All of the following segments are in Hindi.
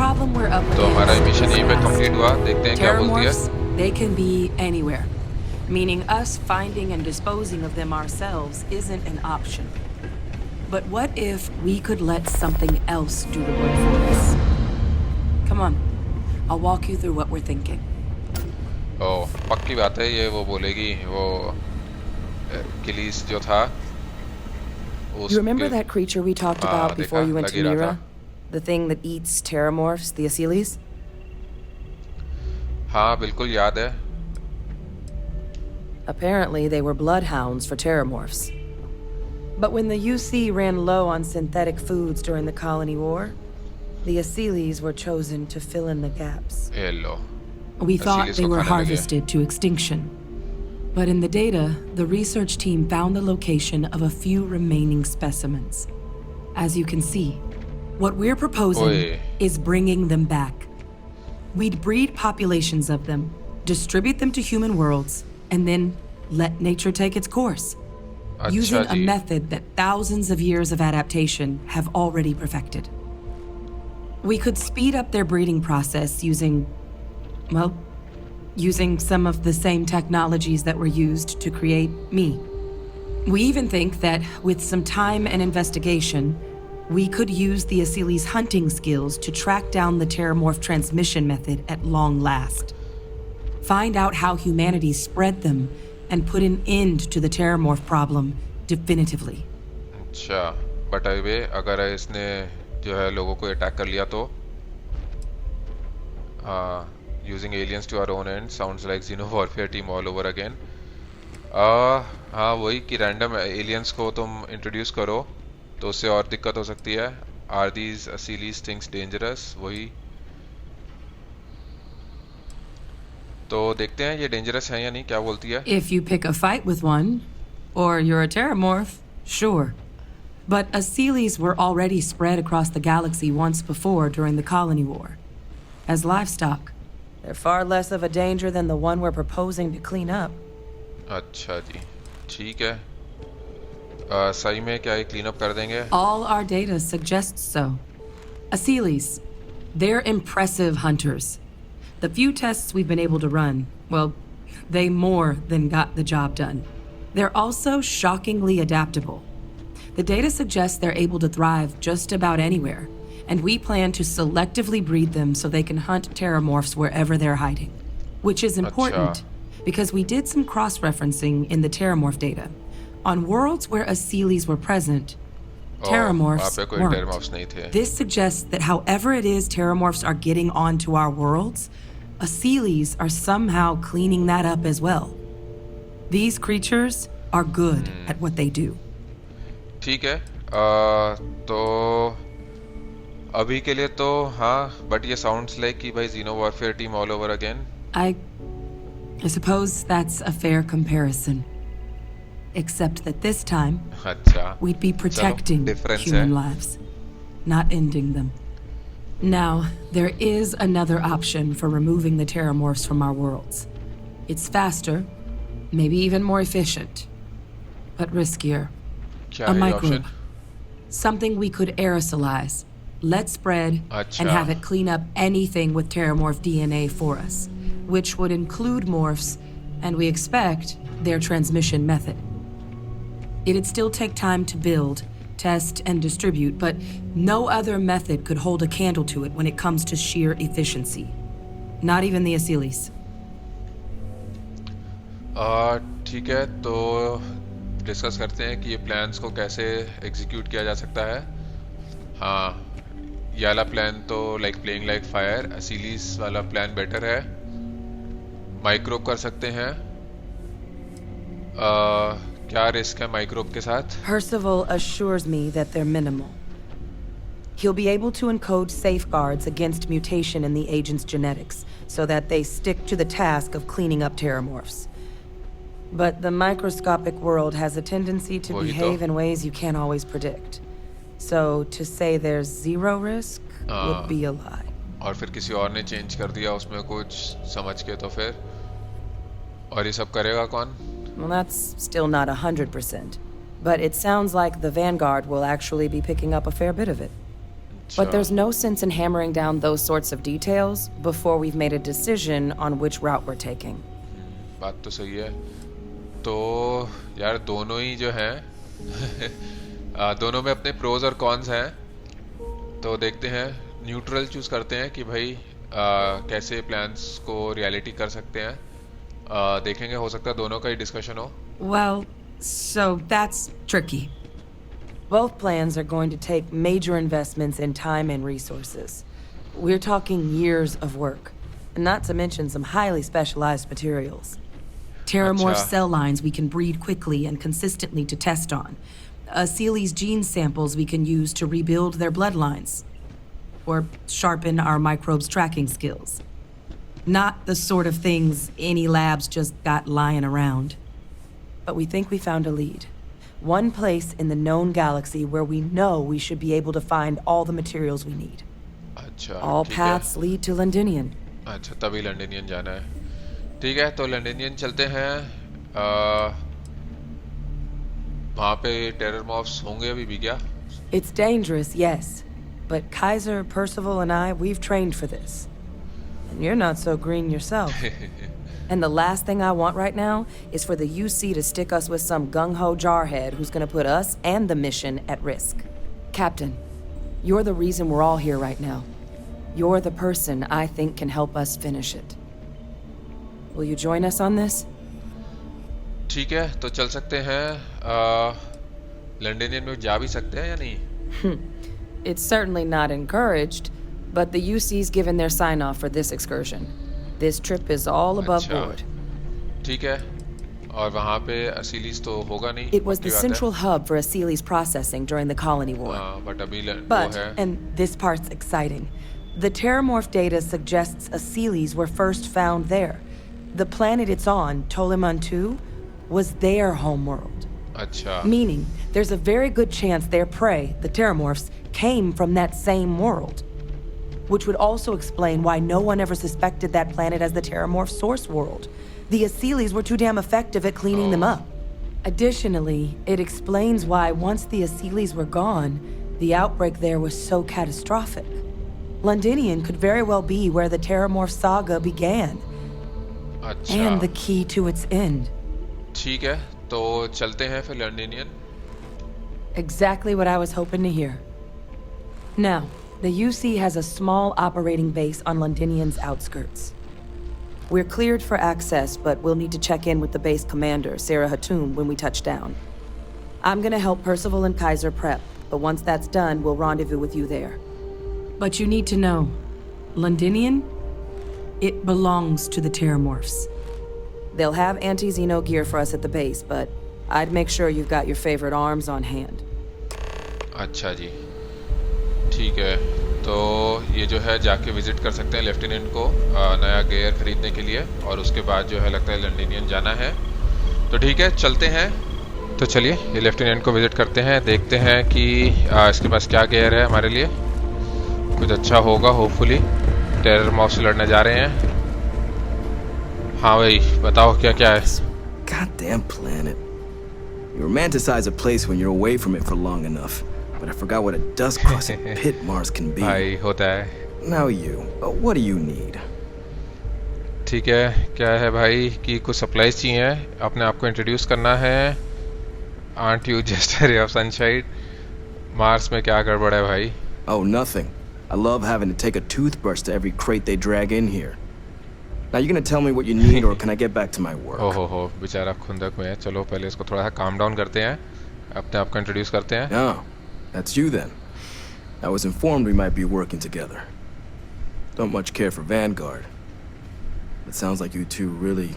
problem we're up तो हमारा against मिशन is यहीं पे fast. कंप्लीट हुआ, देखते हैं क्या बोलती है। Terrormorphs, they can be anywhere, meaning us finding and disposing of them ourselves isn't an option. But what if we could let something else do the work for us? Come on, I'll walk you through what we're thinking. ओह पक्की बात है, ये वो बोलेगी, वो किलीस जो था You remember that creature we talked about before you went लग to ही रहा Mira? था। The thing that eats Terrormorphs, the Asylees? हाँ बिल्कुल याद है। Apparently, they were bloodhounds for Terrormorphs. But when the UC ran low on synthetic foods during the colony war, the Asylees were chosen to fill in the gaps. ये लो We thought Asylees they को were खाने लगे। harvested to extinction. But in the data, the research team found the location of a few remaining specimens. As you can see, what we're proposing Oi. is bringing them back. We'd breed populations of them, distribute them to human worlds, and then let nature take its course. अच्छा Using a जी। method that thousands of years of adaptation have already perfected. We could speed up their breeding process using some of the same technologies that were used to create me. We even think that with some time and investigation, we could use the Asylees' hunting skills to track down the Terrormorph transmission method at long last. Find out how humanity spread them and put an end to the Terrormorph problem definitively. अच्छा बट अबे अगर इसने जो है लोगों को अटैक कर लिया तो using aliens to our own end sounds like xeno warfare team all over again. हाँ वही कि रैंडम एलियंस को तुम इंट्रोड्यूस करो तो उससे और दिक्कत हो सकती है। आर दीज असीलीज थिंग्स डेंजरस, वही तो देखते हैं ये डेंजरस है या नहीं, क्या बोलती है। If you pick a fight with one, or you're a Terrormorph, sure. But Asylees were already spread across the galaxy once before during the colony war. As livestock, they're far less of a danger than the one we're proposing to clean up. अच्छा जी ठीक है। सही में क्या ये क्लीन अप कर देंगे। All our data suggests so. Asylees, they're impressive hunters. The few tests we've been able to run, well, they more than got the job done. They're also shockingly adaptable. The data suggests they're able to thrive just about anywhere, and we plan to selectively breed them so they can hunt Terrormorphs wherever they're hiding. Which is important, because we did some cross-referencing in the Terrormorph data. On worlds where Asylees were present, Terrormorphs वहाँ पे कोई weren't. Terrormorphs नहीं थे। This suggests that however it is Terrormorphs are getting onto our worlds, Asylees are somehow cleaning that up as well. These creatures are good at what they do. ठीक है तो अभी के लिए तो हाँ बट ये साउंड्स लाइक कि भाई xeno warfare team all over again. I suppose that's a fair comparison. Except that this time, अच्छा we'd be protecting difference human है। lives, not ending them. Now, there is another option for removing the Terrormorphs from our worlds. It's faster, maybe even more efficient, but riskier. क्या A है ये microbe. Option. Something we could aerosolize, let spread, अच्छा। and have it clean up anything with Terrormorph DNA for us, which would include morphs, and we expect their transmission method. It'd still take time to build, test, and distribute, but no other method could hold a candle to it when it comes to sheer efficiency. Not even the Asylees. ठीक है तो डिस्कस करते हैं कि ये प्लान्स को कैसे एग्जीक्यूट किया जा सकता है। हाँ ये वाला प्लान तो लाइक प्लेइंग लाइक फायर, असीलीज वाला प्लान बेटर है। माइक्रोब कर सकते हैं। क्या रिस्क है माइक्रोब के साथ। Percival assures me that they're minimal. He'll be able to encode safeguards against mutation in the agent's genetics so that they stick to the task of cleaning up Terrormorphs. But the microscopic world has a tendency to behave in ways you can't always predict. So to say there's zero risk would be a lie. और फिर किसी और ने चेंज कर दिया उसमें कुछ समझ के तो फिर और ये सब करेगा कौन। Well, that's still not 100%. But it sounds like the Vanguard will actually be picking up a fair bit of it. But there's no sense in hammering down those sorts of details before we've made a decision on which route we're taking. बात तो सही है। तो यार दोनों ही जो हैं दोनों में अपने प्रोज और कॉन्स हैं। तो देखते हैं, न्यूट्रल चूज करते हैं कि भाई कैसे प्लान्स को रियलिटी कर सकते हैं। देखेंगे, हो सकता है दोनों का ही डिस्कशन हो। Well, so that's tricky. Both plans are going to take major investments in time and resources. We're talking years of work, not to mention some highly specialized materials. Terrormorph Acha. cell lines we can breed quickly and consistently to test on. Sealy's gene samples we can use to rebuild their bloodlines. Or sharpen our microbes tracking skills. Not the sort of things any labs just got lying around. But we think we found a lead. One place in the known galaxy where we know we should be able to find all the materials we need. अच्छा, All ठीक paths lead to Londinian. है। अच्छा, तभी लंडनियन जाना है। ठीक है, तो लंडनियन चलते हैं। वहाँ पे टेररमॉर्फ्स होंगे अभी भी क्या? It's dangerous, yes. But Kaiser, Percival, and I, we've trained for this. And you're not so green yourself. And the last thing I want right now is for the UC to stick us with some gung-ho jarhead who's gonna put us and the mission at risk. Captain, you're the reason we're all here right now. You're the person I think can help us finish it. Will you join us on this? ठीक है, तो चल सकते हैं। लंडनियन में जा भी सकते हैं या नहीं? It's certainly not encouraged, but the UC's given their sign-off for this excursion. This trip is all above अच्छा, board. ठीक है। और वहाँ पे असीलीस तो होगा नहीं। It was the पक्की बात है। central hub for Asili's processing during the colony war. हाँ, बट अभी वो But, है। and this part's exciting, the Terrormorph data suggests Asilis were first found there. The planet it's on, Toliman 2, was their homeworld. अच्छा, Meaning, there's a very good chance their prey, the Terrormorphs, came from that same world. Which would also explain why no one ever suspected that planet as the Terrormorph source world. The Asilis were too damn effective at cleaning them up. Additionally, it explains why once the Asilis were gone, the outbreak there was so catastrophic. Londinian could very well be where the Terrormorph saga began. अच्छा, And the key to its end. ठीक है, तो चलते हैं फिर लंडनियन। Exactly what I was hoping to hear. Now, the UC has a small operating base on Londinian's outskirts. We're cleared for access, but we'll need to check in with the base commander, Sarah Hatum, when we touch down. I'm gonna help Percival and Kaiser prep, but once that's done, we'll rendezvous with you there. But you need to know, Londinian, it belongs to the Terrormorphs. They'll have anti-Xeno gear for us at the base, but I'd make sure you've got your favorite arms on hand. अच्छा जी, ठीक है। तो ये जो है जाके विजिट कर सकते हैं लेफ्टिनेंट को नया गियर खरीदने के लिए, और उसके बाद जो है लगता है लंडनियन जाना है। तो ठीक है, चलते हैं। तो चलिए ये लेफ्टिनेंट को विजिट करते हैं, देखते हैं कि इसके पास क्या गियर है हमारे लिए। कुछ अच्छा होगा होपफुली। टेररमॉर्फ से लड़ने जा रहे हैं। हाँ भाई, बताओ क्या क्या है। Goddamn planet. You romanticize a place when you're away from it for long enough, but I forgot what a dust-crusted pit Mars can be. भाई होता है। Now you, what do you need? ठीक है, क्या है भाई कि कुछ सप्लाईज चाहिए, अपने आप को इंट्रोड्यूस करना है। Aren't you just a ray of sunshine? Mars में क्या गड़बड़ है भाई? Oh, nothing. I love having to take a toothbrush to every crate they drag in here. Now you're gonna tell me what you need, or can I get back to my work? हो बेचारा खुंदक में है। चलो पहले इसको थोड़ा सा काम डाउन करते हैं, अपने आप को इंट्रोड्यूस करते हैं। Oh, that's you then. I was informed we might be working together. Don't much care for Vanguard. It sounds like you two really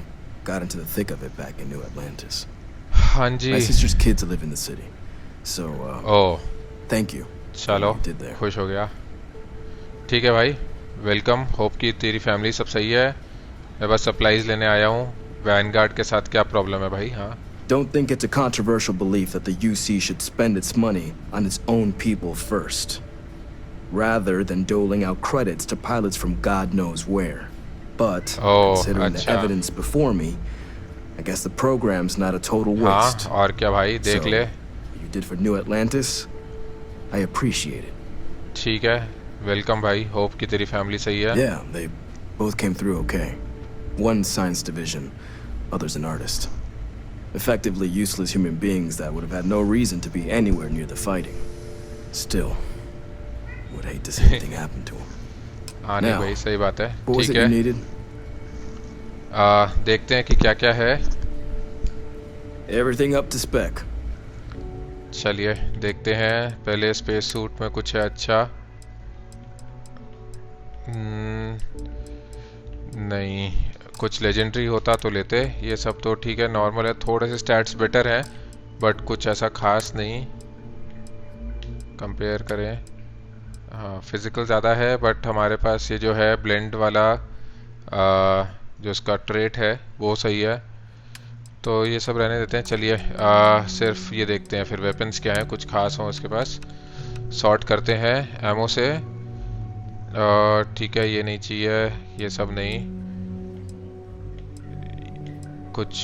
got into the thick of it back in New Atlantis. हाँ जी। My sister's kids live in the city, so oh thank you. चलो, You did there. खुश हो गया। ठीक है भाई, वेलकम। होप कि तेरी फैमिली सब सही है। मैं बस सप्लाईज लेने आया हूँ। वैनगार्ड के साथ क्या प्रॉब्लम है भाई? हाँ, Don't think it's a controversial belief that the UC should spend its money on its own people first, rather than doling out credits to pilots from God knows where. But considering the अच्छा। evidence before me, I guess the program's not a total हाँ, waste. और क्या भाई, देख So, ले। what you did for New Atlantis, I appreciate it. ठीक है, वेलकम भाई, होप कि तेरी फैमिली सही है। Yeah, they both came through okay. One science division, others an artist. Effectively useless human beings that would have had no reason to be anywhere near the fighting. Still, would hate to see anything happen to them. हाँ नहीं भाई, सही बात है। What was ठीक it you है, needed? देखते हैं कि क्या क्या है। Everything up to spec. चलिए देखते हैं। पहले स्पेस सूट में कुछ है अच्छा? नहीं, कुछ लेजेंडरी होता तो लेते। ये सब तो ठीक है, नॉर्मल है। थोड़े से स्टैट्स बेटर हैं बट कुछ ऐसा खास नहीं कंपेयर करें। हाँ, फिजिकल ज़्यादा है बट हमारे पास ये जो है ब्लेंड वाला जो इसका ट्रेट है वो सही है, तो ये सब रहने देते हैं। चलिए सिर्फ ये देखते हैं फिर वेपन्स क्या हैं, कुछ खास हों उसके पास। सॉर्ट करते हैं एमओ से। ठीक है, ये नहीं चाहिए, ये सब नहीं। कुछ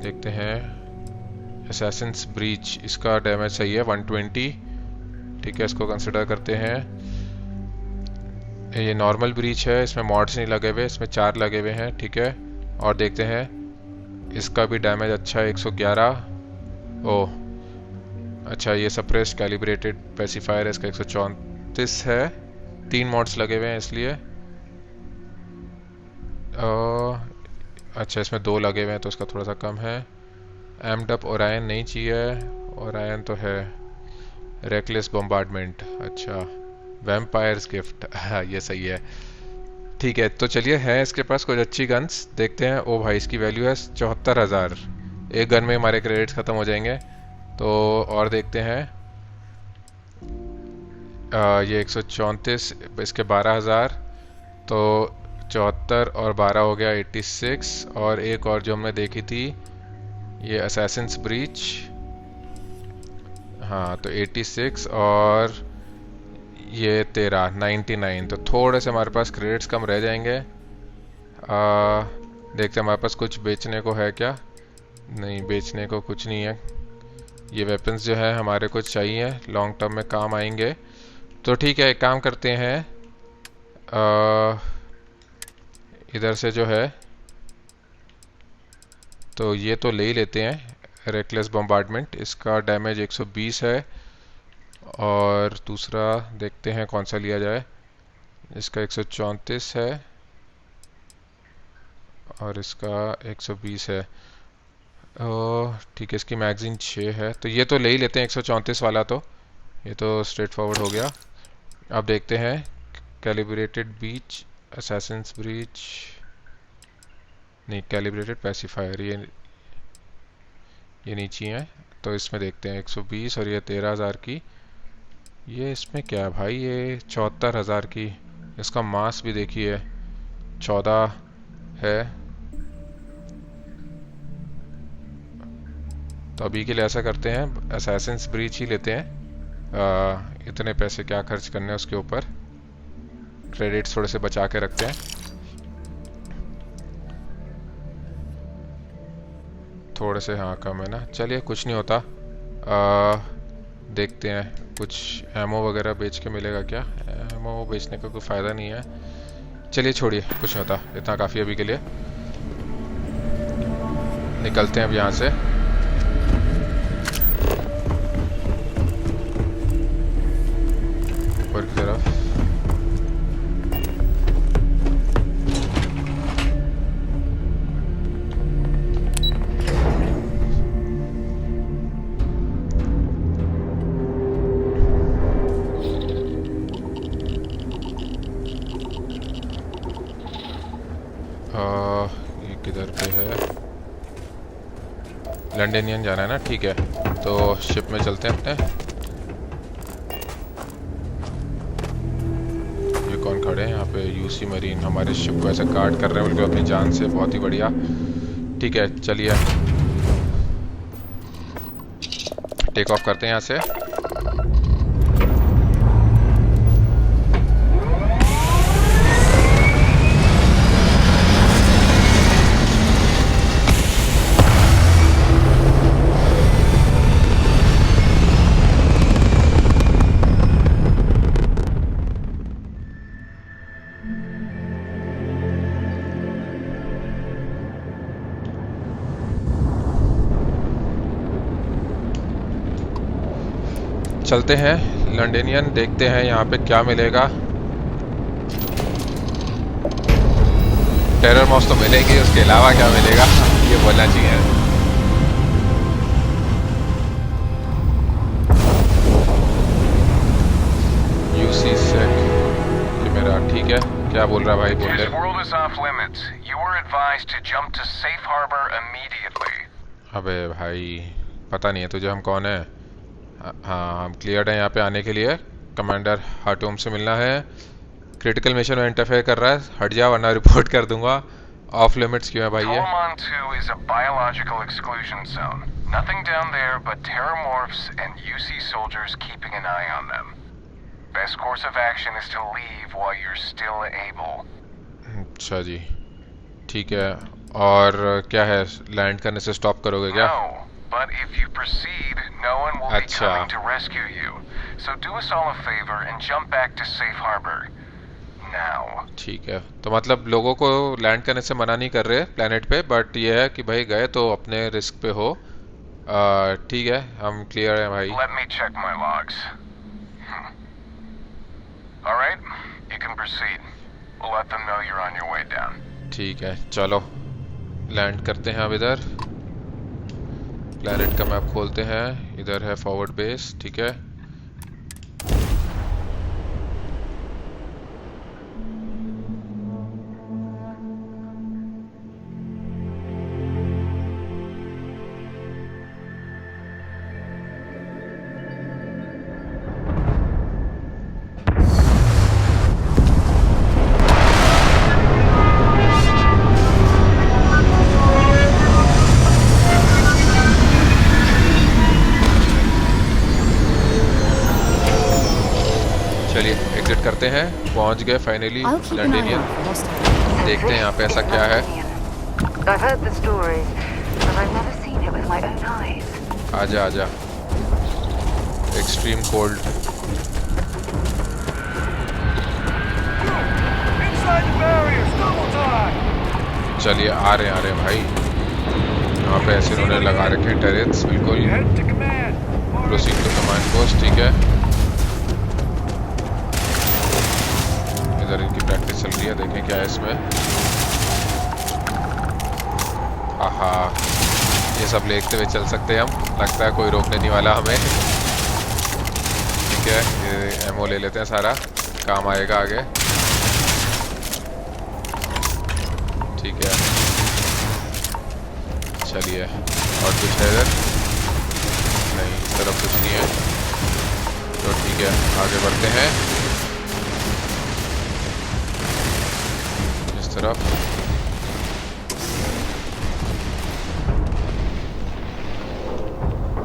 देखते हैं। असैसिन्स ब्रीच, इसका डैमेज सही है 120। ठीक है, इसको कंसिडर करते हैं। ये नॉर्मल ब्रीच है, इसमें मॉड्स नहीं लगे हुए, इसमें 4 लगे हुए हैं। ठीक है, और देखते हैं इसका भी डैमेज अच्छा है 111। ओह अच्छा, ये सप्रेस्ड कैलिब्रेटेड पेसिफायर है, इसका 134 है। 3 मॉड्स लगे हुए हैं इसलिए। अच्छा, इसमें 2 लगे हुए हैं तो इसका थोड़ा सा कम है। एम्ड अप ओरायन नहीं चाहिए, ओरायन तो है। रेकलेस बम्बार्डमेंट, अच्छा। वैम्पायर्स गिफ्ट, हाँ ये सही है। ठीक है, तो चलिए है इसके पास कुछ अच्छी गन्स, देखते हैं। ओ भाई, इसकी वैल्यू है 74,000। एक गन में हमारे क्रेडिट्स ख़त्म हो जाएंगे, तो और देखते हैं। ये 134, इसके 12,000, तो 74 और 12 हो गया 86। और एक और जो हमने देखी थी, ये असैसिन्स ब्रीच, हाँ तो 86 और ये 13 99, तो थोड़े से हमारे पास क्रेडिट्स कम रह जाएंगे। देखते हैं हमारे पास कुछ बेचने को है क्या। नहीं, बेचने को कुछ नहीं है। ये वेपन्स जो है हमारे कुछ चाहिए, लॉन्ग टर्म में काम आएंगे। तो ठीक है, एक काम करते हैं, इधर से जो है तो ये तो ले ही लेते हैं। रेकलेस बम्बार्डमेंट, इसका डैमेज 120 है। और दूसरा देखते हैं कौन सा लिया जाए। इसका 134 है और इसका 120 है। ठीक है, इसकी मैगजीन 6 है, तो ये तो ले ही लेते हैं 134 वाला, तो ये तो स्ट्रेट फॉरवर्ड हो गया। अब देखते हैं कैलिब्रेटेड बीच, असैसिन्स ब्रीच नहीं, कैलिब्रेटेड पेसिफायर, ये नीचे है, तो इसमें देखते हैं 120 और ये 13,000 की। ये इसमें क्या है भाई, ये 74,000 की। इसका मास भी देखिए 14 है। तो अभी के लिए ऐसा करते हैं, असैसिन्स ब्रीच ही लेते हैं। इतने पैसे क्या खर्च करने हैं उसके ऊपर, क्रेडिट्स थोड़े से बचा के रखते हैं। थोड़े से हाँ कम है ना, चलिए कुछ नहीं होता। देखते हैं कुछ एमओ वगैरह बेच के मिलेगा क्या। एमओ बेचने का कोई फ़ायदा नहीं है, चलिए छोड़िए, कुछ नहीं होता, इतना काफ़ी अभी के लिए। निकलते हैं अब यहाँ से। ऊपर की तरफ ये किधर पे है, लंडनियन जाना है ना। ठीक है, तो शिप में चलते हैं अपने। ये कौन खड़े हैं यहाँ पे, यूसी मरीन हमारे शिप को ऐसे गार्ड कर रहे हैं बल्कि अपनी जान से, बहुत ही बढ़िया। ठीक है, चलिए टेक ऑफ करते हैं यहाँ से। चलते हैं लंडनियन, देखते हैं यहाँ पे क्या मिलेगा। टेररमॉर्फ्स तो मिलेंगे, उसके अलावा क्या मिलेगा ये बोलना चाहिए। यूसी सेक, ये मेरा ठीक है। क्या बोल रहा भाई, बोल ले। अबे भाई पता नहीं है तुझे हम कौन है। हाँ हम क्लियर्ड हैं यहाँ पे आने के लिए। कमांडर हाटोम से मिलना है। क्रिटिकल मिशन में इंटरफेयर कर रहा है, हट जा वरना रिपोर्ट कर दूंगा। ऑफ लिमिट्स क्यों है भाई ये? Solomon 2 is a biological exclusion zone. Nothing down there but Terrormorphs and UC soldiers keeping an eye on them. Best course of action is to leave while you're still able. अच्छा जी ठीक है। और क्या है, लैंड करने से स्टॉप करोगे क्या? No, but if you proceed, no one will be coming to rescue you. So do us all a favor and jump back to safe harbor. Now. ठीक है, तो मतलब लोगों को लैंड करने से मना नहीं कर रहे प्लेनेट पे, बट ये है कि भाई गए तो अपने रिस्क पे हो। ठीक है हम क्लियर हैं भाई। Let me check my logs. All right, you can proceed. We'll let them know you're on your way down. ठीक है चलो लैंड करते हैं अब इधर। प्लेनेट का मैप खोलते हैं, इधर है फॉरवर्ड बेस। ठीक है करते हैं। पहुंच गए फाइनली लंडनियन। देखते हैं यहाँ पे ऐसा क्या है। आजा आजा। Extreme cold. चलिए आ रहे हैं भाई। यहाँ पे ऐसे उन्होंने लगा रखे हैं टेरेट्स। बिल्कुल प्रोसीड टू कमांड पोस्ट। ठीक है इधर इनकी प्रैक्टिस चल रही है, देखें क्या है इसमें। आहा ये सब लेते हुए चल सकते हैं हम, लगता है कोई रोकने नहीं वाला हमें। ठीक है ये एमओ ले लेते हैं, सारा काम आएगा आगे। ठीक है चलिए और कुछ है इधर? नहीं इस तरफ कुछ नहीं है, तो ठीक है आगे बढ़ते हैं इस तरफ।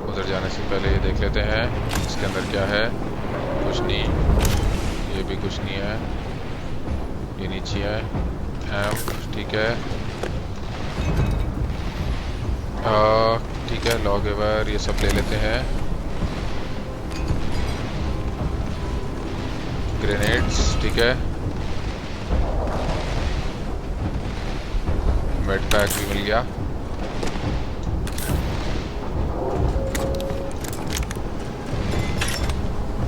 उधर जाने से पहले ये देख लेते हैं इसके अंदर क्या है। कुछ नहीं, ये भी कुछ नहीं है, ये नीचे है एम्प। ठीक है ठीक है लॉग एवर ये सब ले लेते हैं। ग्रेनेड्स ठीक है, मेड पैक भी मिल गया।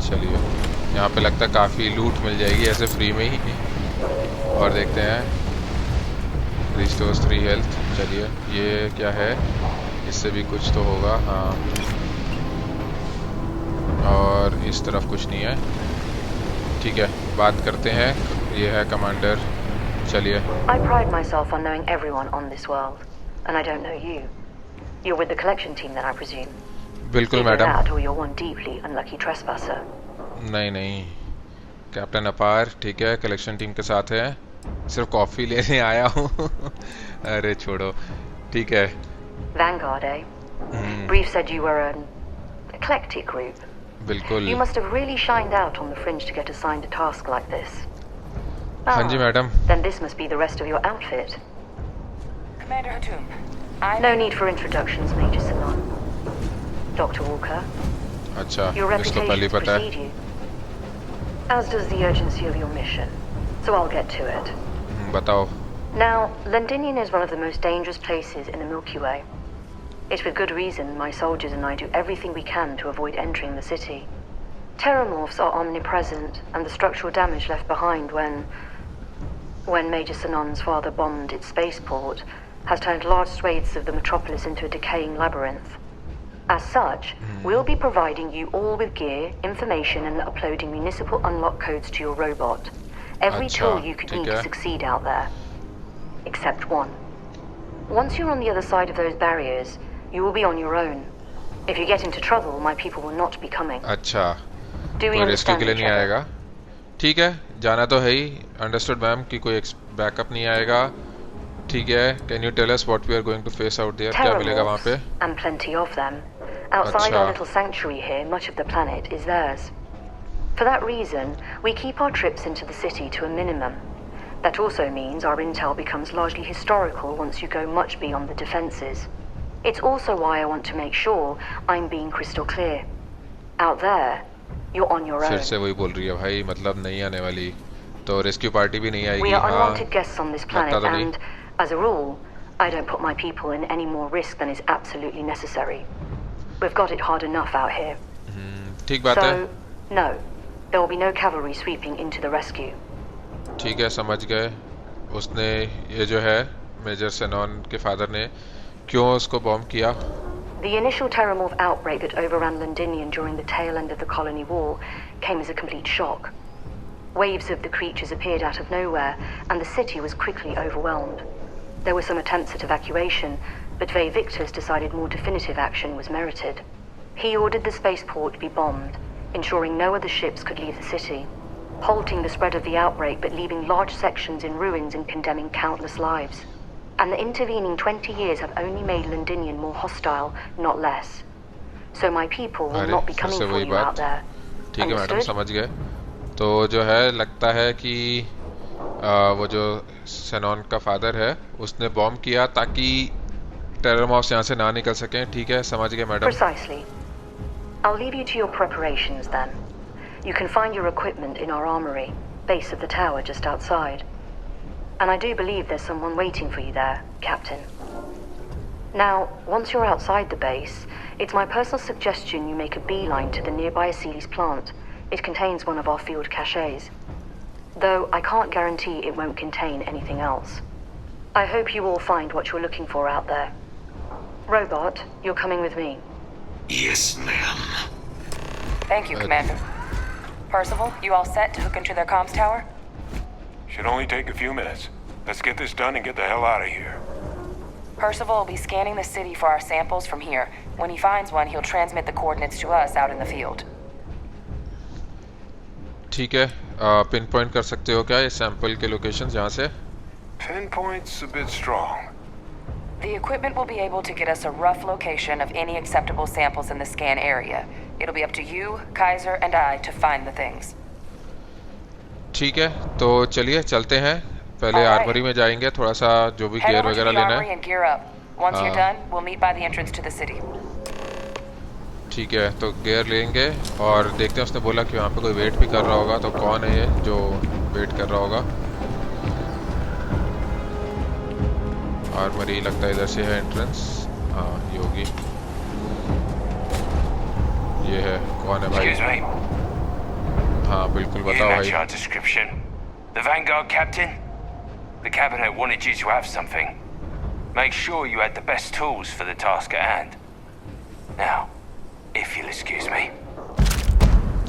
चलिए यहाँ पे लगता है काफ़ी लूट मिल जाएगी ऐसे फ्री में ही। और देखते हैं रिस्टोर्स 3 हेल्थ। चलिए ये क्या है, इससे भी कुछ तो होगा। हाँ और इस तरफ कुछ नहीं है। ठीक है बात करते हैं, ये है कमांडर। चलिए। I pride myself on knowing everyone on this world, and I don't know you. You're with the collection team then, I presume. बिल्कुल madam. Or you're one deeply unlucky trespasser. नहीं नहीं कैप्टन अपार ठीक है, कलेक्शन टीम के साथ है, सिर्फ कॉफी लेने आया हूँ। अरे छोड़ो ठीक है। Vanguard, eh? Brief said you were an eclectic group. बिल्कुल। You must have really shined out on the fringe to get assigned a task like this. हाँ जी madam. Then this must be the rest of your outfit. Commander Hatum. No need for introductions, Major Simon. Dr. Walker. अच्छा Your इसको पहले reputation पता है। precede you. As does the urgency of your mission. So I'll get to it. बताओ। Now, Londinium is one of the most dangerous places in the Milky Way. It's with good reason my soldiers and I do everything we can to avoid entering the city. Terrormorphs are omnipresent, and the structural damage left behind when Major Sinon's father bombed its spaceport has turned large swathes of the metropolis into a decaying labyrinth. As such, we'll be providing you all with gear, information, and uploading municipal unlock codes to your robot. Every tool you could need to succeed out there. Except one. Once you're on the other side of those barriers, you will be on your own. If you get into trouble, my people will not be coming. अच्छा, Do we कोई रेस्क्यू understand के लिए each नहीं other? आएगा. ठीक है, जाना तो है ही. अंडरस्टूड मैम कि कोई बैकअप नहीं आएगा. ठीक है. Can you tell us what we are going to face out there? क्या मिलेगा वहाँ पे? And plenty of them. Outside our little sanctuary here, much of the planet is theirs. For that reason, we keep our trips into the city to a minimum. That also means our intel becomes largely historical once you go much beyond the defenses. It's also why I want to make sure I'm being crystal clear. Out there, you're on your फिर own. से वही बोल रही है भाई, मतलब नहीं आने वाली. तो रेस्क्यू पार्टी भी नहीं आएगी. We are हाँ, unwanted guests on this planet, लगता तो नहीं. and as a rule, I don't put my people in any more risk than is absolutely necessary. We've got it hard enough out here. ठीक बात है. So, no, there will be no cavalry sweeping into the rescue. ठीक है, समझ गए. उसने ये जो है मेजर सेनॉन के फादर ने क्यों उसको बॉम्ब किया? The initial Terrormorph outbreak that overran Londinium during the tail end of the colony war came as a complete shock. Waves of the creatures appeared out of nowhere, and the city was quickly overwhelmed. There were some attempts at evacuation, but Vey Victor's decided more definitive action was merited. He ordered the spaceport be bombed, ensuring no other ships could leave the city, halting the spread of the outbreak but leaving large sections in ruins and condemning countless lives. And the intervening 20 years have only made Londinium more hostile, not less. So my people will not be coming for you out there. ठीक है मैडम, Understood? समझ गए. तो जो है लगता है कि वो जो सेनॉन का फादर है उसने बॉम्ब किया ताकि टेररमॉर्फ्स यहाँ से ना निकल सकें. ठीक है, समझ गए madam. Precisely. I'll leave you to your preparations then. You can find your equipment in our armory, base of the tower just outside. And I do believe there's someone waiting for you there, Captain. Now, once you're outside the base, it's my personal suggestion you make a beeline to the nearby Aceles plant. It contains one of our field caches. Though I can't guarantee it won't contain anything else. I hope you all find what you're looking for out there. Robot, you're coming with me. Yes, ma'am. Thank you, Commander. Percival, you all set to hook into their comms tower? Should only take a few minutes. Let's get this done and get the hell out of here. Percival will be scanning the city for our samples from here. When he finds one, he'll transmit the coordinates to us out in the field. ठीक है, पिन पॉइंट कर सकते हो क्या ये सैंपल के लोकेशंस यहाँ से? Pinpoint's a bit strong. The equipment will be able to get us a rough location of any acceptable samples in the scan area. It'll be up to you, Kaiser, and I to find the things. ठीक है, तो चलिए चलते हैं. पहले आर्मरी में जाएंगे, थोड़ा सा जो भी Head गियर over to वगैरह the लेना armory है. and gear up. Once you're done, we'll meet by the entrance to the city. ठीक है, तो गियर लेंगे और देखते हैं. उसने बोला कि वहाँ पे कोई वेट भी कर रहा होगा, तो कौन है ये जो वेट कर रहा होगा? आर्मरी लगता है इधर से है एंट्रेंस. हाँ, ये होगी. ये है. कौन है भाई? Excuse me. हाँ बिल्कुल, You बताओ match भाई. our description. The Vanguard captain? The cabinet wanted you to have something. Make sure you had the best tools for the task at hand. Now, if you'll excuse me.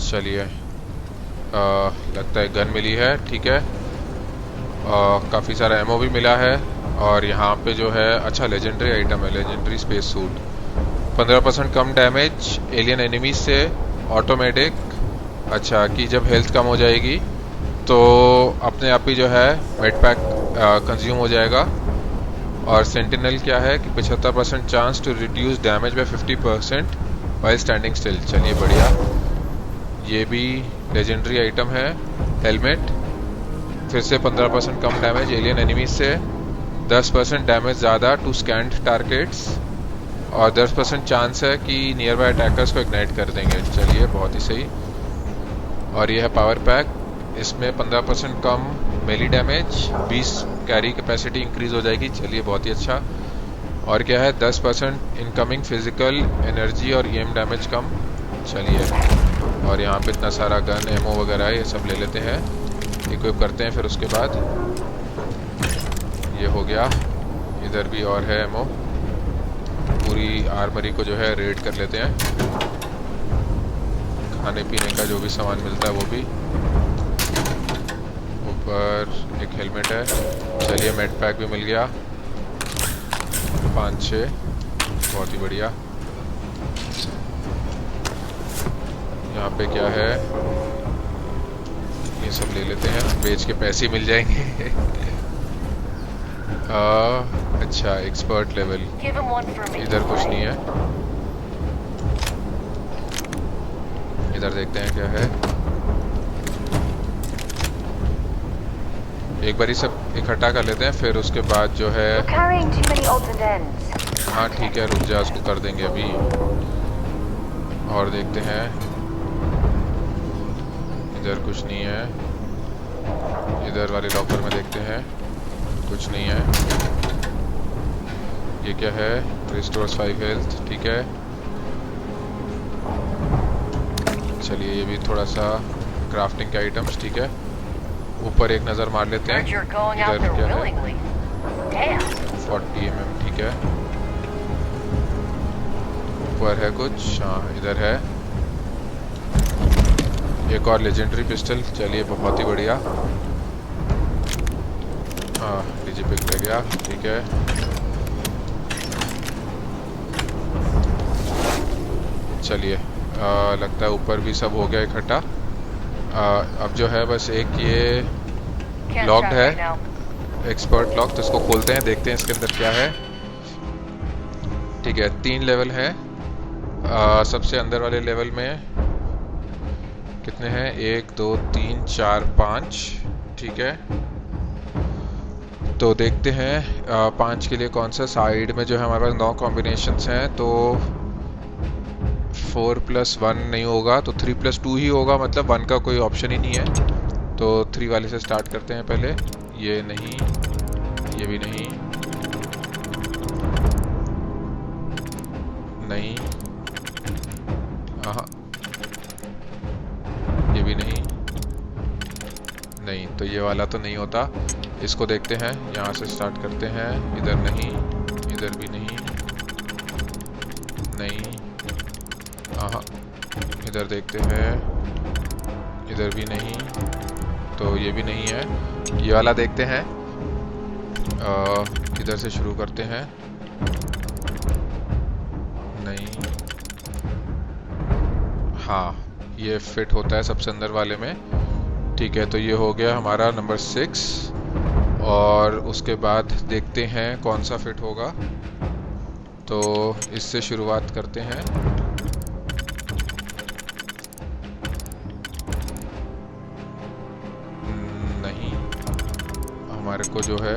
चलिए, लगता है गन मिली है. ठीक है, काफ़ी सारा एमओ भी मिला है. और यहाँ पे जो है, अच्छा लेजेंडरी आइटम है, लेजेंडरी स्पेस सूट. 15% कम डैमेज एलियन एनिमीज से, ऑटोमेटिक. अच्छा, कि जब हेल्थ कम हो जाएगी तो अपने आप ही जो है मेड पैक कंज्यूम हो जाएगा. और सेंटिनल क्या है कि 75% chance to reduce damage by 50% while standing still. चलिए बढ़िया. ये भी लेजेंडरी आइटम है. हेलमेट, फिर से 15% कम डैमेज एलियन एनिमीज से, 10% डैमेज ज़्यादा टू स्कैंड टारगेट्स, और 10% चांस है कि नियर बाय अटैकर्स को इग्नाइट कर देंगे. चलिए, बहुत ही सही. और ये है पावर पैक. इसमें 15% कम मेली डैमेज, 20 कैरी कैपेसिटी इंक्रीज हो जाएगी. चलिए, बहुत ही अच्छा. और क्या है, 10% इनकमिंग फिजिकल एनर्जी और ईएम डैमेज कम. चलिए, और यहाँ पे इतना सारा गन एमो वगैरह है, ये सब ले लेते हैं, इक्विप करते हैं। फिर उसके बाद ये हो गया, इधर भी और है एमो, पूरी आर्मरी को जो है रेड कर लेते हैं। खाने पीने का जो भी सामान मिलता है वो भी। ऊपर एक हेलमेट है, चलिए मेड पैक भी मिल गया, 5-6, बहुत ही बढ़िया। यहाँ पे क्या है, ये सब ले लेते हैं, बेच के पैसे मिल जाएंगे। अच्छा, एक्सपर्ट लेवल, इधर कुछ नहीं है, इधर देखते हैं क्या है। एक बार ही सब इकट्ठा कर लेते हैं, फिर उसके बाद जो है, हाँ ठीक है, रुक जा, उसको कर देंगे अभी। और देखते हैं, इधर कुछ नहीं है, इधर वाले लॉकर में देखते हैं, कुछ नहीं है। ये क्या है, रिस्टोर्स 5 हेल्थ, ठीक है। चलिए ये भी थोड़ा सा क्राफ्टिंग के आइटम्स, ठीक है। ऊपर एक नज़र मार लेते हैं, इधर क्या है, 40 mm, ठीक है। ऊपर है कुछ, हाँ इधर है एक और लेजेंडरी पिस्टल, चलिए बहुत ही बढ़िया। हाँ डीजी पिक रह गया, ठीक है। चलिए लगता है ऊपर भी सब हो गया इकट्ठा। अब जो है बस एक ये लॉक्ड है, एक्सपर्ट लॉक, तो इसको खोलते हैं, देखते हैं इसके अंदर क्या है। ठीक है, 3 लेवल है। सबसे अंदर वाले लेवल में कितने हैं, 1 2 3 4 5, ठीक है। तो देखते हैं 5 के लिए कौन सा, साइड में जो है हमारे पास 9 कॉम्बिनेशंस हैं, तो 4+1 नहीं होगा, तो 3+2 ही होगा, मतलब 1 का कोई ऑप्शन ही नहीं है। तो 3 वाले से स्टार्ट करते हैं पहले। ये नहीं, ये भी नहीं, नहीं, हाँ ये भी नहीं, नहीं, तो ये वाला तो नहीं होता। इसको देखते हैं, यहाँ से स्टार्ट करते हैं। इधर नहीं, इधर भी नहीं, नहीं, हाँ इधर देखते हैं, इधर भी नहीं, तो ये भी नहीं है। ये वाला देखते हैं, इधर से शुरू करते हैं, नहीं, हाँ ये फिट होता है सबसे अंदर वाले में, ठीक है। तो ये हो गया हमारा नंबर 6, और उसके बाद देखते हैं कौन सा फिट होगा। तो इससे शुरुआत करते हैं। नहीं, हमारे को जो है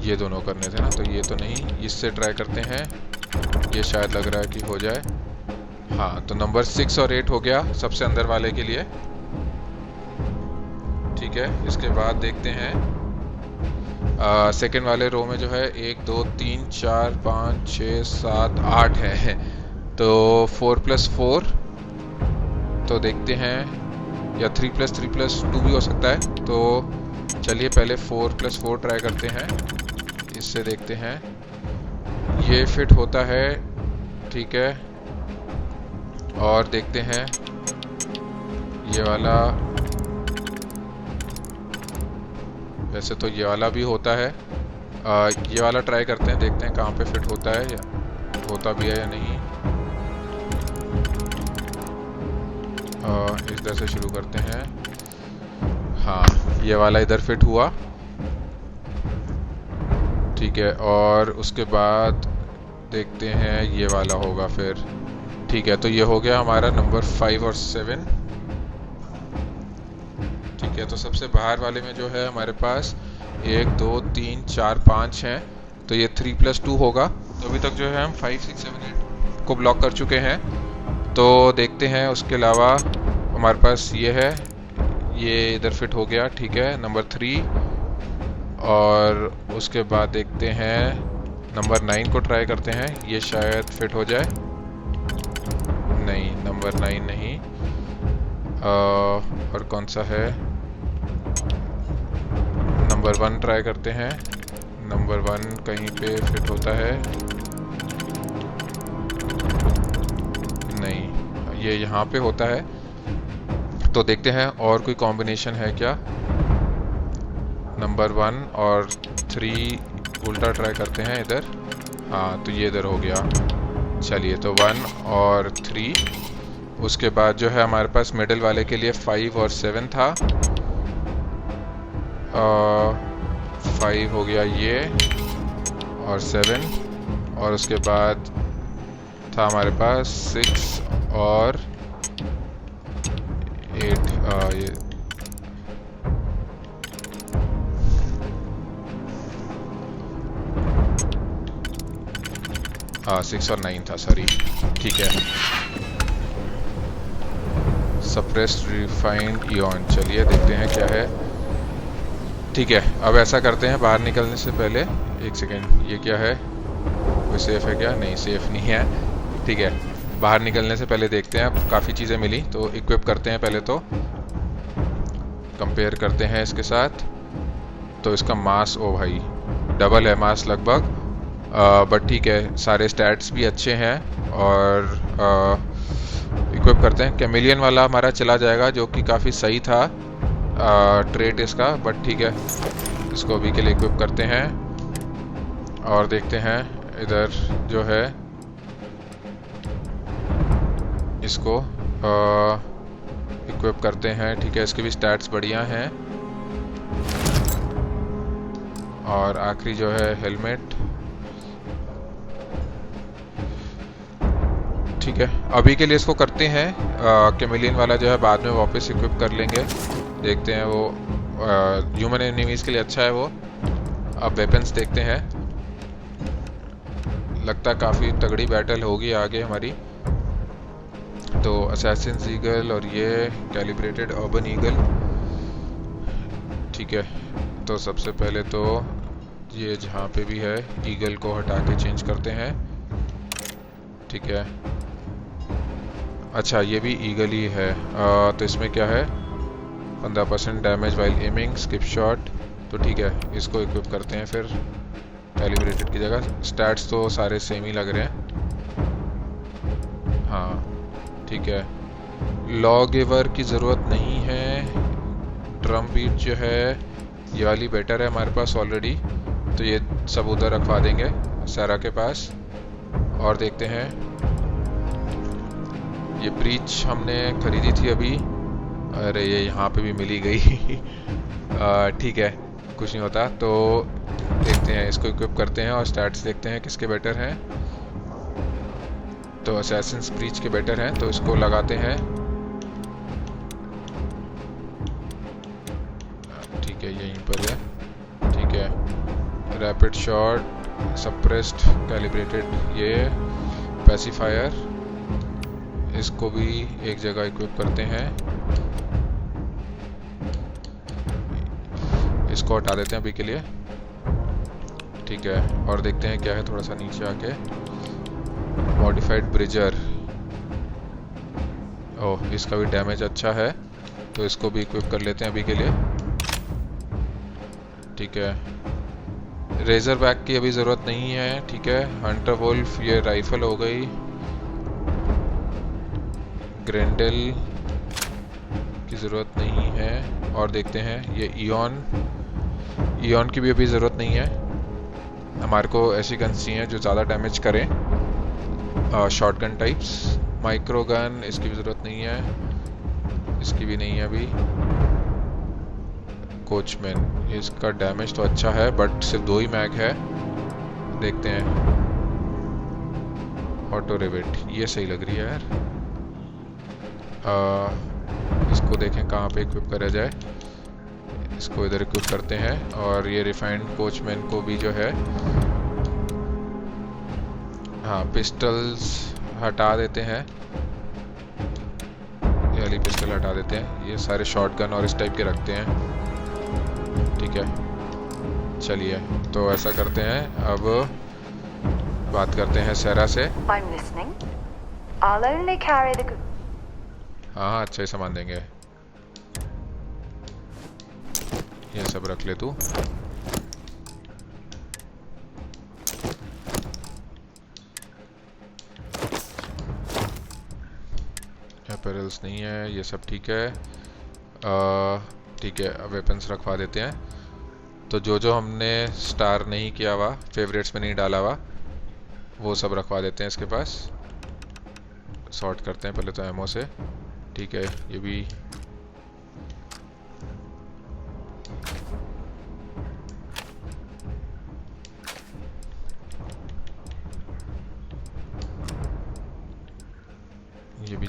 ये दोनों करने थे ना, तो ये तो नहीं, इससे ट्राई करते हैं, ये शायद लग रहा है कि हो जाए। हाँ, तो नंबर 6 और 8 हो गया सबसे अंदर वाले के लिए, ठीक है। इसके बाद देखते हैं सेकंड वाले रो में जो है 1 2 3 4 5 6 7 8 है, तो 4+4, तो देखते हैं, या 3+3+2 भी हो सकता है। तो चलिए पहले 4+4 ट्राई करते हैं, इससे देखते हैं, ये फिट होता है, ठीक है। और देखते हैं ये वाला, वैसे तो ये वाला भी होता है, ये वाला ट्राई करते हैं, देखते हैं कहाँ पे फिट होता है, या होता भी है या नहीं। इधर से शुरू करते हैं, हाँ ये वाला इधर फिट हुआ, ठीक है। और उसके बाद देखते हैं ये वाला होगा फिर, ठीक है। तो ये हो गया हमारा नंबर 5 और 7, ठीक है। तो सबसे बाहर वाले में जो है हमारे पास 1 2 3 4 5 हैं, तो ये 3+2 होगा। तो अभी तक जो है हम 5 6 7 8 को ब्लॉक कर चुके हैं। तो देखते हैं, उसके अलावा हमारे पास ये है, ये इधर फिट हो गया, ठीक है, नंबर 3। और उसके बाद देखते हैं नंबर 9 को ट्राई करते हैं, ये शायद फिट हो जाए, नहीं नंबर 9 नहीं। और कौन सा है? नंबर 1 ट्राई करते हैं। नंबर 1 कहीं पे फिट होता है? नहीं, ये यहाँ पे होता है। तो देखते हैं और कोई कॉम्बिनेशन है क्या। नंबर 1 और 3 उल्टा ट्राई करते हैं इधर। हाँ, तो ये इधर हो गया। चलिए, तो 1 और 3। उसके बाद जो है हमारे पास मिडिल वाले के लिए 5 और 7 था। 5 हो गया ये और 7, और उसके बाद था हमारे पास 6 और 8। ये हाँ 6 और 9 था, सॉरी। ठीक है, सप्रेस्ड रिफाइंड इयॉन। चलिए देखते हैं क्या है। ठीक है, अब ऐसा करते हैं, बाहर निकलने से पहले एक सेकेंड, ये क्या है? कोई सेफ है क्या? नहीं, सेफ नहीं है। ठीक है, बाहर निकलने से पहले देखते हैं। काफ़ी चीज़ें मिली, तो इक्विप करते हैं पहले। तो कंपेयर करते हैं इसके साथ। तो इसका मास, ओ भाई, डबल है मास लगभग। बट ठीक है, सारे स्टैट्स भी अच्छे हैं। और इक्विप करते हैं। कैमिलियन वाला हमारा चला जाएगा, जो कि काफ़ी सही था ट्रेट इसका, बट ठीक है, इसको अभी के लिए इक्विप करते हैं। और देखते हैं इधर जो है, इसको इक्विप करते हैं। ठीक है, इसके भी स्टैट्स बढ़िया हैं। और आखिरी जो है हेलमेट। ठीक है, अभी के लिए इसको करते हैं। कैमिलियन वाला जो है बाद में वापस इक्विप कर लेंगे। देखते हैं, वो ह्यूमन एनिमीज के लिए अच्छा है वो। अब वेपन्स देखते हैं। लगता है काफ़ी तगड़ी बैटल होगी आगे हमारी। तो असैसिन्स ईगल और ये कैलिब्रेटेड अर्बन ईगल। ठीक है, तो सबसे पहले तो ये जहाँ पे भी है ईगल को हटा के चेंज करते हैं। ठीक है, अच्छा ये भी ईगल ही है। तो इसमें क्या है? 15% damage while aiming, skip shot. तो ठीक है, इसको इक्विप करते हैं फिर कैलिब्रेटेड की जगह। स्टैट्स तो सारे सेम ही लग रहे हैं। हाँ ठीक है, लॉ गिवर की ज़रूरत नहीं है। ड्रम बीट जो है ये वाली बेटर है हमारे पास ऑलरेडी, तो ये सब उधर रखवा देंगे सारा के पास। और देखते हैं, ये ब्रीच हमने खरीदी थी अभी। अरे ये यहाँ पे भी मिली गई। ठीक है, कुछ नहीं होता। तो देखते हैं, इसको इक्विप करते हैं और स्टैट्स देखते हैं किसके बेटर हैं। तो असैसिन्स ब्रीच के बेटर हैं, तो इसको लगाते हैं। ठीक है, यहीं पर है। ठीक है, रैपिड शॉट, सप्रेस्ड, कैलिब्रेटेड, ये पैसिफायर, इसको भी एक जगह इक्विप करते हैं। इसको हटा देते हैं अभी के लिए। ठीक है, और देखते हैं क्या है थोड़ा सा नीचे आके। मॉडिफाइड ब्रिजर, ओह इसका भी डैमेज अच्छा है, तो इसको भी इक्विप कर लेते हैं अभी के लिए। ठीक है, रेजर बैक की अभी ज़रूरत नहीं है। ठीक है, हंटर वुल्फ, ये राइफल हो गई। ग्रेंडल की ज़रूरत नहीं है। और देखते हैं ये ईयॉन की भी अभी ज़रूरत नहीं है। हमारे को ऐसी गन्स चाहिए जो ज़्यादा डैमेज करें, शॉटगन टाइप्स। माइक्रो गन, इसकी भी ज़रूरत नहीं है, इसकी भी नहीं है अभी। कोचमैन, इसका डैमेज तो अच्छा है बट सिर्फ 2 ही मैग है। देखते हैं, ऑटो रिवेट, ये सही लग रही है यार। इसको देखें कहाँ पे इक्विप करा जाए। इसको इधर इक्विप करते हैं। और ये रिफाइंड कोचमैन को भी जो है, हाँ पिस्टल्स हटा देते हैं, ये वाली पिस्टल हटा देते हैं। ये सारे शॉटगन और इस टाइप के रखते हैं। ठीक है, चलिए तो ऐसा करते हैं, अब बात करते हैं सेरा से। I'm listening. I'll only carry the... हाँ हाँ अच्छा ही सामान देंगे। ये सब रख ले तू। अपैरल्स नहीं है, ये सब ठीक है। ठीक है, अब वेपन्स रखवा देते हैं। तो जो जो हमने स्टार नहीं किया हुआ, फेवरेट्स में नहीं डाला हुआ, वो सब रखवा देते हैं इसके पास। सॉर्ट करते हैं पहले तो एमओ से। ठीक है, ये भी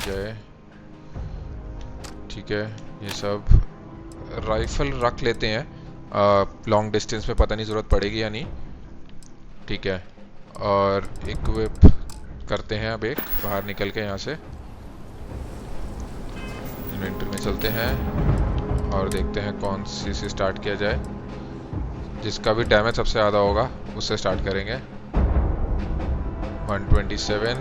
जाए। ठीक है, ये सब राइफल रख लेते हैं, लॉन्ग डिस्टेंस में पता नहीं ज़रूरत पड़ेगी या नहीं। ठीक है, और इक्विप करते हैं अब एक बाहर निकल के यहाँ से। इन्वेंटरी में चलते हैं और देखते हैं कौन सी से स्टार्ट किया जाए। जिसका भी डैमेज सबसे ज़्यादा होगा उससे स्टार्ट करेंगे। 127,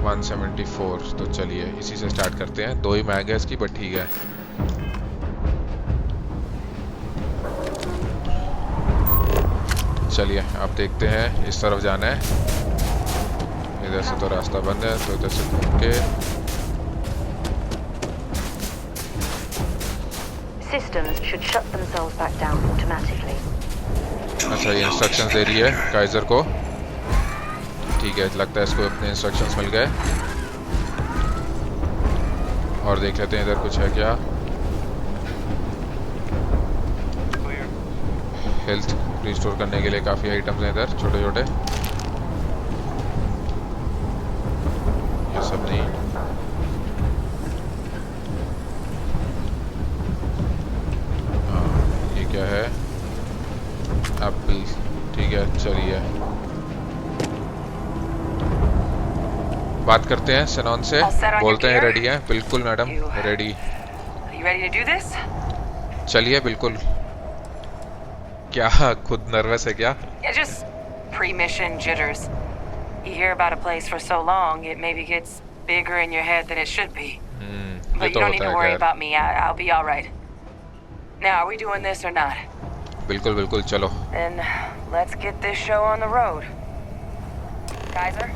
174। तो चलिए इसी से स्टार्ट करते हैं। 2 ही मैग है इसकी, बट ठीक है। चलिए अब देखते हैं, इस तरफ जाना है। इधर से तो रास्ता बंद है, तो इधर से घूम के। Systems should shut themselves back down automatically. अच्छा, ये इंस्ट्रक्शंस दे रही है काइजर को। ठीक है, लगता है इसको अपने इंस्ट्रक्शंस मिल गए। और देख लेते हैं इधर कुछ है क्या। हेल्थ रिस्टोर करने के लिए काफ़ी आइटम्स हैं इधर, छोटे छोटे। ये सब नहीं। हाँ, ये क्या है? एप्पल। ठीक है, चलिए बात करते हैं सनॉन से। बोलते हैं रेडी है। बिल्कुल मैडम, रेडी। चलिए बिल्कुल। क्या खुद नर्वस है क्या? Just pre-mission jitters. You hear about a place for so long, it maybe gets bigger in your head than it should be. But you don't need to worry about me. I'll be all right. Now, are we doing this or not? बिल्कुल बिल्कुल, चलो। Then let's get this show on the road. Kaiser,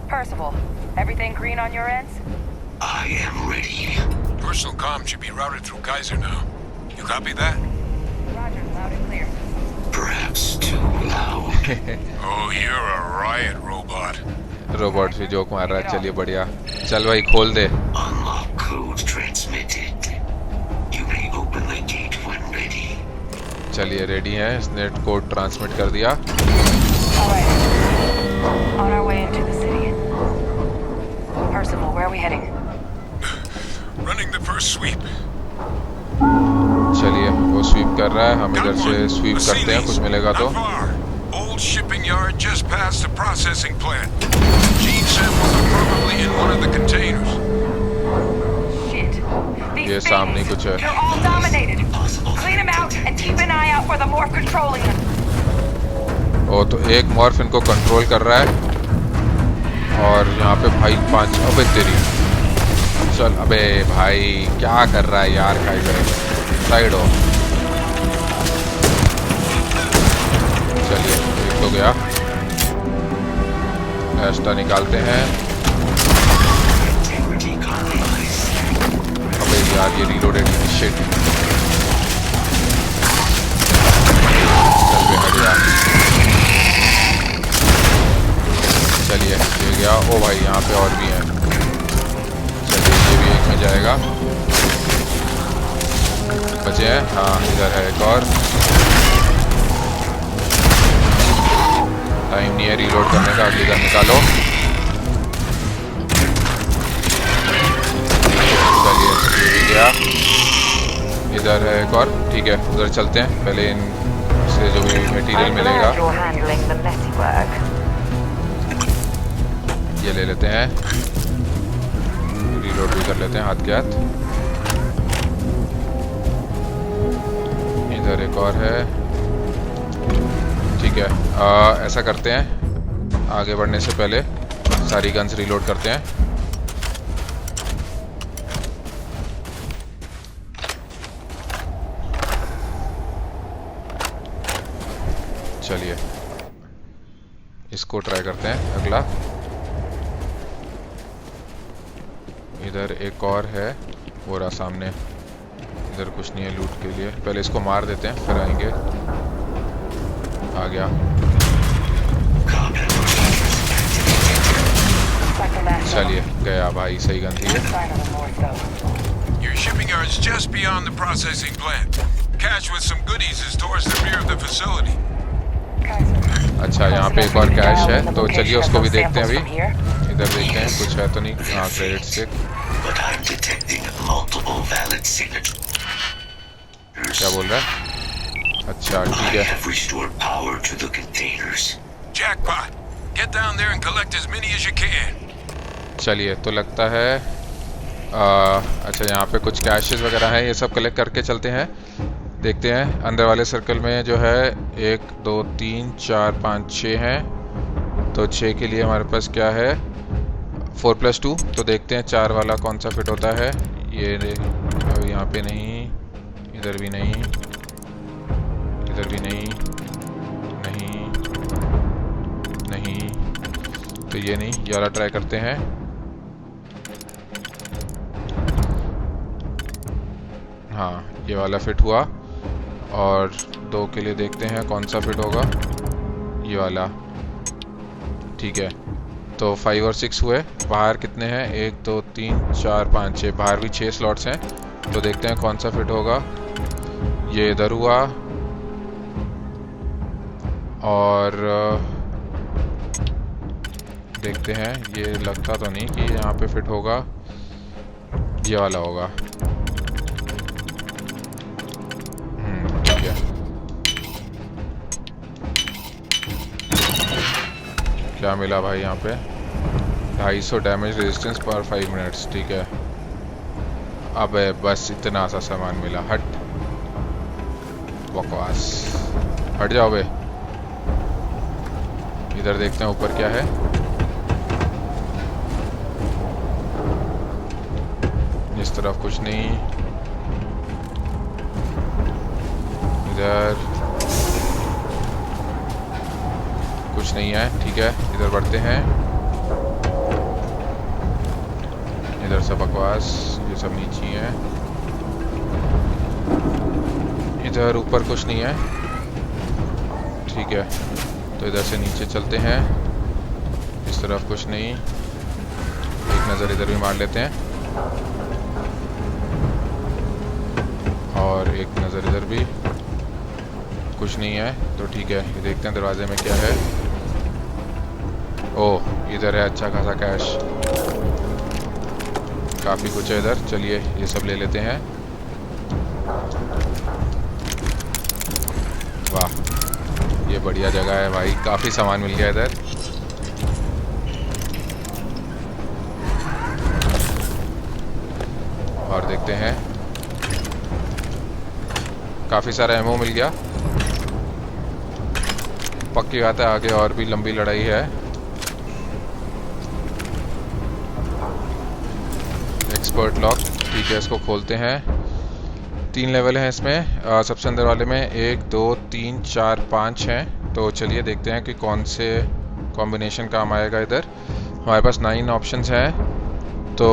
Percival, everything green on your ends? I am ready. Personal comm should be routed through Kaiser now. You copy that? Roger, loud and clear. Perhaps too loud. Oh, you're a riot robot. Robot भी जोक मार रहा है। चलिए बढ़िया। चल भाई खोल दे। Unlock code transmitted. You may open the gate when ready. चलिए रेडी हैं। इसने कोड ट्रांसमिट कर दिया। All right. On our way into the city. Percival, where are we heading? Running the first sweep. चलिए वो स्वीप कर रहा है, हम इधर से स्वीप करते हैं, कुछ मिलेगा तो। Old shipping yard just past the processing plant. Gene samples are probably in one of the containers. Shit. These ये सामने कुछ है। they're all dominated. Clean them out and keep an eye out for the morph controlling them. ओ तो एक मॉर्फ इनको कंट्रोल कर रहा है। और यहाँ पे भाई 5। अबे तेरी। चल अबे भाई क्या कर रहा है यार काइजर, साइड हो। चलिए एक तो गया। एस्टा निकालते हैं। अबे यार ये रीलोडेड शिट। चल बे हट गया। चलिए ये गया। ओ भाई यहाँ पे और भी है। चलिए ये भी एक में जाएगा। बचे हैं, हाँ इधर है एक और। टाइम नहीं है रीलोड करने का, अगली गन निकालो। चलिए ये भी गया। इधर है एक और। ठीक है उधर चलते हैं, पहले इनसे जो भी मटेरियल मिलेगा ये ले लेते हैं। रीलोड भी कर लेते हैं हाथ के हाथ। इधर एक और है। ठीक है, ऐसा करते हैं, आगे बढ़ने से पहले सारी गन्स रीलोड करते हैं। चलिए इसको ट्राई करते हैं अगला। इधर एक और है, वो रहा सामने। इधर कुछ नहीं है लूट के लिए, पहले इसको मार देते हैं फिर आएंगे। आ गया। चलिए गया भाई, सही गन थी ये। Your shipping yard's just beyond the processing plant. Cache with some goodies is towards the rear of the facility. अच्छा, यहाँ पे एक और कैश है, तो चलिए उसको भी देखते हैं अभी। इधर देखते हैं कुछ है तो नहीं। हाँ, क्रेडिट स्टिक। क्या बोल रहा है? अच्छा ठीक है। Jackpot. Get down there and collect as many as you can. चलिए, तो लगता है अच्छा यहाँ पे कुछ कैशेस वगैरह हैं, ये सब कलेक्ट करके चलते हैं। देखते हैं अंदर वाले सर्कल में जो है 1 2 3 4 5 6 हैं। तो 6 के लिए हमारे पास क्या है, 4 + 2। तो देखते हैं 4 वाला कौन सा फिट होता है। ये यहाँ पे नहीं, इधर भी नहीं, इधर भी नहीं, नहीं नहीं, तो ये नहीं, ये वाला ट्राई करते हैं। हाँ, ये वाला फिट हुआ। और 2 के लिए देखते हैं कौन सा फिट होगा, ये वाला। ठीक है, तो 5 और 6 हुए। बाहर कितने हैं, 1 2 3 4 5 6, बाहर भी 6 स्लॉट्स हैं। तो देखते हैं कौन सा फिट होगा। ये इधर हुआ और देखते हैं, ये लगता तो नहीं कि यहाँ पे फिट होगा, ये वाला होगा। ठीक है, क्या मिला भाई यहाँ पे, 250 डैमेज रेजिस्टेंस पर 5 मिनट्स। ठीक है, अबे बस इतना सा सामान मिला, हट बकवास, हट जाओ बे। इधर देखते हैं ऊपर क्या है। इस तरफ कुछ नहीं, इधर कुछ नहीं है। ठीक है, इधर बढ़ते हैं। इधर सब बकवास, ये सब नीचे है। इधर ऊपर कुछ नहीं है। ठीक है, तो इधर से नीचे चलते हैं। इस तरफ कुछ नहीं, एक नज़र इधर भी मार लेते हैं और एक नज़र इधर भी, कुछ नहीं है। तो ठीक है, ये देखते हैं दरवाजे में क्या है। ओह, इधर है अच्छा खासा कैश, काफ़ी कुछ है इधर। चलिए ये सब ले लेते हैं। वाह, ये बढ़िया जगह है भाई, काफ़ी सामान मिल गया इधर। और देखते हैं, काफ़ी सारा एमओ मिल गया। पक्की बात है आगे और भी लंबी लड़ाई है। एक्सपर्ट लॉक, ठीक है, इसको खोलते हैं। 3 लेवल हैं इसमें। सबसे अंदर वाले में 1 2 3 4 5 हैं। तो चलिए देखते हैं कि कौन से कॉम्बिनेशन काम आएगा इधर। हमारे पास 9 ऑप्शंस हैं, तो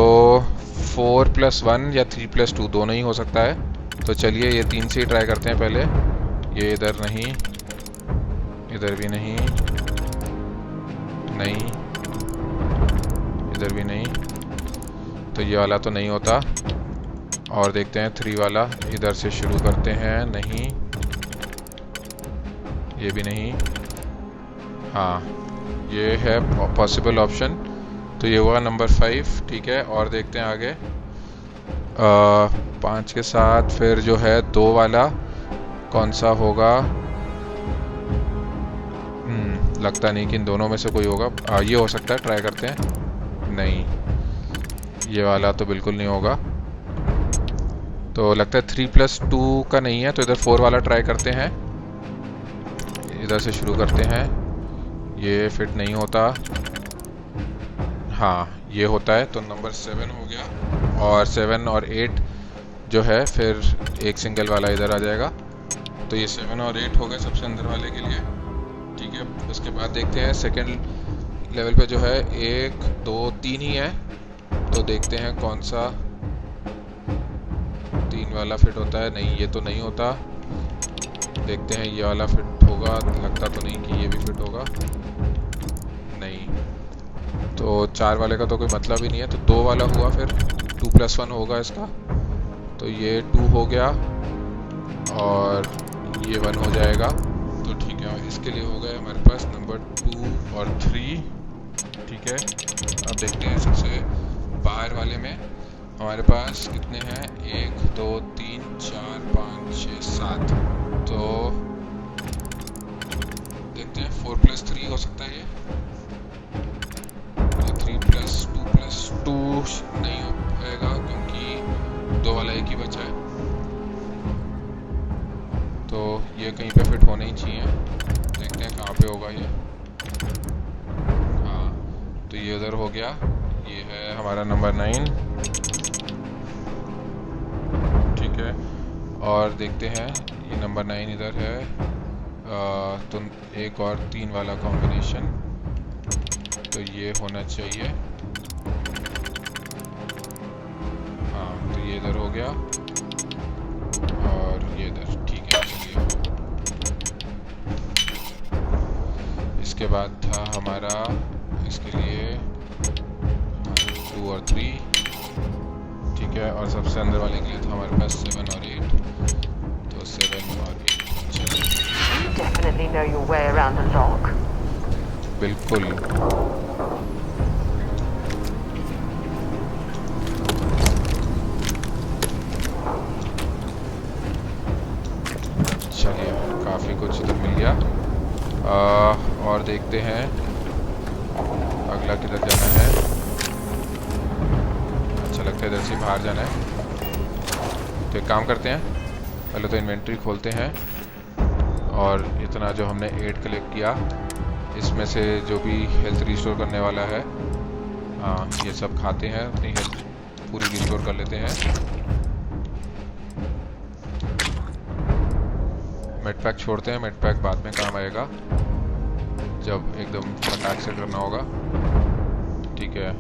4 + 1 या 3 + 2 दोनों ही हो सकता है। तो चलिए ये 3 से ही ट्राई करते हैं पहले। ये इधर नहीं, इधर भी नहीं, नहीं, इधर भी नहीं, तो ये वाला तो नहीं होता। और देखते हैं 3 वाला, इधर से शुरू करते हैं। नहीं, ये भी नहीं। हाँ, ये है पॉसिबल ऑप्शन, तो ये हुआ नंबर 5। ठीक है, और देखते हैं आगे। 5 के साथ फिर जो है 2 वाला कौन सा होगा, लगता नहीं कि इन दोनों में से कोई होगा। ये हो सकता है, ट्राई करते हैं। नहीं, ये वाला तो बिल्कुल नहीं होगा। तो लगता है 3 + 2 का नहीं है, तो इधर 4 वाला ट्राई करते हैं। इधर से शुरू करते हैं। ये फिट नहीं होता। हाँ, ये होता है, तो नंबर 7 हो गया। और 7 और 8 जो है फिर एक सिंगल वाला इधर आ जाएगा। तो ये 7 और 8 हो गए सबसे अंदर वाले के लिए। ठीक है, उसके बाद देखते हैं सेकंड लेवल पे जो है 1 2 3 ही है, तो देखते हैं कौन सा 3 वाला फिट होता है। नहीं, ये तो नहीं होता। देखते हैं ये वाला फिट होगा, लगता तो नहीं कि ये भी फिट होगा। नहीं, तो 4 वाले का तो कोई मतलब ही नहीं है, तो 2 वाला हुआ, फिर 2+1 होगा इसका, तो ये 2 हो गया और ये 1 हो जाएगा। तो ठीक है, इसके लिए हो गए हमारे पास नंबर 2 और 3। ठीक है, अब देखते हैं सबसे बाहर वाले में हमारे पास कितने हैं। 1 2 3 4 5 6 7, तो देखते हैं 4+3 हो सकता है ये 3+2+2 नहीं हो पाएगा क्योंकि 2 वाला एक ही बचा है, तो ये कहीं पे फिट होना ही चाहिए। देखते हैं कहाँ पे होगा ये। हाँ, तो ये उधर हो गया। ये है हमारा नंबर 9। ठीक है, और देखते हैं ये नंबर 9 इधर है, तो 1 और 3 वाला कॉम्बिनेशन, तो ये होना चाहिए। हाँ, तो ये इधर हो गया और ये इधर। ठीक है, चलिए। इसके बाद था हमारा इसके लिए 2 और 3। ठीक है, और सबसे अंदर वाले के लिए था हमारे पास 7 और 8, तो 7 और 8। You definitely know your way around the lock. बिल्कुल। चलिए, काफ़ी कुछ इधर मिल गया। और देखते हैं अगला किधर जाना है। अच्छा लगता है इधर से बाहर जाना है, तो एक काम करते हैं, पहले तो इन्वेंट्री खोलते हैं और इतना जो हमने 8 कलेक्ट किया इसमें से जो भी हेल्थ रिस्टोर करने वाला है, हाँ, ये सब खाते हैं, अपनी हेल्थ पूरी रिस्टोर कर लेते हैं। मेड पैक छोड़ते हैं, मेड पैक बाद में काम आएगा जब एकदम फटाक से करना होगा। ठीक है,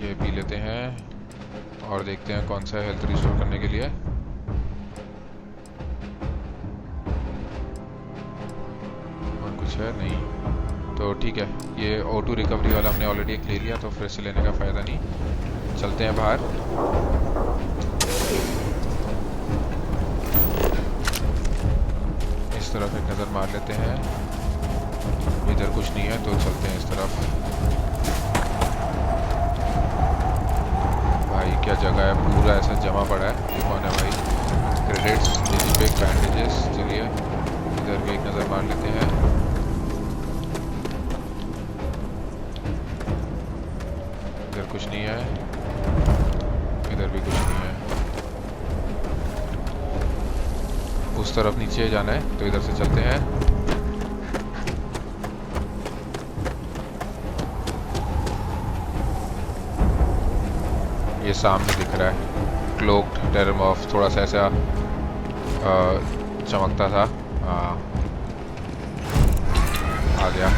ये पी लेते हैं और देखते हैं कौन सा हेल्थ रिस्टोर करने के लिए। और कुछ है नहीं, तो ठीक है, ये O2 रिकवरी वाला हमने ऑलरेडी एक ले लिया, तो फिर से लेने का फ़ायदा नहीं। चलते हैं बाहर। इस तरफ एक नज़र मार लेते हैं, इधर कुछ नहीं है, तो चलते हैं इस तरफ। भाई क्या जगह है, पूरा ऐसा जमा पड़ा है। ये कौन है भाई? Credits, digipick, bandages. चलिए इधर भी एक नज़र मार लेते हैं। इधर कुछ नहीं है, इधर भी कुछ नहीं है। उस तरफ नीचे जाना है, तो इधर से चलते हैं। ये सामने दिख रहा है क्लोक्ड टेररमॉर्फ, थोड़ा सा ऐसा चमकता था। आ गया।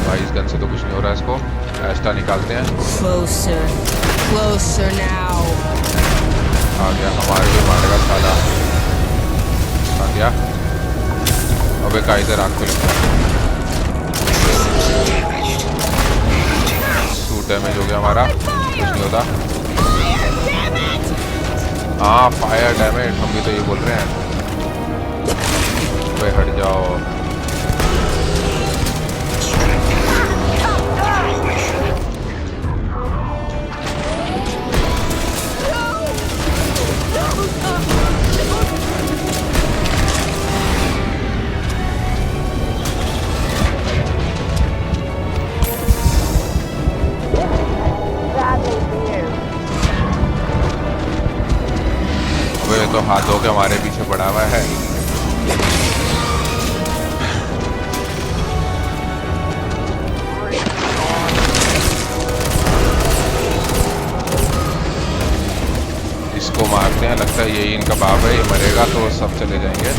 भाई इस गन से तो कुछ नहीं हो रहा है, इसको एस्टा निकालते हैं। Closer, closer now. आ गया, हमारे भी मारेगा साला। आ गया। अबे का इधर आग को लगता है। सूट डैमेज हो गया हमारा, कुछ नहीं होता। हाँ, फायर डैमेज, हम भी तो ये बोल रहे हैं। अबे हट जाओ। तो हाथ धो के हमारे पीछे पड़ा हुआ है। देखते हैं, लगता है यही इनका बाप है, ये मरेगा तो सब चले जाएंगे।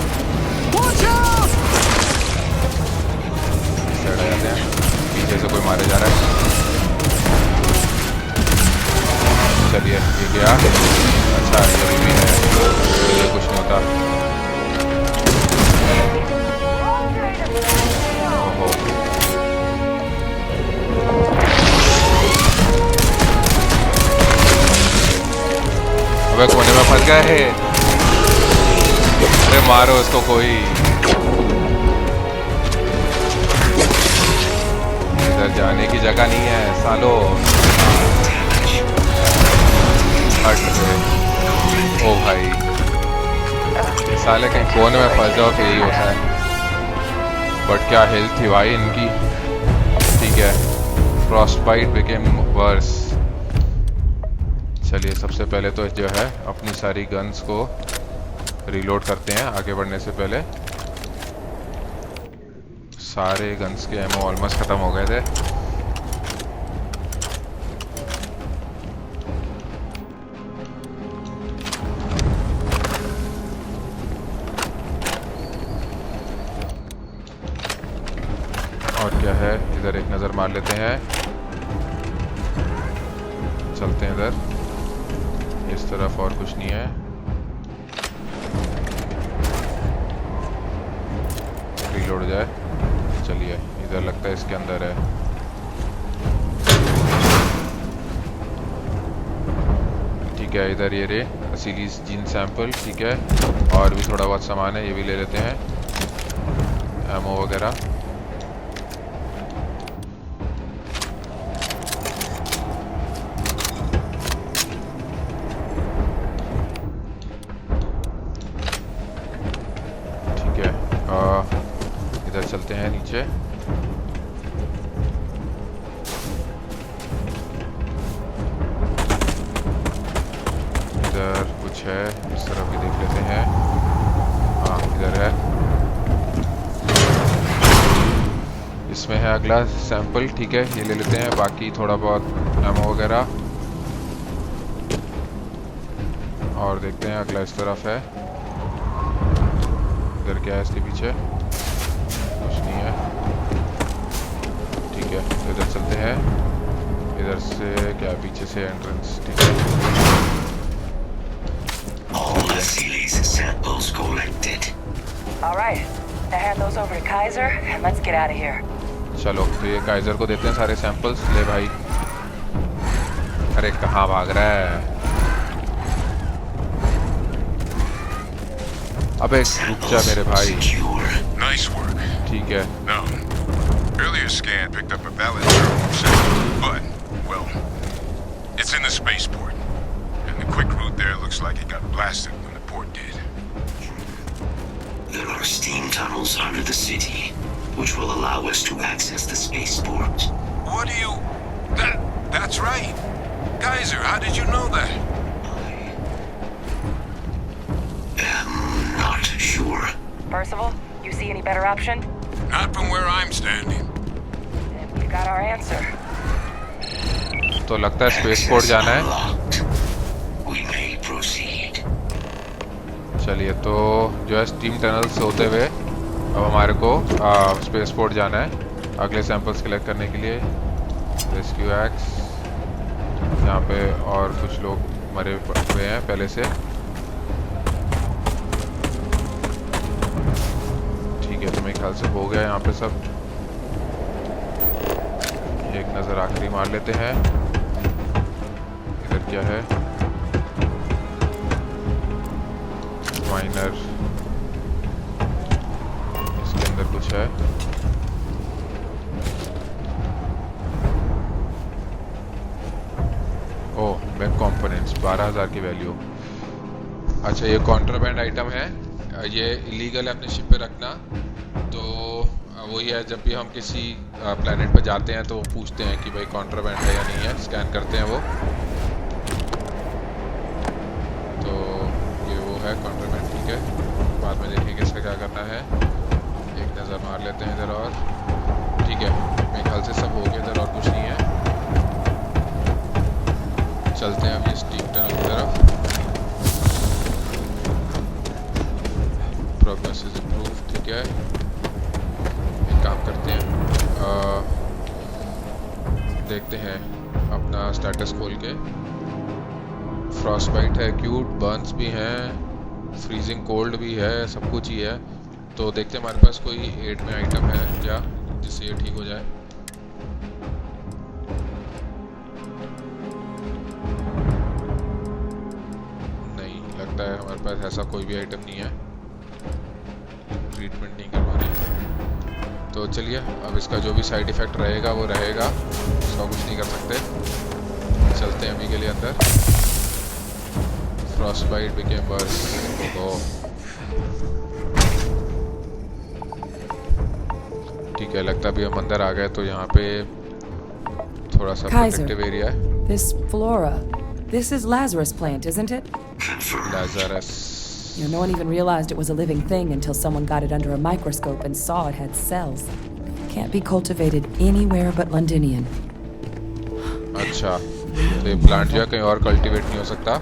इस साइड आ जाते हैं, पीछे से कोई मारे जा रहा है। चलिए ये गया, अच्छा ये भी है, ये कुछ नहीं होता। ओहो अबे कोने में फंस गया है, अरे मारो उसको कोई। इधर जाने की जगह नहीं है सालो, हट गए। ओ भाई साले कहीं कोने में फंस जाओ तो यही होता है। बट क्या हेल्थ थी भाई इनकी, ठीक है। Frostbite became worse. चलिए सबसे पहले तो जो है अपनी सारी गन्स को रीलोड करते हैं आगे बढ़ने से पहले। सारे गन्स के एमओ ऑलमोस्ट ख़त्म हो गए थे। और क्या है, इधर एक नज़र मार लेते हैं, चलते हैं इधर। इस तरफ और कुछ नहीं है। रीलोड जाए, चलिए इधर लगता है इसके अंदर है। ठीक है इधर ये रे असीली जीन सैंपल, ठीक है। और भी थोड़ा बहुत सामान है, ये भी ले लेते हैं, एमओ वगैरह। इधर चलते हैं नीचे। इधर कुछ है, इस तरफ भी देख लेते हैं। हाँ इधर है, इसमें है अगला सैंपल, ठीक है ये ले लेते हैं। बाकी थोड़ा बहुत एमओ वगैरह और देखते हैं। अगला इस तरफ है, इधर क्या है इसके पीछे, कुछ नहीं है, ठीक है। तो इधर चलते हैं, इधर से क्या पीछे से एंट्रेंस, ठीक है। All Vasily's samples collected. All right, now hand those over to Kaiser and let's get out of here. चलो तो ये काइजर को देते हैं सारे सैंपल्स। ले भाई, अरे कहाँ भाग रहा है, अबे रुक जा मेरे भाई। Nice work. ठीक है। Now, earlier scan picked up a valid Terrormorph sample, but, well, it's in the spaceport. And the quick route there looks like it got blasted when the port did. There are steam tunnels under the city, which will allow us to access the spaceport. What do you... That's right. Kaiser, how did you know that? Not sure. Percival, you see any better option? Not from where I'm standing. Then we got our answer. तो लगता है स्पेसपोर्ट जाना है। We may proceed. चलिए तो जो है स्टीम टनल से होते हुए अब हमारे को स्पेसपोर्ट जाना है अगले सैंपल्स कलेक्ट करने के लिए। रेस्क्यू एक्स, यहाँ पे और कुछ लोग मरे हुए हैं पहले से, ठीक है। तो मेरे ख्याल से हो गया यहाँ पे सब। एक नज़र आखिरी मार लेते हैं, इधर क्या है, माइनर, इसके अंदर कुछ है। ओह बैक कंपोनेंट्स 12,000 की वैल्यू। अच्छा ये कॉन्ट्राबैंड आइटम है, ये इलीगल है अपने शिप पे रखना। तो वही है, जब भी हम किसी प्लेनेट पर जाते हैं तो वो पूछते हैं कि भाई कॉन्ट्राबैंड है या नहीं है, स्कैन करते हैं वो। तो ये वो है कॉन्ट्राबैंड, ठीक है। बाद में देखेंगे इसका क्या करना है। एक नज़र मार लेते हैं इधर और, ठीक है। मेरे ख्याल से सब हो गया इधर, और कुछ नहीं है। चलते हैं अब ये स्टीम टनल की तरफ। देखते हैं अपना स्टेटस खोल के। फ्रॉस्टबाइट है, एक्यूट बर्न्स भी हैं, फ्रीजिंग कोल्ड भी है, सब कुछ ही है। तो देखते हैं हमारे पास कोई एड में आइटम है क्या जिससे ये ठीक हो जाए। नहीं लगता है हमारे पास ऐसा कोई भी आइटम नहीं है, ट्रीटमेंट नहीं करवानी। तो चलिए अब इसका जो भी साइड इफ़ेक्ट रहेगा वो रहेगा, उसका कुछ नहीं कर सकते। चलते हैं अभी के लिए अंदर। Frostbite became worse. ठीक है, लगता है अभी हम अंदर आ गए। तो यहाँ पे थोड़ा सा प्रोटेक्टिव एरिया है। This flora, this is Lazarus plant, isn't it? Lazarus. You know, no one even realized it was a living thing until someone got it under a microscope and saw it had cells. Can't be cultivated anywhere but Londinian. अच्छा, तो ये प्लांट जो है कहीं और कल्टीवेट नहीं हो सकता।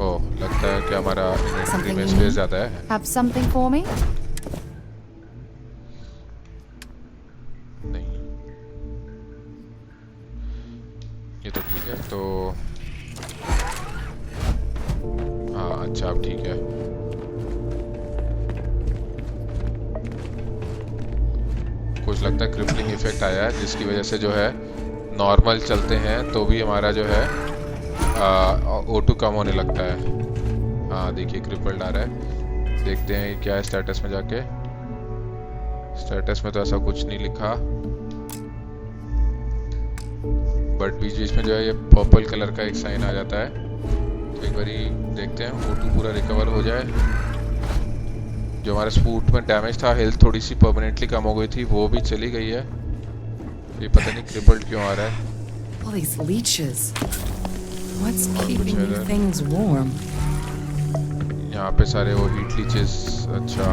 ओह, लगता है कि हमारा इन्वेंटरी में स्पेस ज़्यादा है। Have something for me? नहीं, ये तो ठीक है। तो हाँ, अच्छा अब ठीक है। कुछ लगता है क्रिपलिंग इफेक्ट आया है जिसकी वजह से जो है नॉर्मल चलते हैं तो भी हमारा जो है O2 कम होने लगता है। हाँ देखिए क्रिपल्ड आ रहा है। देखते हैं क्या है स्टेटस में जाके। स्टेटस में तो ऐसा कुछ नहीं लिखा, बट बीच बीच में जो है ये पर्पल कलर का एक साइन आ जाता है। तो एक बारी देखते हैं O2 पूरा रिकवर हो जाए। जो हमारे स्पूट में डैमेज था, हेल्थ थोड़ी सी परमानेंटली कम हो गई थी, वो भी चली गई है। ये पता नहीं क्रिपल्ड क्यों आ रहा है। All these leeches. What's keeping you things warm? यहाँ पे सारे वो हीट लीचेस। अच्छा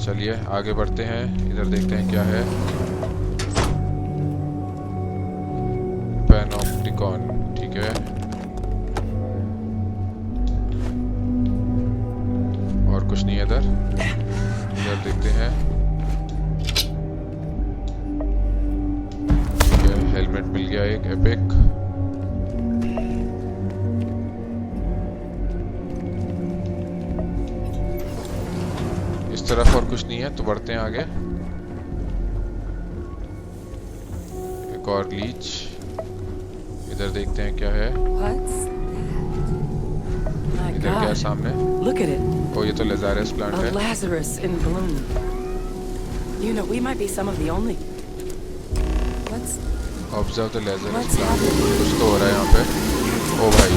चलिए आगे बढ़ते हैं, इधर देखते हैं क्या है। पैनोप्टिकॉन, ठीक है। और कुछ नहीं है इधर। इधर देखते हैं। ठीक है, हेलमेट मिल गया एक एपिक। इस तरफ और कुछ नहीं है तो बढ़ते हैं आगे। एक और लीच। इधर देखते हैं क्या है। इधर क्या है सामने? Look at it. ओ ये तो लेज़ारस प्लांट है। Lazarus in bloom. You know, we might be some of the only. Let's Observe the Lazarus plant. कुछ तो हो रहा है यहाँ पे। ओ भाई।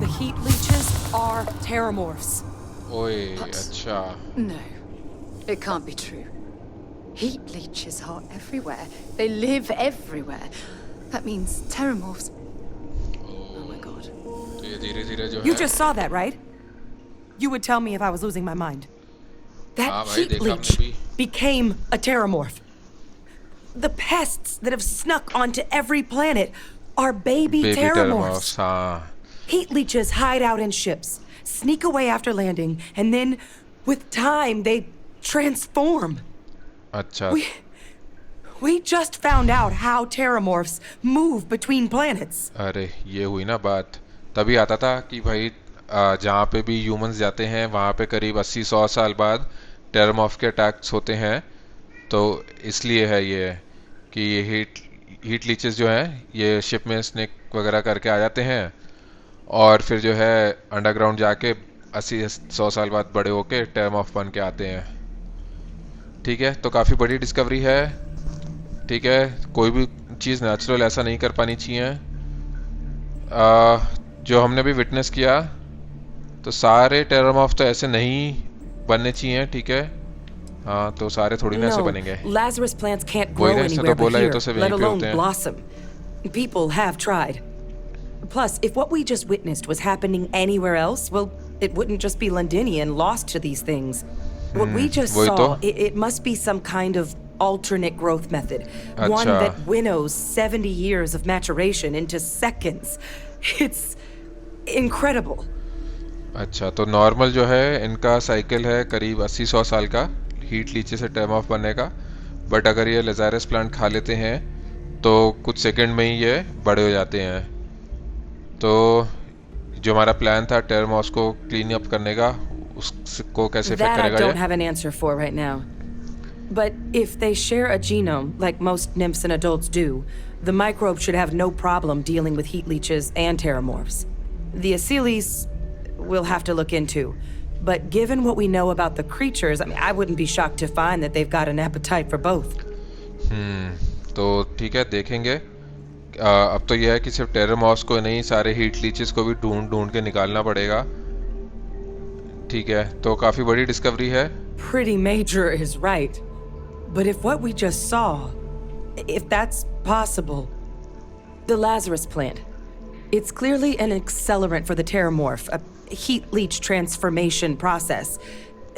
The heat leeches are Terrormorphs. ओए अच्छा। No, it can't be true. Heat leeches are everywhere. They live everywhere. That means Terrormorphs. Oh my god. तो ये धीरे-धीरे जो है। You just saw that, right? You would tell me if I was losing my mind. That heat leech became a Terrormorph. The pests that have snuck onto every planet are baby Terrormorphs. हाँ। Heat leeches hide out in ships, sneak away after landing, and then, with time, they transform. अच्छा। We just found out how Terrormorphs move between planets. अरे ये हुई ना बात। तभी आता था कि भाई जहाँ पे भी ह्यूमंस जाते हैं वहाँ पे करीब 80-100 साल बाद टेरमॉर्फ के अटैक्स होते हैं। तो इसलिए है ये कि ये हीट लीचेस जो हैं ये शिप में स्नेक वगैरह करके आ जाते हैं और फिर जो है अंडरग्राउंड जाके 80-100 साल बाद बड़े होके टेरमॉर्फ बन के आते हैं। ठीक है, तो काफ़ी बड़ी डिस्कवरी है। ठीक है, कोई भी चीज़ नेचुरल ऐसा नहीं कर पानी चाहिए। जो हमने भी विटनेस किया तो सारे टेरमॉर्फ तो ऐसे नहीं बनने चाहिए। ठीक है, हाँ तो सारे थोड़ी ना ऐसे बनेंगे। Lazarus plants can't grow anywhere but here, let alone blossom. People have tried. Plus, if what we just witnessed was happening anywhere else, well, it wouldn't just be Londinian lost to these things. What we just वही तो। saw, it must be some kind of alternate growth method. One अच्छा। that winnows 70 years of maturation into seconds. It's incredible. अच्छा, तो नॉर्मल जो है इनका साइकिल है करीब 80-100 साल का हीट लीची से टर्मॉर्फ बनने का। बट अगर ये लेज़ारस प्लांट खा लेते हैं तो कुछ सेकंड में ही ये बड़े हो जाते हैं। तो जो हमारा प्लान था टर्मॉर्फ्स को क्लीन अप करने का, उसको कैसे इफेक्ट That I करेगा don't ये? have an answer for right now. But if they share a genome, like most nymphs and adults do, the microbe should have no problem dealing with heat leeches and terrormorphs. The Asylees we'll have to look into. But given what we know about the creatures, I mean, I wouldn't be shocked to find that they've got an appetite for both. तो ठीक है, देखेंगे। अब तो यह है कि सिर्फ टेररमॉर्फ्स को नहीं, सारे हीट लीचेस को भी ढूंढ ढूंढ के निकालना पड़ेगा। ठीक है, तो काफी बड़ी डिस्कवरी है। Pretty major is right. But if what we just saw, if that's possible, the Lazarus plant, it's clearly an accelerant for the Terrormorph, a heat leech transformation process.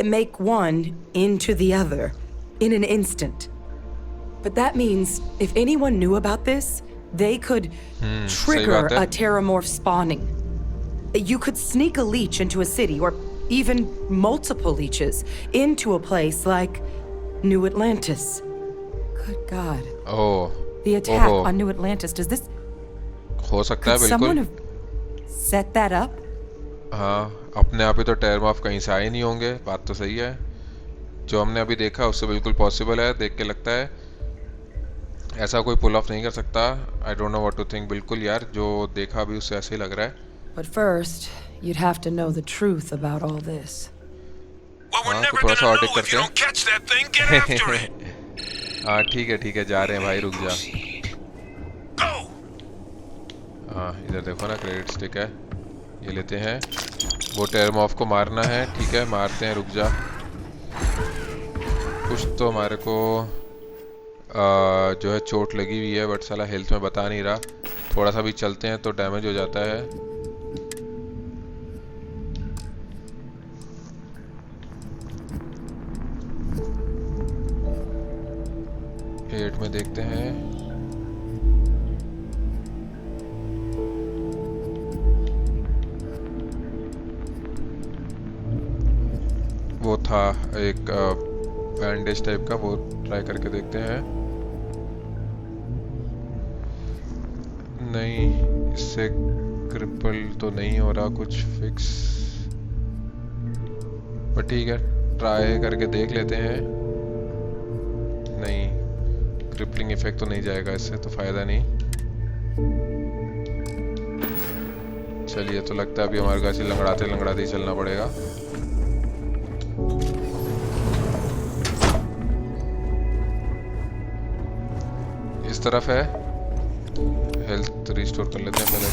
Make one into the other in an instant. But that means if anyone knew about this, they could trigger a Terrormorph spawning. You could sneak a leech into a city, or even multiple leeches, into a place like New Atlantis. Good God. Oh. The attack on New Atlantis, does this... हो सकता है Could बिल्कुल। someone have set that up? हाँ, अपने आप ही तो टेररमॉर्फ कहीं से आए नहीं होंगे, बात तो सही है। जो हमने अभी देखा उससे बिल्कुल पॉसिबल है, देख के लगता है ऐसा कोई पुल ऑफ नहीं कर सकता। I don't know what to think. बिल्कुल यार, जो देखा अभी उससे ऐसे ही लग रहा है। But first, you'd have to know the truth about all this. Well, we're never gonna know if you don't catch that thing. Get after it. हाँ ठीक है, जा रहे हैं भाई, रुक जा। हाँ, इधर देखो ना, क्रेडिट स्टिक है, ये लेते हैं। वो टेररमॉर्फ को मारना है, ठीक है, मारते हैं, रुक जा। कुछ तो हमारे को जो है चोट लगी हुई है, बट साला हेल्थ में बता नहीं रहा। थोड़ा सा भी चलते हैं तो डैमेज हो जाता है। पेट में देखते हैं। वो था एक बैंडेज टाइप का, वो ट्राई करके देखते हैं। नहीं, इससे क्रिपल तो नहीं हो रहा कुछ फिक्स, पर ठीक है, ट्राई करके देख लेते हैं। नहीं, क्रिपलिंग इफेक्ट तो नहीं जाएगा इससे, तो फायदा नहीं। चलिए, तो लगता है अभी हमारे को ऐसे लंगड़ाते लंगड़ाते ही चलना पड़ेगा। इस तरफ है, हेल्थ रिस्टोर कर लेते हैं पहले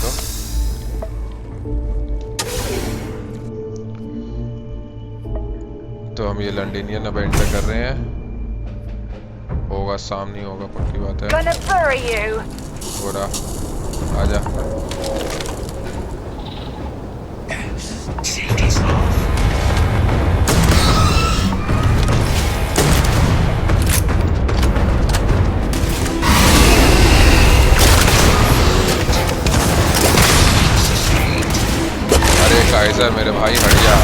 तो हम ये लंडनियन अब एंटर कर रहे हैं। होगा, सामने होगा, पक्की बात है। गोरा, आजा। अरे काइजर मेरे भाई, हट जा।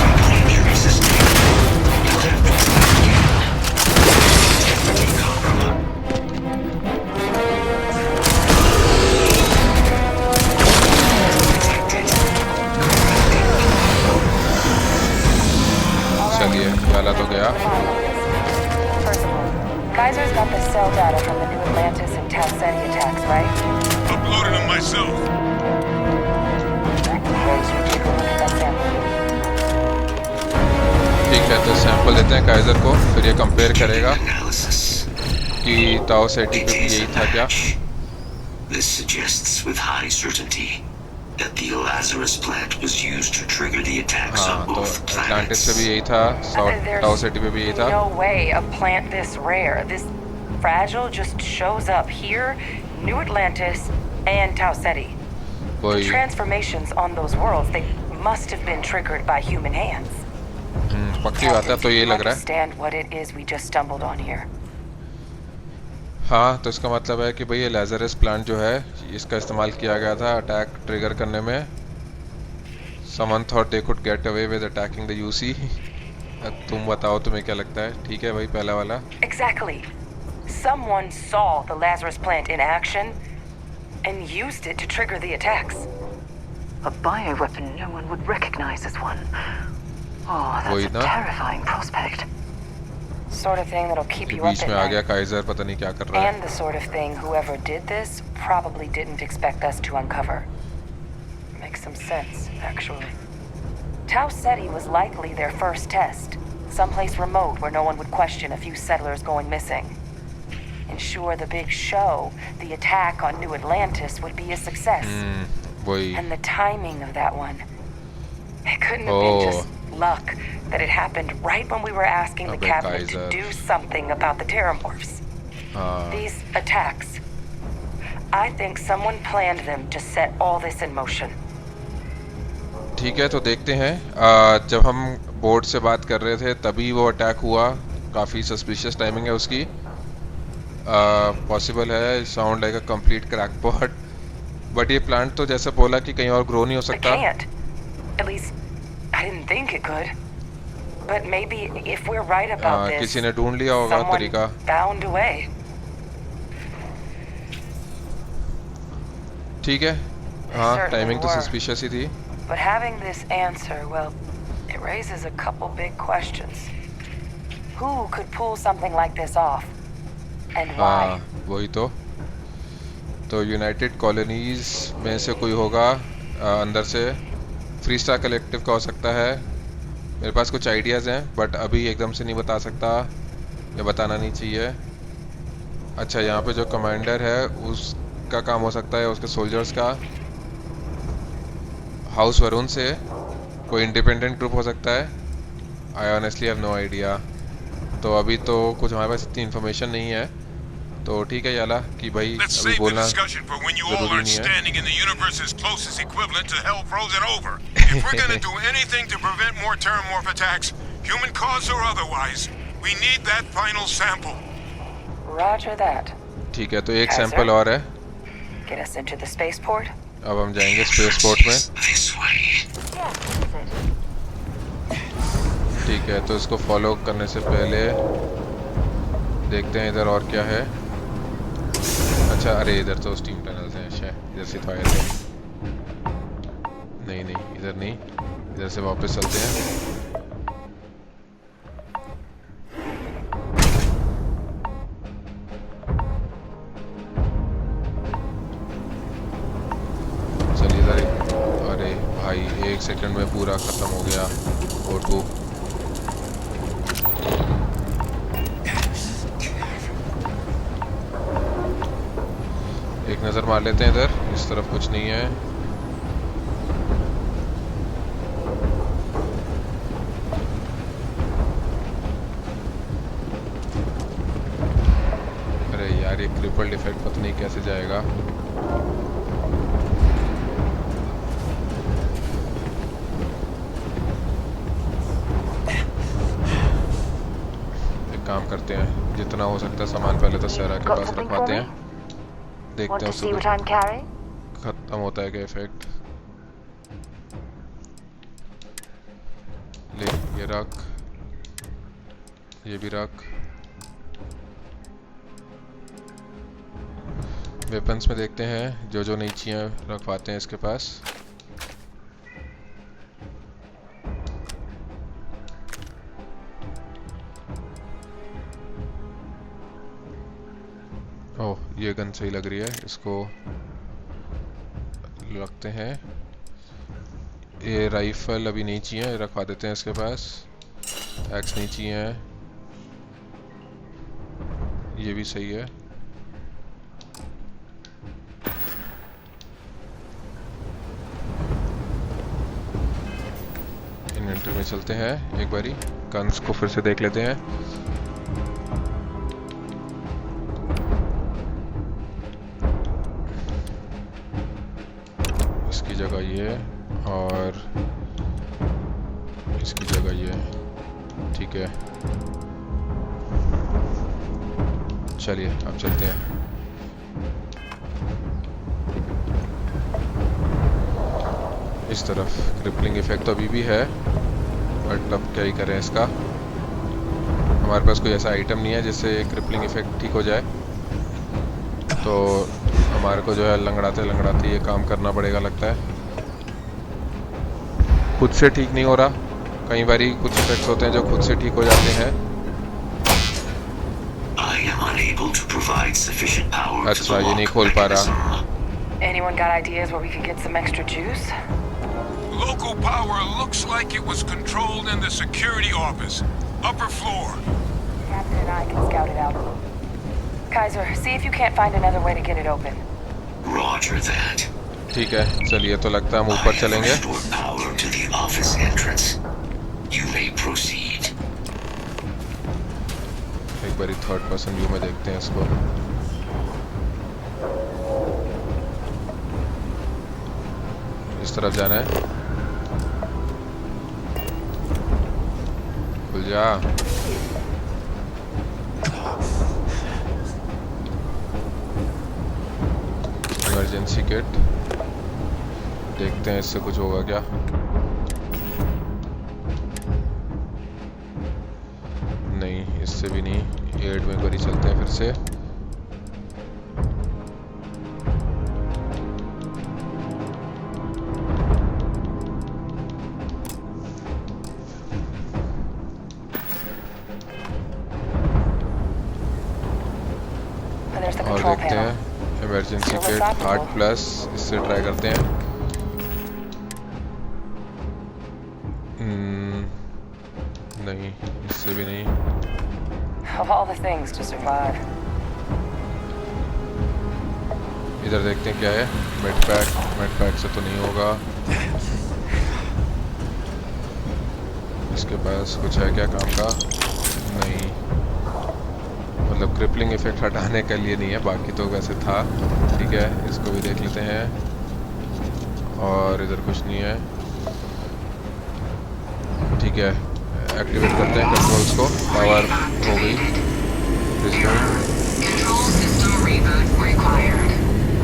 चलिए, वाला तो गया। First of all, Kaiser's got the cell data from the New Atlantis and Tau Ceti attacks, right? Uploaded them myself. ठीक है, तो सैंपल देते हैं काइजर को, फिर ये कंपेयर करेगा कि ताओ सेटी पे भी यही था क्या। This suggests with high certainty that the Lazarus plant was used to trigger the attacks on तो both अटलांटिस planets. पे भी यही था, ताओ सेटी पे भी यही था। No way a plant this rare, this fragile, just shows up here, New Atlantis and Tau Ceti. The transformations on those worlds, they must have been triggered by human hands. पक्की बात है, तो ये लग रहा है। Understand what it is we just stumbled on here. हाँ, तो इसका मतलब है कि भाई ये लेजरस प्लांट जो है इसका इस्तेमाल किया गया था अटैक ट्रिगर करने में। Someone thought they could get away with attacking the UC. तुम बताओ तुम्हें क्या लगता है? ठीक है भाई, पहला वाला। Exactly. Someone saw the Lazarus plant in action and used it to trigger the attacks. A bioweapon no one would recognize as one. Oh, that's a terrifying prospect. Sort of thing that'll keep you up beach at में आ गया night. काइजर, पता नहीं क्या कर रहा है। And the sort of thing whoever did this probably didn't expect us to uncover. Makes some sense, actually. Tau Ceti was likely their first test. Someplace remote where no one would question a few settlers going missing. Ensure the big show, the attack on New Atlantis, would be a success. And the timing of that one. It couldn't have been just luck that it happened right when we were asking the cabinet to do something about the Terrormorphs. These attacks. I think someone planned them to set all this in motion. ठीक है, तो देखते हैं। जब हम बोर्ड से बात कर रहे थे तभी वो अटैक हुआ। काफ़ी सस्पिशियस टाइमिंग है उसकी। पॉसिबल है, sound like a complete crackpot. But ये प्लांट तो जैसे बोला कि कहीं और ग्रो नहीं हो सकता। At least I didn't think it could. But maybe if we're right about this, किसी ने ढूंढ लिया होगा तरीका। Found a way. ठीक है, हाँ, टाइमिंग तो सस्पिशियस ही थी। But having this answer, well, it raises a couple big questions. Who could pull something like this off? And why? हाँ, वही तो यूनाइटेड कॉलोनीज में से कोई होगा, अंदर से फ्री स्टार कलेक्टिव का हो सकता है। मेरे पास कुछ आइडियाज़ हैं बट अभी एकदम से नहीं बता सकता, या बताना नहीं चाहिए। अच्छा, यहाँ पे जो कमांडर है उसका काम हो सकता है, उसके सोल्जर्स का। हाउस वरुण से कोई इंडिपेंडेंट ग्रुप हो सकता है। I honestly have no idea. तो अभी तो कुछ हमारे पास इतनी इन्फॉर्मेशन नहीं है, तो ठीक है याला कि भाई अभी बोलना जरूरी नहीं है। ठीक है, तो एक सैंपल और है। Get us into the spaceport. अब हम जाएंगे स्पेसपोर्ट में। ठीक है, तो इसको फॉलो करने से पहले देखते हैं इधर और क्या है। अच्छा, अरे इधर तो स्टीम टनल्स हैं, शायद इधर से तो आए थे। नहीं, इधर नहीं, इधर से वापस चलते हैं। एक सेकंड में पूरा खत्म हो गया फोटो। एक नजर मार लेते हैं इधर, इस तरफ कुछ नहीं है। अरे यार, ये क्रिपल्ड इफेक्ट पता नहीं कैसे जाएगा। काम करते हैं, जितना हो सकता है सामान पहले तो सहरा के पास रखवाते हैं। देखते हैं उसको खत्म होता है क्या इफेक्ट। ले, ये रख, ये भी रख। वेपन्स में देखते हैं, जो नहीं चाहिए रखवाते हैं इसके पास। ओह, ये गन सही लग रही है, इसको रखते हैं। ये राइफल अभी नहीं चाहिए, रखवा देते हैं इसके पास। एक्स नहीं चाहिए, ये भी सही है। इन्वेंटरी में चलते हैं, एक बारी गन्स को फिर से देख लेते हैं। जगह ये और इसकी जगह ये। ठीक है, चलिए अब चलते हैं। इस तरफ क्रिपलिंग इफेक्ट तो अभी भी है, बट अब क्या ही करें इसका। हमारे पास कोई ऐसा आइटम नहीं है जिससे क्रिपलिंग इफेक्ट ठीक हो जाए, तो हमारे को जो है लंगड़ाते लंगड़ाते ये काम करना पड़ेगा लगता है। खुद से ठीक नहीं हो रहा, कई बार कुछ इफेक्ट्स होते हैं जो खुद से ठीक हो जाते हैं। अच्छा, ये नहीं खोल पा रहा। Anyone got ideas where we could get some extra juice? Local power looks like it was controlled in the security office. Upper floor. Captain and I can scout it out. Kaiser, see if you can't find another way to get it open. Roger that. ठीक है, चलिए तो लगता है हम ऊपर चलेंगे। Power to the office entrance. You may proceed. एक बारी थर्ड पर्सन व्यू में देखते हैं इसको। इस तरफ जाना है, खुल जा। इमरजेंसी किट, देखते हैं इससे कुछ होगा क्या। नहीं, इससे भी नहीं। एड में करी चलते हैं फिर से। और देखते हैं इमरजेंसी किट हार्ट प्लस, इससे ट्राई करते हैं। नहीं, इससे भी नहीं। Of all the things to survive. इधर देखते हैं क्या है। मेडपैक से तो नहीं होगा। इसके पास कुछ है क्या काम का? नहीं, मतलब क्रिपलिंग इफेक्ट हटाने के लिए नहीं है, बाकी तो वैसे था। ठीक है, इसको भी देख लेते हैं। और इधर कुछ नहीं है। ठीक है, एक्टिवेट करते हैं कंट्रोल्स को। पावर हो गई।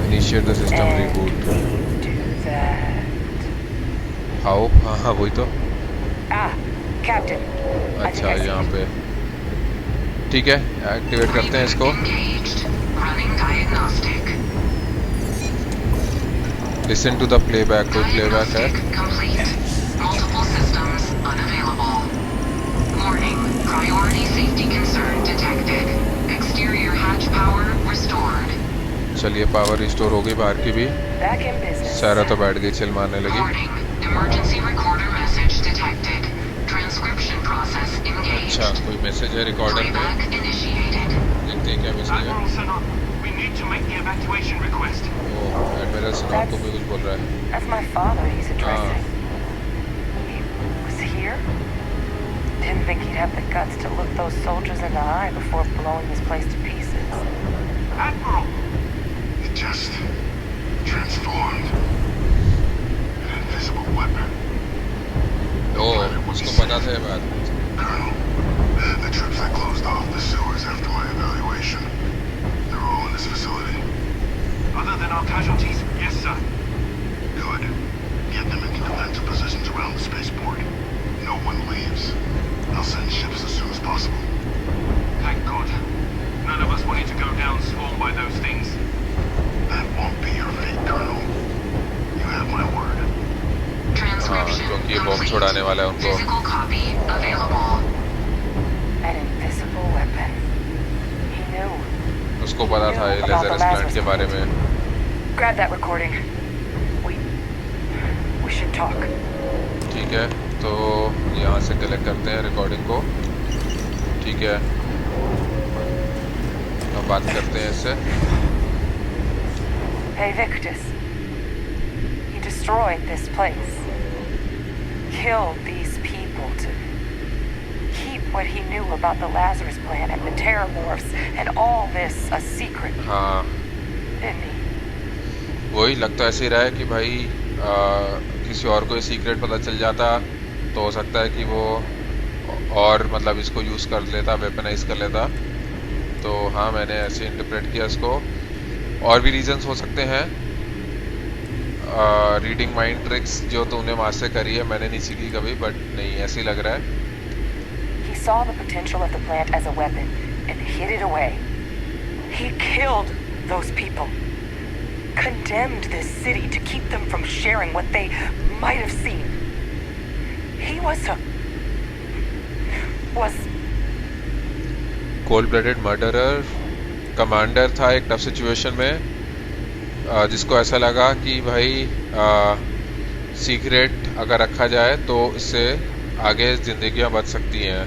Initiate the system reboot. How? हाँ, वही तो। अच्छा, यहाँ पे ठीक है, एक्टिवेट करते हैं इसको। Listen to the playback. कोई प्लेबैक है? चलिए, पावर रिस्टोर हो गई बाहर की भी। सारा तो बैठ गई, चिल मारने लगी। अच्छा, कोई मैसेज है रिकॉर्डर में? देखते हैं क्या मैसेज है। ओह, एडमिरल सिनॉन को भी कुछ बोल रहा है। That's my father he's addressing. He was here? Didn't think he'd have the guts to look those soldiers in the eye before blowing this place to pieces. Admiral! It just transformed. An invisible weapon. ओह, उसको पता था ये बात। Colonel, the troops I closed off the sewers after my evaluation. They're all in this facility. Other than our casualties? Yes, sir. Good. Get them into defensive positions around the spaceport. No one leaves. I'll send ships as soon as possible. Thank God. None of us wanted to go down swarmed by those things. That won't be your fate, Colonel. You have my word. हाँ, क्योंकि ये बॉम्ब छोड़ाने वाला है उनको। An invisible weapon. He knew. उसको पता था ये लेजर प्लांट के बारे में। Grab that recording. We should talk. ठीक है, तो यहाँ से कलेक्ट करते हैं रिकॉर्डिंग को। ठीक है, अब बात करते हैं इससे। Hey, Victus. He destroyed this place. Killed these people to keep what he knew about the Lazarus plant and the Terrormorphs and all this a secret. हाँ, Didn't he? वही लगता ऐसे ही रहा है कि भाई किसी और को ये सीक्रेट पता चल जाता तो हो सकता है कि वो और मतलब इसको यूज़ कर लेता, वेपनाइज कर लेता। तो हाँ, मैंने ऐसे इंटरप्रेट किया इसको। और भी रीजंस हो सकते हैं। रीडिंग माइंड ट्रिक्स जो तूने वहाँ से करी है, मैंने नहीं सीखी कभी, बट नहीं, ऐसे ही लग रहा है। He saw the potential of the plant as a weapon and hid it away. He killed those people, condemned this city to keep them from sharing what they might have seen. He was cold-blooded murderer, commander था एक टफ सिचुएशन में, जिसको ऐसा लगा कि भाई सीक्रेट अगर रखा जाए तो इससे आगे जिंदगियां बच सकती हैं।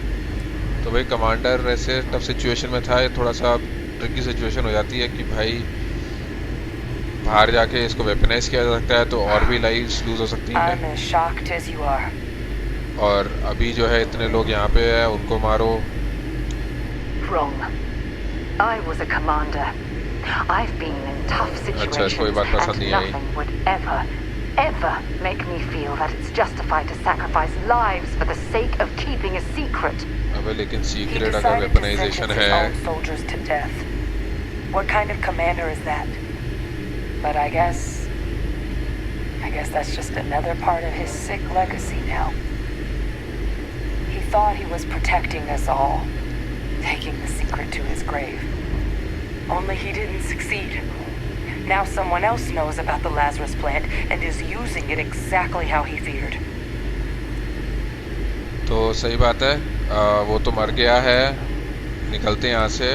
तो भाई कमांडर ऐसे टफ सिचुएशन में था। ये थोड़ा सा ट्रिकी सिचुएशन हो जाती है कि भाई बाहर जाके इसको वेपनाइज किया जा सकता है, तो और भी लाइव्स लूज हो सकती हैं। I'm as shocked as you are. और अभी जो है इतने लोग यहाँ पे हैं, उनको मारो। Wrong. I was a commander. I've been in tough situations, and nothing would ever make me feel that it's justified to sacrifice lives for the sake of keeping a secret. अबे लेकिन He सीक्रेट अगर decided to weaponisation sentence his है, own soldiers to death. What kind of commander is that? But I guess that's just another part of his sick legacy now. He thought he was protecting us all, taking the secret to his grave. Only he didn't succeed. Now someone else knows about the Lazarus plant and is using it exactly how he feared. तो सही बात है। वो तो मर गया है, निकलते हैं यहाँ से।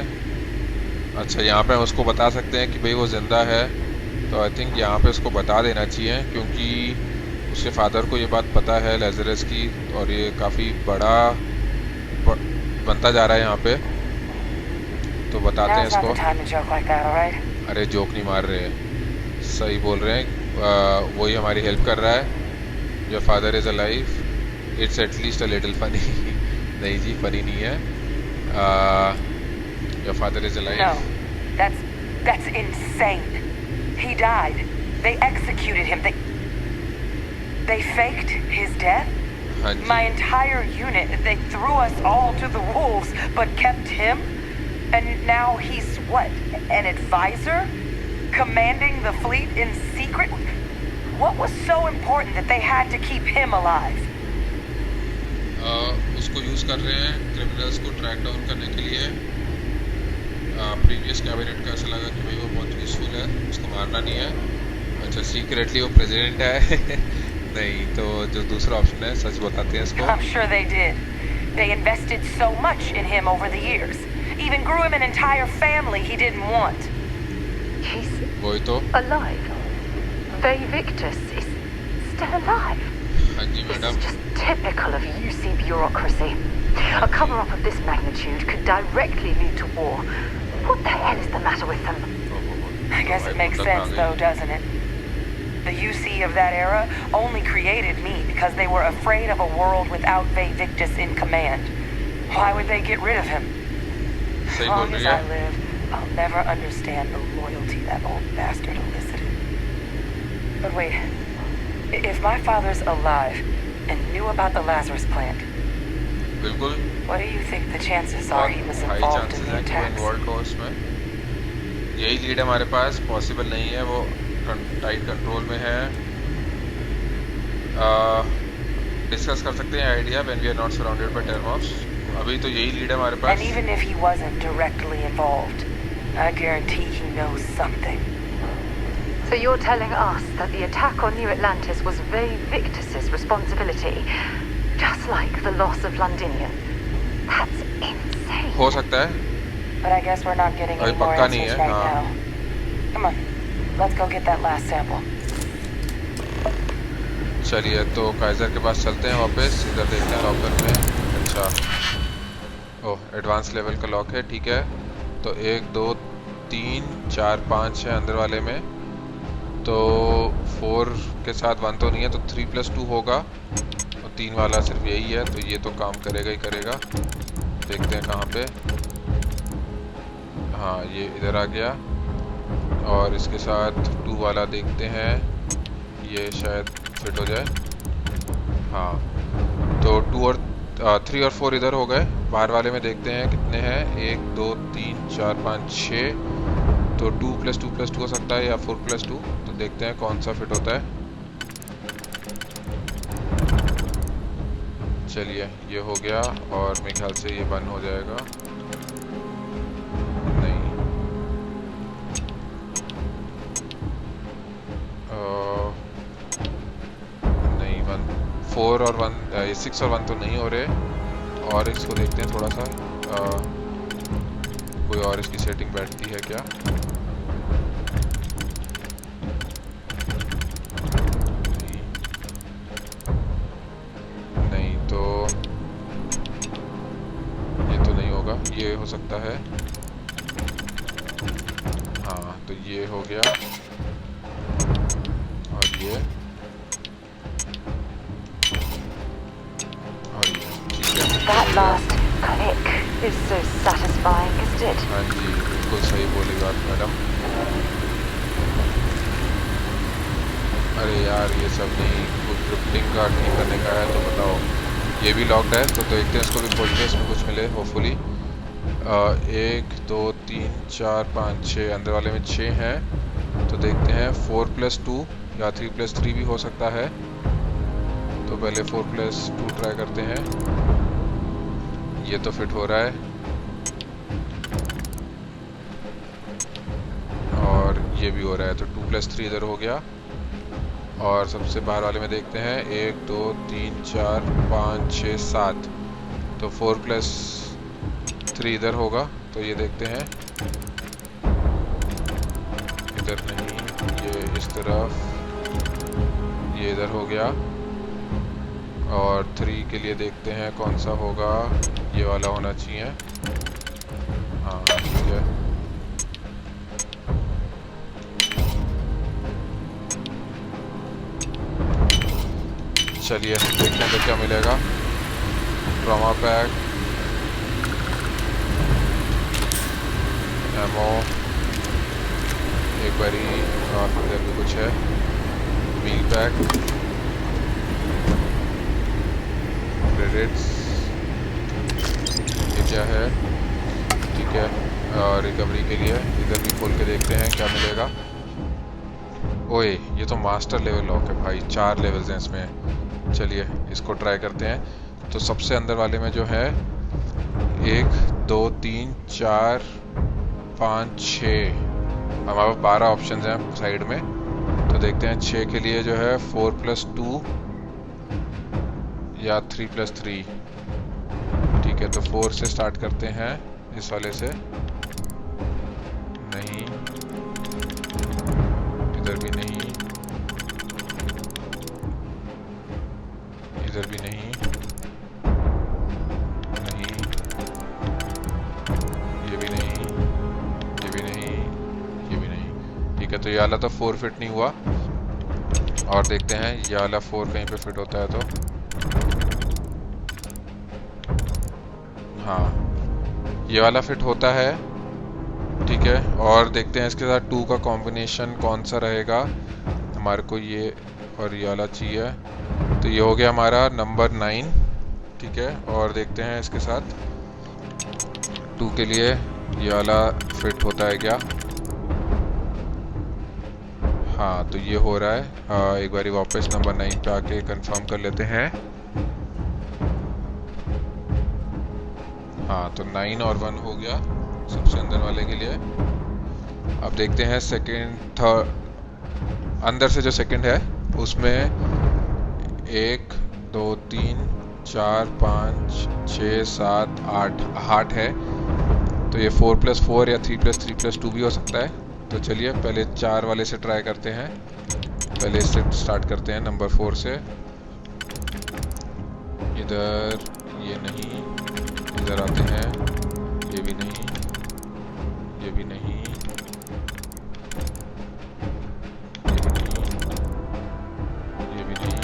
अच्छा, यहाँ पे हम उसको बता सकते हैं कि भाई वो जिंदा है। तो आई थिंक यहाँ पे उसको बता देना चाहिए, क्योंकि उसके फादर को ये बात पता है लेज़रस की, और ये काफ़ी बड़ा बनता जा रहा है यहाँ पे। तो बताते हैं इसको। अरे जोक नहीं मार रहे, सही बोल रहे हैं। वही हमारी हेल्प कर रहा है। Your father is alive, it's at least a little funny. नहीं जी, फनी नहीं है। Your father is alive. No, that's insane. He died. They executed him. They faked his death. My entire unit, they threw us all to the wolves, but kept him. And now he's what? An advisor? Commanding the fleet in secret? What was so important that they had to keep him alive? उसको यूज़ कर रहे हैं क्रिमिनल्स को ट्रैक डाउन करने के लिए। प्रीवियस कैबिनेट का ऐसा लगा कि भाई वो बहुत यूज़फुल है, उसको मारना नहीं है। अच्छा, सीक्रेटली वो प्रेसिडेंट है। नहीं, तो जो दूसरा ऑप्शन है, सच बताते हैं इसको। I'm sure they did. They invested so much in him over the years. Even grew him an entire family he didn't want. He's वही तो alive. Victus is still alive. हाँ जी This madam. is just typical of UC bureaucracy. A cover-up of this magnitude could directly lead to war. What the hell is the matter with them? I guess it makes sense, though, doesn't it? The UC of that era only created me because they were afraid of a world without Victus in command. Why would they get rid of him? As long as I live, I'll never understand the loyalty that old bastard elicited. But wait, if my father's alive and knew about the Lazarus plant, बिल्कुल। what do you think the chances are he was involved in the attacks? यही लीड है हमारे पास। पॉसिबल नहीं है, वो टाइट कंट्रोल में है। डिस्कस कर सकते हैं idea when we are not surrounded by terrormorphs. अभी तो यही लीड है हमारे पास। And even if he wasn't directly involved, I guarantee he knows something. So you're telling us that the attack on New Atlantis was Victus's responsibility, just like the loss of Londinium? That's insane. हो सकता है, But I guess we're not getting any more पक्का नहीं answers है, right हाँ। now. Come on, let's go get that last sample. चलिए, तो काइजर के पास चलते हैं वापस। इधर देखते हैं लॉकर में। अच्छा, ओह, एडवांस लेवल का लॉक है, ठीक है। तो 1 2 3 4 5 है अंदर वाले में। तो 4 के साथ 1 तो नहीं है, तो 3 + 2 होगा, और 3 वाला सिर्फ यही है। तो ये तो काम करेगा ही करेगा। देखते हैं कहाँ पे। हाँ, ये इधर आ गया। और इसके साथ 2 वाला देखते हैं, ये शायद फिट हो जाए। हाँ, तो 2 और 3 और 4 इधर हो गए। बाहर वाले में देखते हैं कितने हैं, 1 2 3 4 5 6, तो 2 + 2 + 2 हो सकता है या 4 + 2, तो देखते हैं कौन सा फिट होता है। चलिए ये हो गया और मेरे ख्याल से ये बंद हो जाएगा। नहीं, नहीं 4 और 1, 6 और 1 तो नहीं हो रहे। और इसको देखते हैं थोड़ा सा, कोई और इसकी सेटिंग बैठती है क्या। नहीं, तो ये तो नहीं होगा, ये हो सकता है। हाँ तो ये हो गया और ये That last click is so satisfying, isn't it? हाँ जी, बिल्कुल सही बोली बात मैडम। अरे यार ये सब नहीं, कुछ ड्रिफ्टिंग का ठीक करने का है, तो बताओ। ये भी लॉक्ड है, तो देखते हैं इसको भी खोल के इसमें कुछ मिले होपफुली। 1 2 3 4 5 6, अंदर वाले में 6 हैं, तो देखते हैं 4 + 2 या 3 + 3 भी हो सकता है। तो पहले 4 + 2 ट्राई करते हैं। ये तो फिट हो रहा है और ये भी हो रहा है, तो 2 + 3 इधर हो गया। और सबसे बाहर वाले में देखते हैं 1 2 3 4 5 6 7, तो 4 + 3 इधर होगा, तो ये देखते हैं। इधर नहीं, ये इस तरफ, ये इधर हो गया। और 3 के लिए देखते हैं कौन सा होगा, ये वाला होना चाहिए। हाँ ठीक है, चलिए देखते हैं तो क्या मिलेगा। ट्रॉमा पैक, एमो, एक बारी, और अंदर भी कुछ है, मील पैक, क्रेडिट्स, ये क्या है, ठीक है। और रिकवरी के लिए इधर भी खोल के देखते हैं क्या मिलेगा। ओए ये तो मास्टर लेवल लॉक है भाई, 4 लेवल्स हैं इसमें। चलिए इसको ट्राई करते हैं। तो सबसे अंदर वाले में जो है 1 2 3 4 5 6, हमारे पास 12 ऑप्शन हैं साइड में। तो देखते हैं 6 के लिए जो है 4 + 2 या 3 + 3, ठीक है। तो 4 से स्टार्ट करते हैं, इस वाले से। नहीं, इधर भी नहीं, इधर भी नहीं, नहीं, ये भी नहीं, ये भी नहीं, ये भी नहीं, ठीक है। तो ये वाला तो 4 फिट नहीं हुआ। और देखते हैं ये वाला 4 कहीं पे फिट होता है तो, हाँ ये वाला फिट होता है, ठीक है। और देखते हैं इसके साथ 2 का कॉम्बिनेशन कौन सा रहेगा। हमारे को ये और ये वाला चाहिए, तो ये हो गया हमारा नंबर 9, ठीक है। और देखते हैं इसके साथ 2 के लिए ये वाला फिट होता है क्या। हाँ तो ये हो रहा है। एक बारी वापस नंबर 9 पे आके कंफर्म कर लेते हैं। हाँ तो 9 और 1 हो गया सबसे अंदर वाले के लिए। अब देखते हैं सेकंड, थर्ड, अंदर से जो सेकंड है उसमें 1 2 3 4 5 6 7 8 है। तो ये 4 + 4 या 3 + 3 + 2 भी हो सकता है। तो चलिए पहले 4 वाले से ट्राई करते हैं। पहले इससे स्टार्ट करते हैं नंबर 4 से। इधर ये नहीं, इधर आते हैं, ये भी नहीं, ये भी नहीं, ये भी नहीं,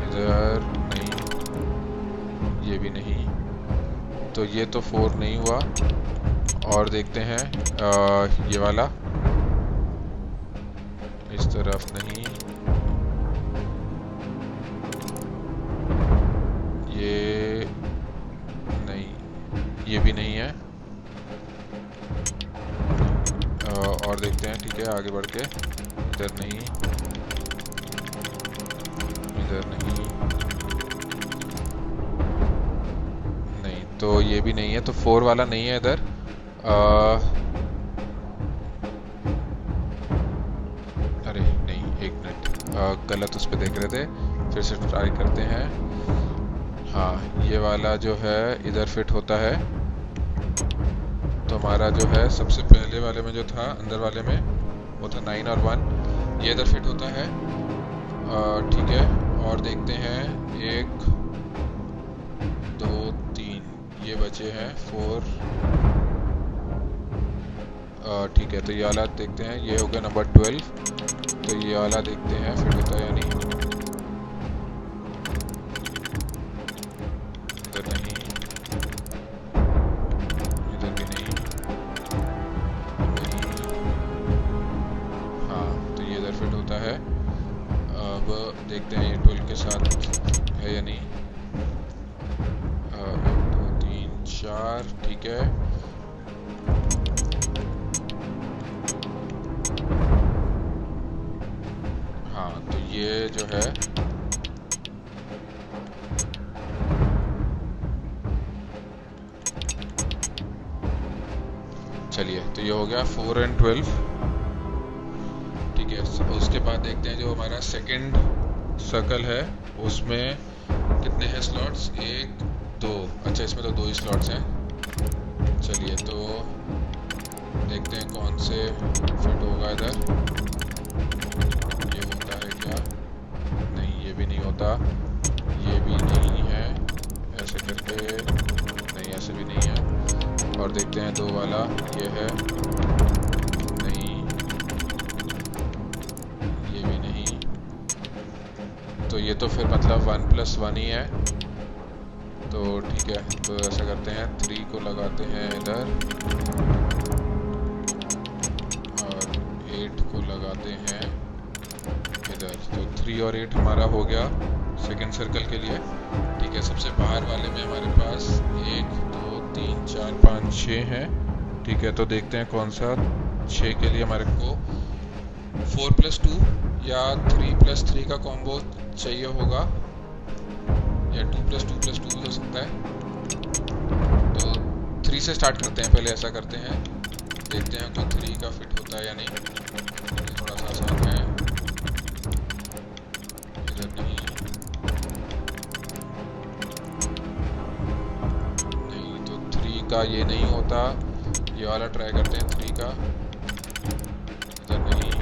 इधर नहीं, ये भी नहीं। तो ये तो 4 नहीं हुआ। और देखते हैं ये वाला, इस तरफ नहीं, ये नहीं, ये भी नहीं है। और देखते हैं, ठीक है, आगे बढ़ के। इधर नहीं, इधर नहीं, नहीं, तो ये भी नहीं है, तो 4 वाला नहीं है इधर। अरे नहीं, एक मिनट, गलत उस पर देख रहे थे, फिर से ट्राई करते हैं। हाँ, ये वाला जो है इधर फिट होता है, तो हमारा जो है सबसे पहले वाले में जो था, अंदर वाले में, वो था 9 और 1, ये इधर फिट होता है। ठीक है, और देखते हैं, 1 2 3 ये बचे हैं 4। ठीक है, तो ये वाला देखते हैं, ये हो गया नंबर 12, तो ये वाला देखते हैं फिट होता है या नहीं। इधर नहीं, इधर भी नहीं, हाँ, तो ये इधर फिट होता है। अब देखते हैं ये 12 के साथ है या नहीं। 1 2 3 4, ठीक है। हाँ, तो ये जो है चलिए, तो ये हो गया 4 और 12, ठीक है। उसके बाद देखते हैं जो हमारा सेकंड सर्कल है, उसमें कितने हैं स्लॉट्स, 1 2, अच्छा इसमें तो 2 ही स्लॉट्स हैं। चलिए, तो देखते हैं कौन से फिट होगा इधर। ये होता है क्या, नहीं, ये भी नहीं होता, ये भी नहीं है, ऐसे करके नहीं, ऐसे भी नहीं है। और देखते हैं 2 वाला, ये है नहीं, ये भी नहीं, तो ये तो फिर मतलब 1 + 1 ही है, तो ठीक है। तो ऐसा करते हैं, 3 को लगाते हैं इधर और 8 को लगाते हैं इधर, तो 3 और 8 हमारा हो गया सेकंड सर्कल के लिए, ठीक है। सबसे बाहर वाले में हमारे पास 1 2 3 4 5 6 है, ठीक है। तो देखते हैं कौन सा 6 के लिए हमारे को 4 + 2 या 3 + 3 का कॉम्बो चाहिए होगा, या 2 + 2 + 2 भी हो सकता है। तो 3 से स्टार्ट करते हैं, पहले ऐसा करते हैं, देखते हैं तो 3 का फिट होता है या नहीं। ये थोड़ा सा आसान है, इधर नहीं, नहीं, तो 3 का ये नहीं होता, ये वाला ट्राई करते हैं 3 का, इधर नहीं,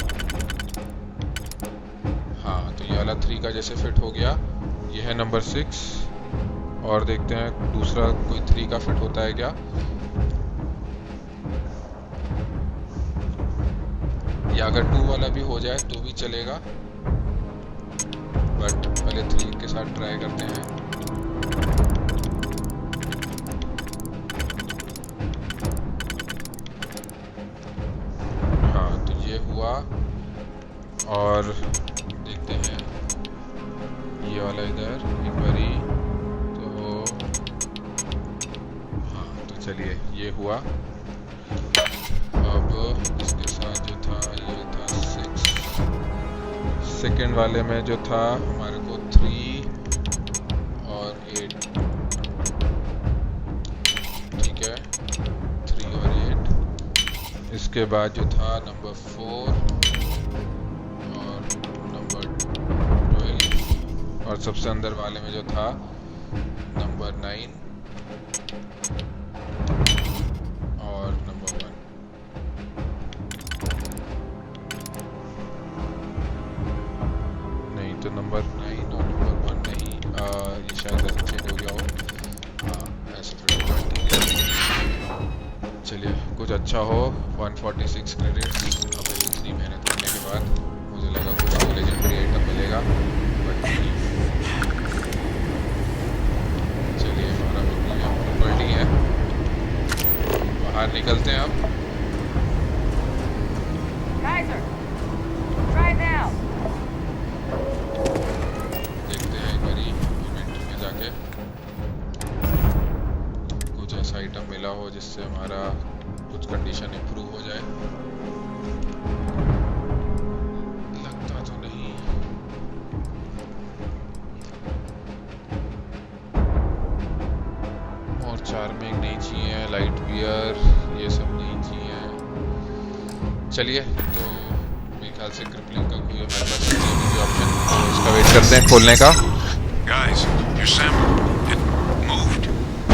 हाँ, तो ये वाला 3 का जैसे फिट हो गया, ये है नंबर 6। और देखते हैं दूसरा कोई 3 का फिट होता है क्या। या अगर 2 वाला भी हो जाए तो भी चलेगा, बट पहले 3 के साथ ट्राई करते हैं। हाँ, तो ये हुआ, और देखते हैं ये वाला इधर एक बारी, तो हाँ, तो चलिए ये हुआ। अब इसके साथ जो था, ये था 6, सेकेंड वाले में जो था हमारे को 3 और 8, ठीक है, 3 और 8। इसके बाद जो था नंबर 4 और नंबर 12, और सबसे अंदर वाले में जो था नंबर 9 और नंबर 1। नहीं, तो नंबर 9 और नंबर 1 नहीं, ये शायद ऐसे चेंज हो गया हो, हाँ, ऐसे फिर होगा, ठीक है। चलिए, कुछ अच्छा हो। 146 क्रेडिट्स। अब इतनी मेहनत करने के बाद मुझे लगा कुछ लेजेंडरी आइटम मिलेगा, बट नहीं। चलिए, हमारा प्रॉपर्टी है, बाहर निकलते हैं अब। देखते हैं एक बारी इवेंट में जाके। आइटम मिला हो जिससे हमारा कुछ कंडीशन इम्प्रूव हो जाए। लगता तो नहीं। और चार्मिंग नहीं चाहिए, लाइट बियर ये सब नहीं चाहिए। चलिए तो मेरे ख्याल से क्रिपलिंग का कोई हमारे पास नहीं है ऑप्शन, तो इसका वेट करते हैं खोलने का। Guys, your sample, it moved.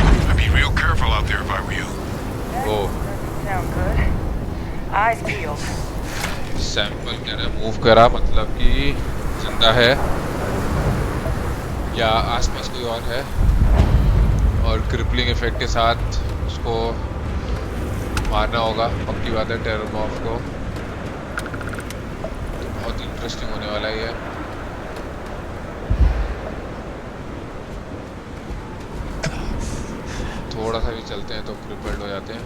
I'd be real careful out there if I were you. Oh. Sound good. Eyes peeled. Sample कह रहे मूव करा, मतलब कि जिंदा है या आसपास कोई और है, और क्रिपलिंग इफेक्ट के साथ उसको मारना होगा। पक्की बात है टेररमॉर्फ को। बहुत इंटरेस्टिंग होने वाला है ये। थोड़ा सा भी चलते हैं तो क्रिपल्ड हो जाते हैं।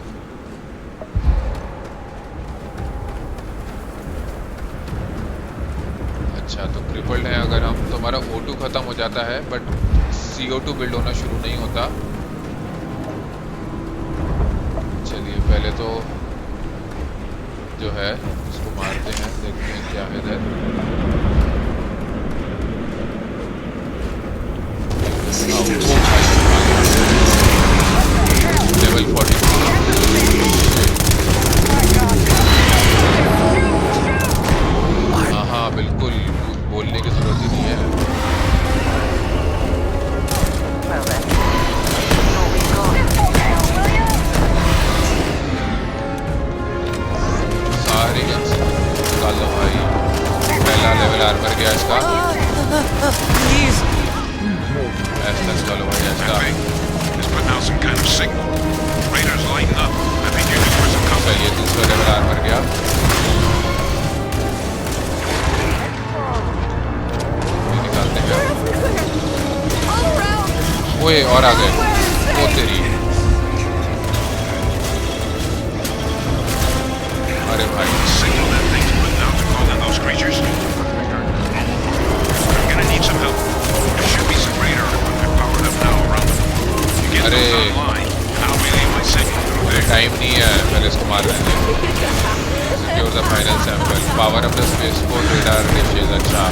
अच्छा तो क्रिपल्ड है अगर हम, तो हमारा O2 खत्म हो जाता है बट CO2 बिल्ड होना शुरू नहीं होता। चलिए पहले तो जो है इसको मारते हैं, देखते हैं क्या है इधर। लेवल 40। हाँ बिल्कुल, बोलने की जरूरत ही नहीं है। सारी गन्स निकाल लो भाई। पहला लेवल आर्मर गया इसका। ऐसा निकालो भाई ऐसा। चलिए दूसरा लेवल आर्मर गया। निकालते हैं। ओए और आ गए। वो तेरी। अरे भाई अरे टाइम नहीं है, पहले इसको मार लेंगे। Secure the final sample, power of the spaceport radar dishes. अच्छा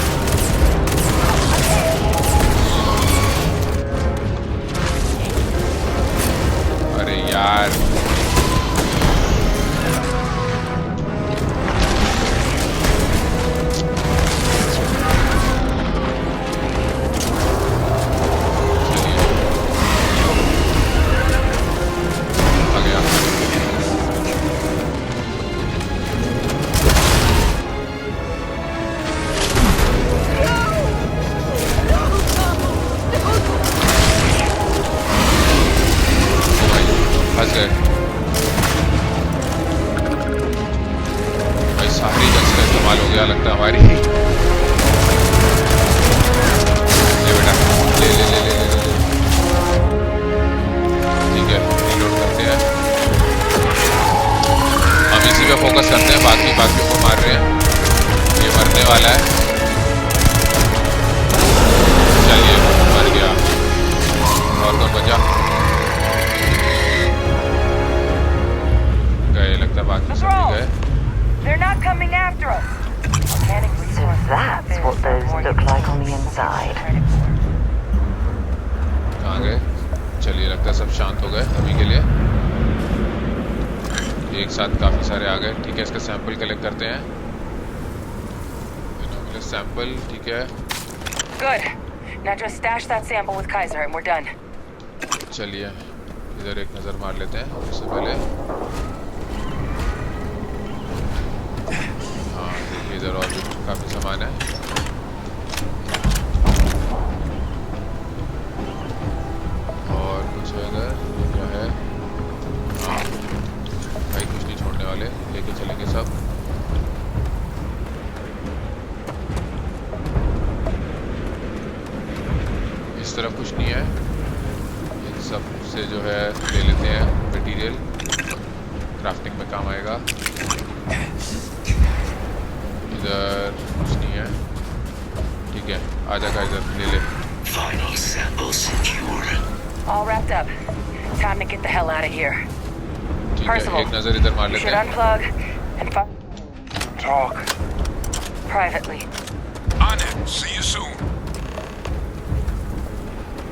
अरे यार sample with Kaiser and we're done. चलिए इधर एक नजर मार लेते हैं उससे पहले। हाँ देखिए इधर और भी काफी सामान है। और कुछ है इधर, क्या है? हाँ भाई कुछ नहीं छोड़ने वाले, लेके चलेंगे सब। इस तरफ कुछ नहीं है, इन सब से जो है ले लेते हैं मटेरियल, क्राफ्टिंग में काम आएगा। इधर कुछ नहीं है, ठीक है आजा का इधर ले ले। Final sample secured. All wrapped up. Time to get the hell out of here. ठीक है, Percival, एक नजर इधर मार you लेते should हैं. unplug and Talk. privately. On it. See you soon.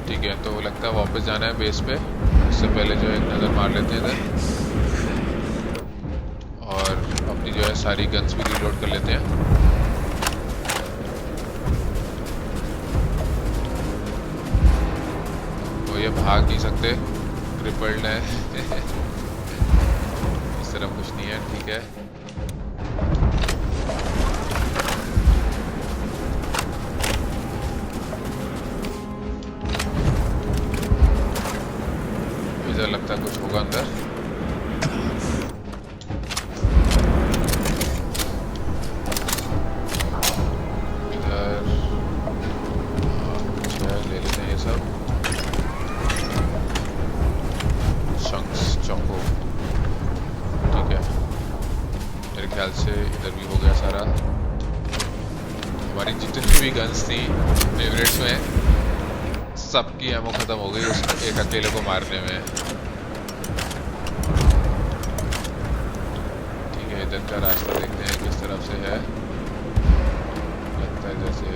ठीक है, तो लगता है वापस जाना है बेस पे. इससे पहले जो एक नजर मार लेते हैं इधर और अपनी जो है सारी गन्स भी रीलोड कर लेते हैं. तो ये भाग नहीं सकते, क्रिपल्ड है. इस तरफ कुछ नहीं है. ठीक है, इधर लगता है कुछ होगा अंदर. इधर कुछ है, ले लेते हैं ये सब. चंक्स चौको. ठीक है, मेरे ख्याल से इधर भी हो गया सारा. हमारी जितनी भी गन्स थी फेवरेट्स में, सबकी एमो खत्म हो गई उस एक अकेले को मारने में. ठीक है, इधर का रास्ता देखते हैं किस तरफ से है. लगता है जैसे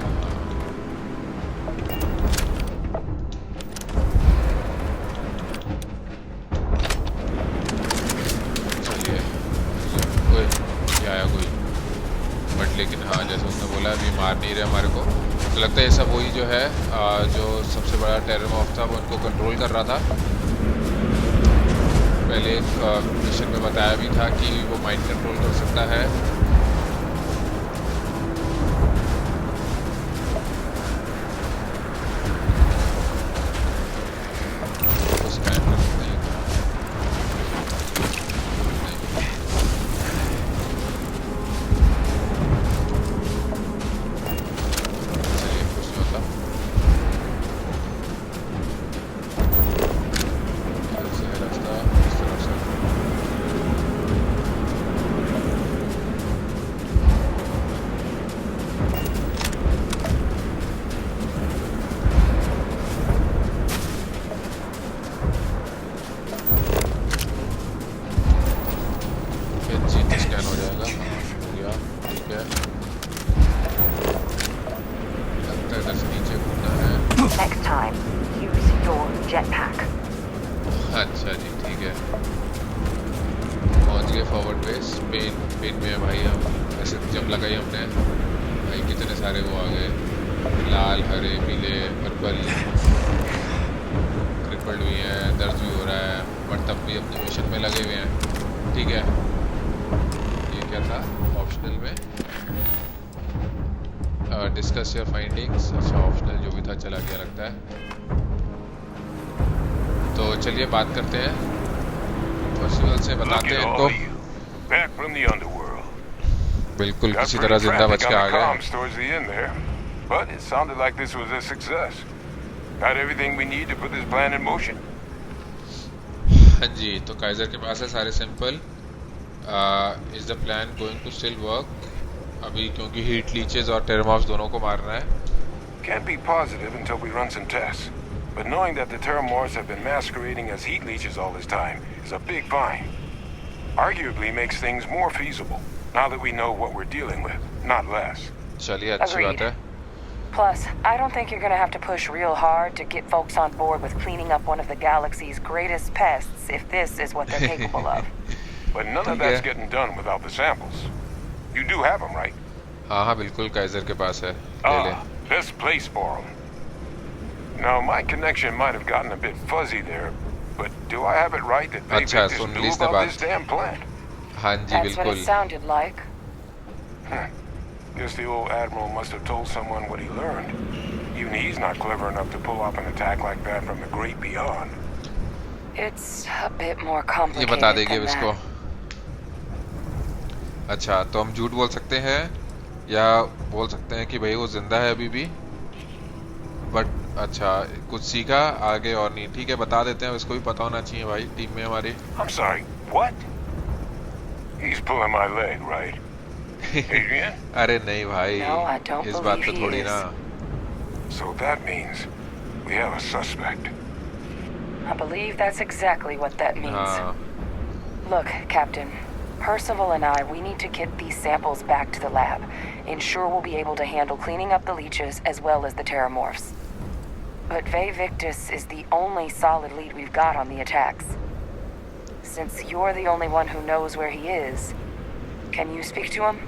चलिए. ओए, ये आया कोई. बट लेकिन हाँ, जैसे उसने बोला अभी मार नहीं रहे हमारे को. तो लगता है ये सब वही जो है जो सबसे बड़ा टेररमॉर्फ था वो उनको कंट्रोल कर रहा था. पहले एक मिशन में बताया भी था कि वो माइंड कंट्रोल कर सकता है. अच्छा जी, ठीक है. पहुंच गए फॉरवर्ड बेस. पेन में है भाई. हम ऐसे जंप लगाई हमने भाई, कितने सारे वो आ गए. लाल, हरे, पीले, पर्पल. क्रिपल्ड भी हैं, दर्द भी हो रहा है, बट तब भी अपने मिशन में लगे हुए हैं. ठीक है, ये क्या था ऑप्शनल में? Discuss your findings. अच्छा, ऑप्शनल जो भी था चला गया लगता है. तो चलिए बात करते हैं पर्सिवल से, बताते हैं इनको. बिल्कुल किसी तरह जिंदा बच के आ गए. But it sounded like this was a success. Got everything we need to put this plan in motion. हाँ जी, तो काइजर के पास है सारे sample. Is the plan going to still work? अभी क्योंकि हीट लीचेस और टेररमॉर्फ्स दोनों को मारना है. Can't be positive until we run some tests. But knowing that the Terrormorphs have been masquerading as heat leeches all this time is a big find. Arguably makes things more feasible, now that we know what we're dealing with, not less. चलिए, अच्छी बात है. Plus, I don't think you're gonna have to push real hard to get folks on board with cleaning up one of the galaxy's greatest pests if this is what they're capable of. But none of that's getting done without the samples. You do have them, right? हाँ, बिल्कुल काइजर के पास है. ले ले. Best place for them. Now, my connection might have gotten a bit fuzzy there, but do I have it right that they knew about this damn plant? हाँ जी, That's what it sounded like. Guess the old admiral must have told someone what he learned. Even he's not clever enough to pull off an attack like that from the great beyond. It's a bit more complicated. ये बता देंगे इसको. अच्छा, तो हम झूठ बोल सकते हैं या बोल सकते हैं कि भाई वो जिंदा है अभी भी. बट अच्छा, कुछ सीखा आगे और नहीं. ठीक है, बता देते हैं. इसको भी पता होना चाहिए भाई, टीम में हमारी. I'm sorry, what? He's pulling my leg, right? Adrian? अरे नहीं भाई, No, I don't इस बात पे believe थोड़ी he ना. So that means we have a suspect. I believe that's exactly what that means. Look, Captain. Percival and I, we need to get these samples back to the lab. Ensure we'll be able to handle cleaning up the leeches as well as the Terrormorphs. But Ve Victus is the only solid lead we've got on the attacks. Since you're the only one who knows where he is, can you speak to him?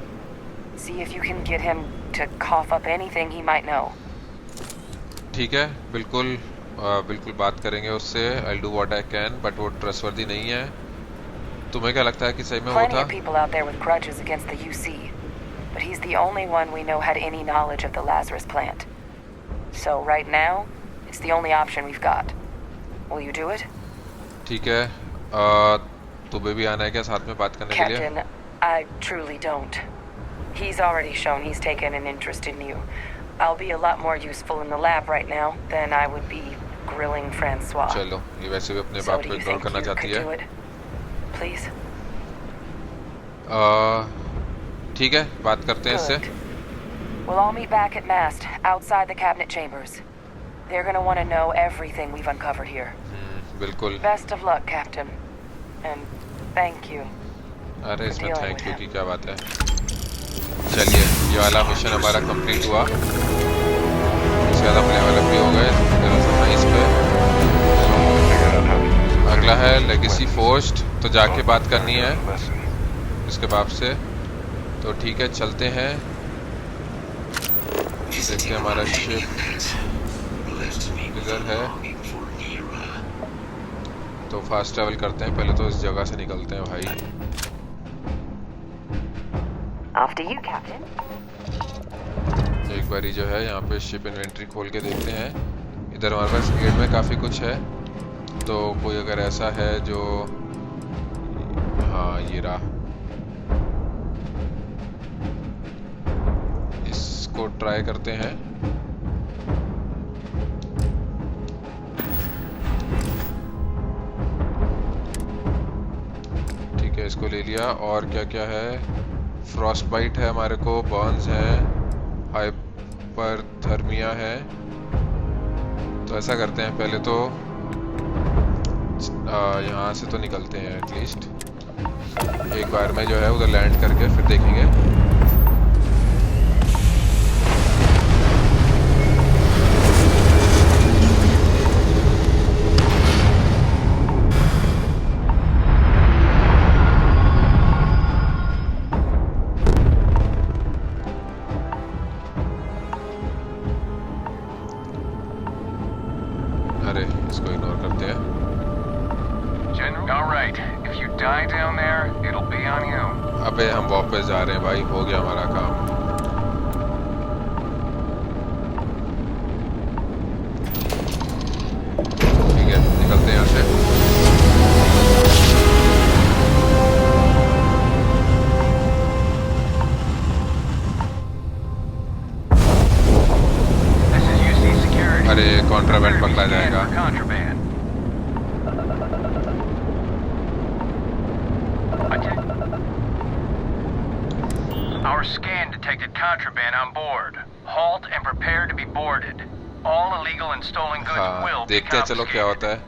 See if you can get him to cough up anything he might know. ठीक है, बिल्कुल बिल्कुल बात करेंगे उससे. I'll do what I can, but वो trustworthy नहीं है. तुम्हें क्या लगता है कि सही में वो था? Plenty of people out there with grudges against the UC, but he's the only one we know had any knowledge of the Lazarus plant. So right now, it's the only option we've got. Will you do it? ठीक है. तुम्हें भी आना है क्या साथ में बात करने के लिए? Captain, I truly don't. He's already shown he's taken an interest in you. I'll be a lot more useful in the lab right now than I would be grilling Francois. चलो, ये वैसे भी अपने बाप को इग्नोर करना चाहती है. Please. ठीक है, बात करते हैं इससे. We'll all meet back at Mast, outside the cabinet chambers. They're gonna want to know everything we've uncovered here. बिल्कुल. Best of luck, Captain. And thank you. अरे इसमें थैंक यू की क्या बात है. चलिए, ये वाला मिशन हमारा कंप्लीट हुआ. इसके बाद अपने वाले भी हो गए. इस पे अगला है लेगेसी फोर्स्ड. तो जाके बात करनी है इसके बाप से. तो ठीक है, चलते हैं. देखते हैं हमारा शिप इधर है. तो फास्ट ट्रैवल करते हैं. पहले तो इस जगह से निकलते हैं भाई. After you, Captain. एक बारी जो है यहाँ पे शिप इन्वेंट्री खोल के देखते हैं. इधर हमारे पास गेट में काफ़ी कुछ है. तो कोई अगर ऐसा है जो, हाँ ये रहा, इसको ट्राई करते हैं. ठीक है, इसको ले लिया. और क्या क्या है? फ्रॉस्ट बाइट है हमारे को, बर्न्स है, हाइपरथर्मिया है. तो ऐसा करते हैं, पहले तो यहाँ से तो निकलते हैं एटलीस्ट. एक बार में जो है उधर लैंड करके फिर देखेंगे. अरे इसको इग्नोर करते हैं. All right. If you die down there, it'll be on you. अबे हम वापस जा रहे हैं भाई. हो गया हमारा काम. ठीक है, निकलते हैं यहाँ से. This is UC security. अरे कॉन्ट्राबैंड पकड़ा जाएगा. Contraband. Our scan detected contraband on board. Halt and prepare to be boarded. All illegal and stolen goods will be देखते हैं चलो क्या होता है.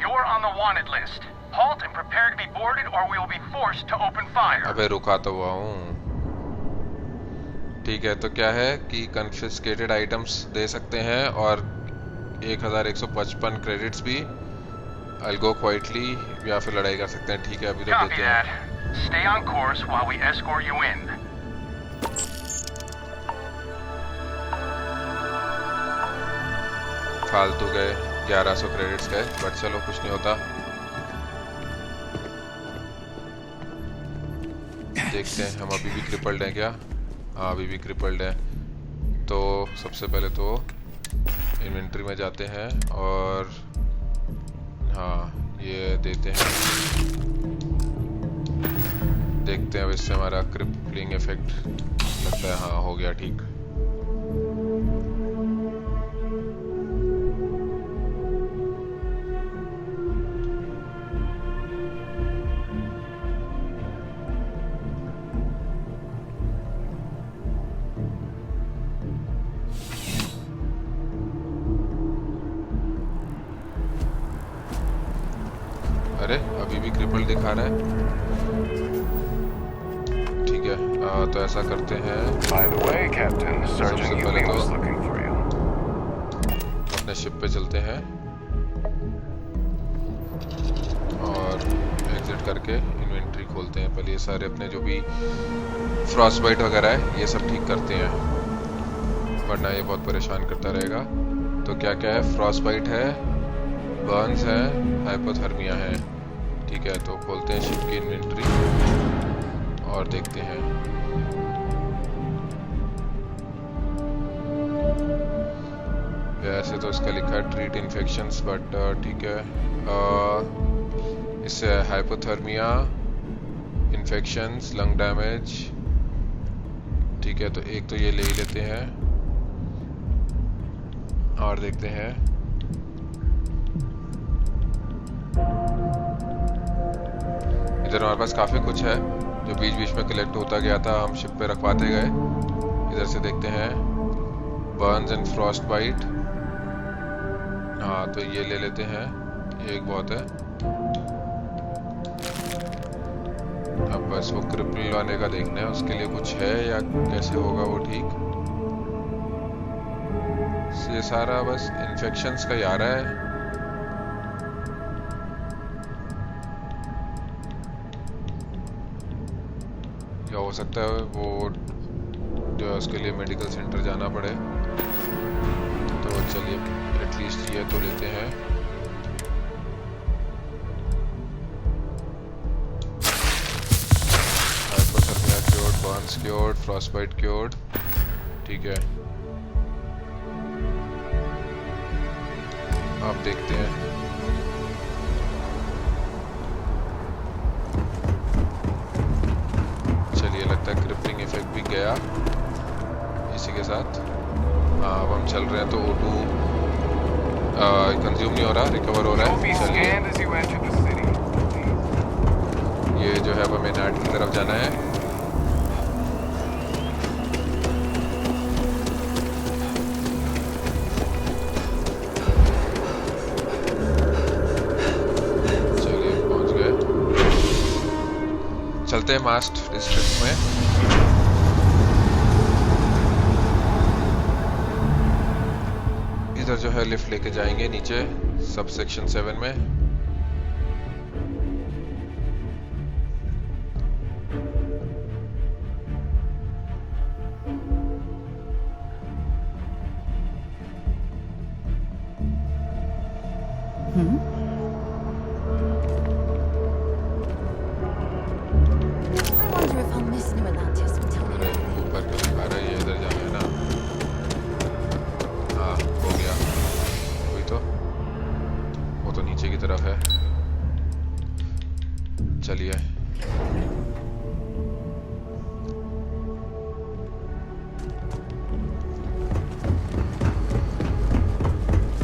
You're on the wanted list. Halt and prepare to be boarded or we will be forced to open fire. अबे रुका तो हुआ हूँ. ठीक है, तो क्या है कि कन्फिस्केटेड आइटम्स दे सकते हैं और 1155 क्रेडिट्स भी. I'll go quietly या फिर लड़ाई कर सकते हैं. ठीक है, अभी तो Copy देते हैं. that. Stay on course while we escort you in. फालतू गए 1100 क्रेडिट्स गए, बट चलो कुछ नहीं होता. देखते हैं हम अभी भी क्रिपल्ड हैं क्या. हाँ अभी भी क्रिपल्ड है. तो सबसे पहले तो इन्वेंट्री में जाते हैं और हाँ ये देते हैं. देखते हैं अब इससे हमारा क्रिपलिंग इफेक्ट लगता है. हाँ हो गया ठीक. ये भी क्रिपल दिखा रहा है। ठीक है, तो ऐसा करते हैं। सबसे पहले तो अपने शिप पे चलते हैं और एग्जिट करके इन्वेंट्री खोलते हैं। पहले ये सारे अपने जो भी फ्रॉस्टबाइट वगैरह है ये सब ठीक करते हैं, वरना ये बहुत परेशान करता रहेगा। तो क्या क्या है? फ्रॉस्टबाइट है, बर्न्स है, हाइपोथर्मिया है। ठीक है, तो खोलते हैं शिप की इन्वेंट्री और देखते हैं। वैसे तो इसका लिखा है ट्रीट इन्फेक्शंस, बट ठीक है। इससे हाइपोथर्मिया, इन्फेक्शंस, लंग डैमेज। ठीक है, तो एक तो ये ले ही लेते हैं और देखते हैं। इधर हमारे पास काफी कुछ है जो बीच बीच में कलेक्ट होता गया था, हम शिप पे रखवाते गए। इधर से देखते हैं बर्न्स एंड फ्रॉस्ट बाइट। हाँ, तो ये ले लेते हैं, ये एक बहुत है। अब बस वो क्रिपल लाने का देखना है, उसके लिए कुछ है या कैसे होगा वो ठीक। ये सारा बस इन्फेक्शंस का ही आ रहा है। या हो सकता है वो जो है उसके लिए मेडिकल सेंटर जाना पड़े। तो चलिए एटलीस्ट ये तो लेते हैं। Hypothermia cured, Burns cured, frostbite cured. ठीक है, आप देखते हैं। चलिए, लगता है क्रिपलिंग इफेक्ट भी गया इसी के साथ। हाँ, अब हम चल रहे हैं तो O2 कंज्यूम नहीं हो रहा, रिकवर हो रहा है। चलिए, ये जो है अब हमें नाइट की तरफ जाना है। चलिए, पहुंच गए। चलते हैं मास्ट डिस्ट्रिक्ट में। इधर जो है लिफ्ट लेके जाएंगे नीचे सब सेक्शन 7 में।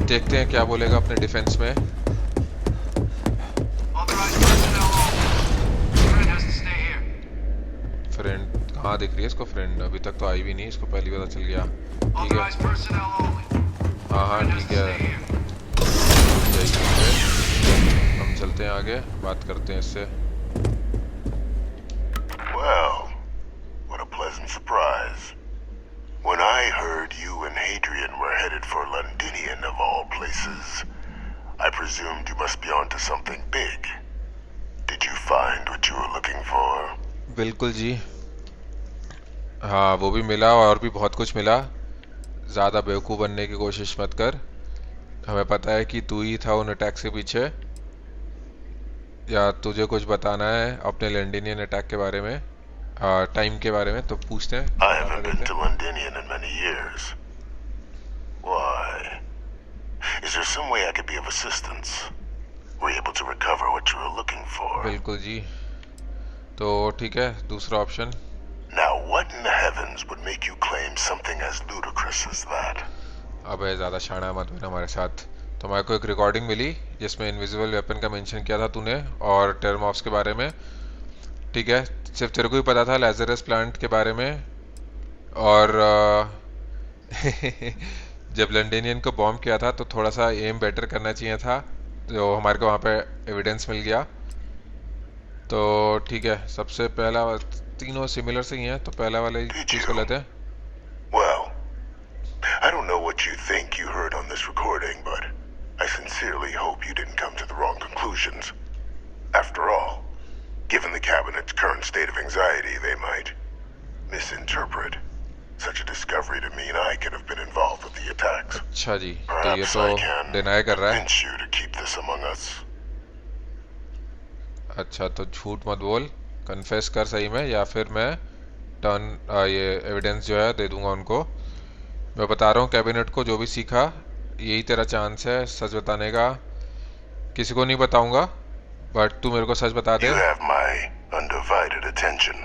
देखते हैं क्या बोलेगा अपने डिफेंस में। फ्रेंड कहाँ दिख रही है इसको? फ्रेंड अभी तक तो आई भी नहीं, इसको पहली पता चल गया। ठीक है, हाँ हाँ ठीक है, हम चलते हैं आगे, बात करते हैं इससे। Well, what a pleasant surprise. When I heard you and Hadrian were headed for Londinian of all places, I presumed you must be onto something big. Did you find what you were looking for? बिल्कुल जी, हाँ वो भी मिला और भी बहुत कुछ मिला। ज़्यादा बेवकूफ़ बनने की कोशिश मत कर, हमें पता है कि तू ही था उन अटैक्स के पीछे। या तुझे कुछ बताना है अपने लंडनियन अटैक के बारे में, टाइम के बारे में, तो पूछते हैं। I haven't been to Londinian in many years. Why? Is there some way I could be of assistance? Were you able to recover what you were looking for? बिल्कुल जी, तो ठीक है, दूसरा option. Now what in the heavens would make you claim something as ludicrous as that? अबे ज़्यादा शाना मत बना हमारे साथ। तो हमारे को एक रिकॉर्डिंग मिली जिसमें इनविजिबल वेपन का मेंशन किया था तूने, और टेरमॉर्फ्स के बारे में। ठीक है, सिर्फ तेरे को ही पता था लाजरस प्लांट के बारे में। और जब लंडनियन को बॉम्ब किया था तो थोड़ा सा एम बेटर करना चाहिए था, तो हमारे को वहाँ पे एविडेंस मिल गया। तो ठीक है, सबसे पहला तीनों सिमिलर से ही हैं, तो पहला वाला ही चूज कर लेते हैं. Well, I don't know what you think you heard on this recording, but I sincerely hope you didn't come to the wrong conclusions. After all, given the Cabinet's current state of anxiety, they might misinterpret such a discovery to mean I could have been involved with the attacks. अच्छा जी, तो ये Perhaps तो I can डिनाई कर रहा है. convince you to keep this among us. अच्छा, तो झूठ मत बोल, कन्फेस कर सही में, या फिर मैं ये एविडेंस जो है दे दूंगा उनको. मैं बता रहा हूँ कैबिनेट को जो भी सीखा, यही तेरा चांस है सच बताने का. किसी को नहीं बताऊंगा, बट तू मेरे को सच बता दे. You have my undivided attention.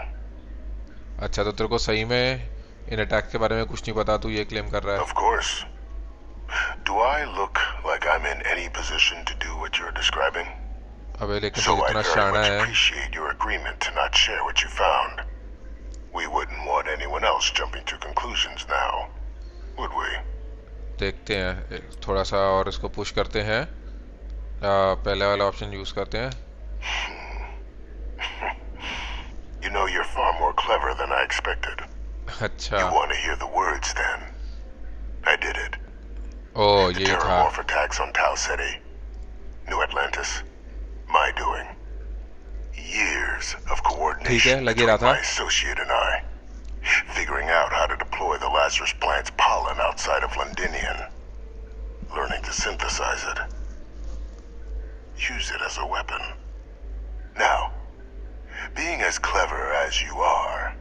अच्छा, तो तेरे को सही में इन अटैक के बारे में कुछ नहीं पता, तू ये क्लेम कर रहा है. Of course. Do I look like I'm in any position to do what you're describing? अबे लेकिन So तू I इतना very शाना much है. appreciate your agreement to not share what you found. We wouldn't want anyone else jumping to conclusions now, would we? देखते हैं, थोड़ा सा और इसको पुश करते हैं. पहले वाला ऑप्शन यूज करते हैं. You know you're far more clever than I expected. अच्छा, You want to hear the words then? I did it. O The ये था. Terrormorph attacks on Tau City. New Atlantis. My doing. Years of coordination लगी between रहा था. my associate and I. Figuring out how to deploy the Lazarus plant's pollen outside of Londinian. Learning to synthesize it. Use it as a weapon. Now, being as clever as you are,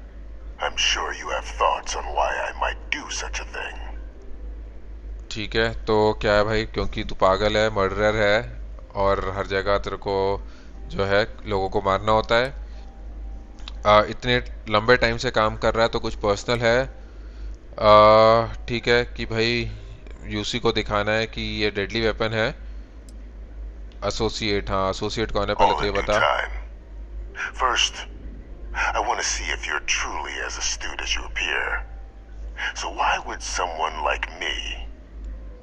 I'm sure you have thoughts on why I might do such a thing. ठीक है, तो क्या है भाई, क्योंकि तू पागल है, मर्डरर है, और हर जगह तेरे को जो है लोगों को मारना होता है. इतने लंबे टाइम से काम कर रहा है, तो कुछ पर्सनल है. ठीक है कि भाई यूसी को दिखाना है कि ये डेडली वेपन है. एसोसिएट, हाँ एसोसिएट कौन है पहले तो ये बता. First, I want to see if you're truly as astute as you appear. So why would someone like me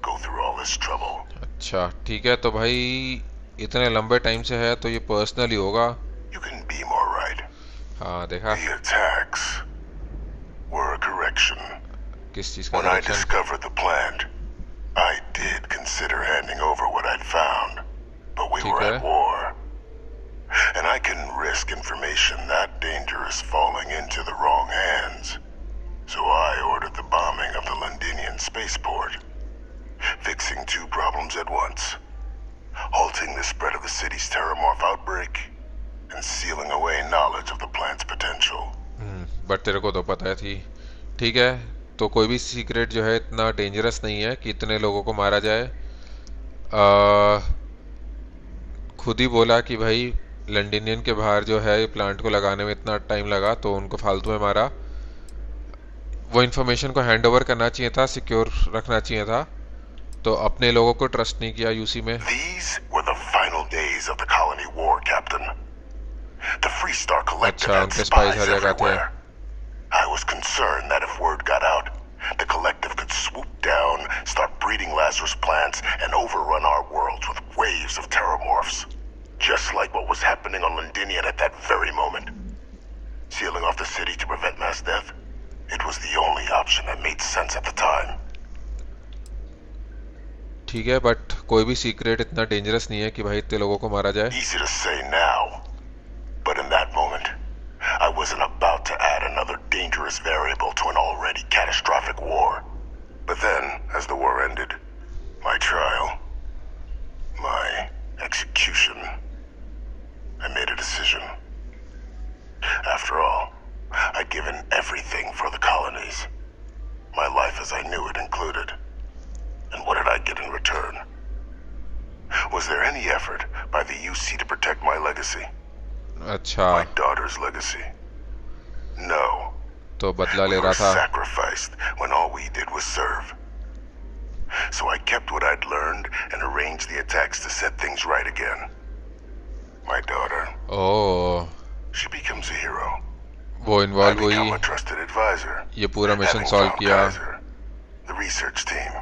go through all this trouble? अच्छा ठीक है, तो भाई इतने लंबे टाइम से है तो ये पर्सनल ही होगा. You can be more right. हाँ देखा. The attacks were a correction. किस चीज का When I correction? discovered the plant, I did consider handing over what I'd found, but we were at war. And I couldn't risk information that dangerous falling into the wrong hands. So I ordered the bombing of the Londinian spaceport, fixing two problems at once. Halting the spread of the city's Terrormorph outbreak, and sealing away knowledge of the plant's potential. But तेरे को तो पता थी. ठीक है, तो कोई भी सीक्रेट जो है इतना डेंजरस नहीं है कि इतने लोगों को मारा जाए. खुद ही बोला कि भाई लंडनियन के बाहर जो है प्लांट को लगाने में इतना टाइम लगा, तो उनको फालतू में मारा. वो इन्फॉर्मेशन को हैंड ओवर करना चाहिए था, सिक्योर रखना चाहिए था, तो अपने लोगों को ट्रस्ट नहीं किया यूसी में. These were the final days of the colony war, Captain. The Freestar Collective had spies everywhere. I was concerned that if word got out, the Collective could swoop down, start breeding Lazarus plants, and overrun our worlds with waves of Terrormorphs. Just like what was happening on Londinian at that very moment. Sealing off the city to prevent mass death, it was the only option that made sense at the time. ठीक है, बट कोई भी सीक्रेट इतना डेंजरस नहीं है कि भाई इतने लोगों को मारा जाए. Easy to say now, but in that moment, I wasn't about to add another dangerous variable to an already catastrophic war. But then, as the war ended, my trial, my execution, I made a decision. After all, I'd given everything for the colonies. My life as I knew it included. And what did I get in return? Was there any effort by the UC to protect my legacy? अच्छा, My daughter's legacy? No. तो बदला ले We रहा were था. sacrificed when all we did was serve. So I kept what I'd learned and arranged the attacks to set things right again. My daughter. Oh. She becomes a hero. वो I इन्वॉल्व become हुई, a trusted advisor. ये पूरा मिशन Having सॉल्व found किया. Kaiser, the research team,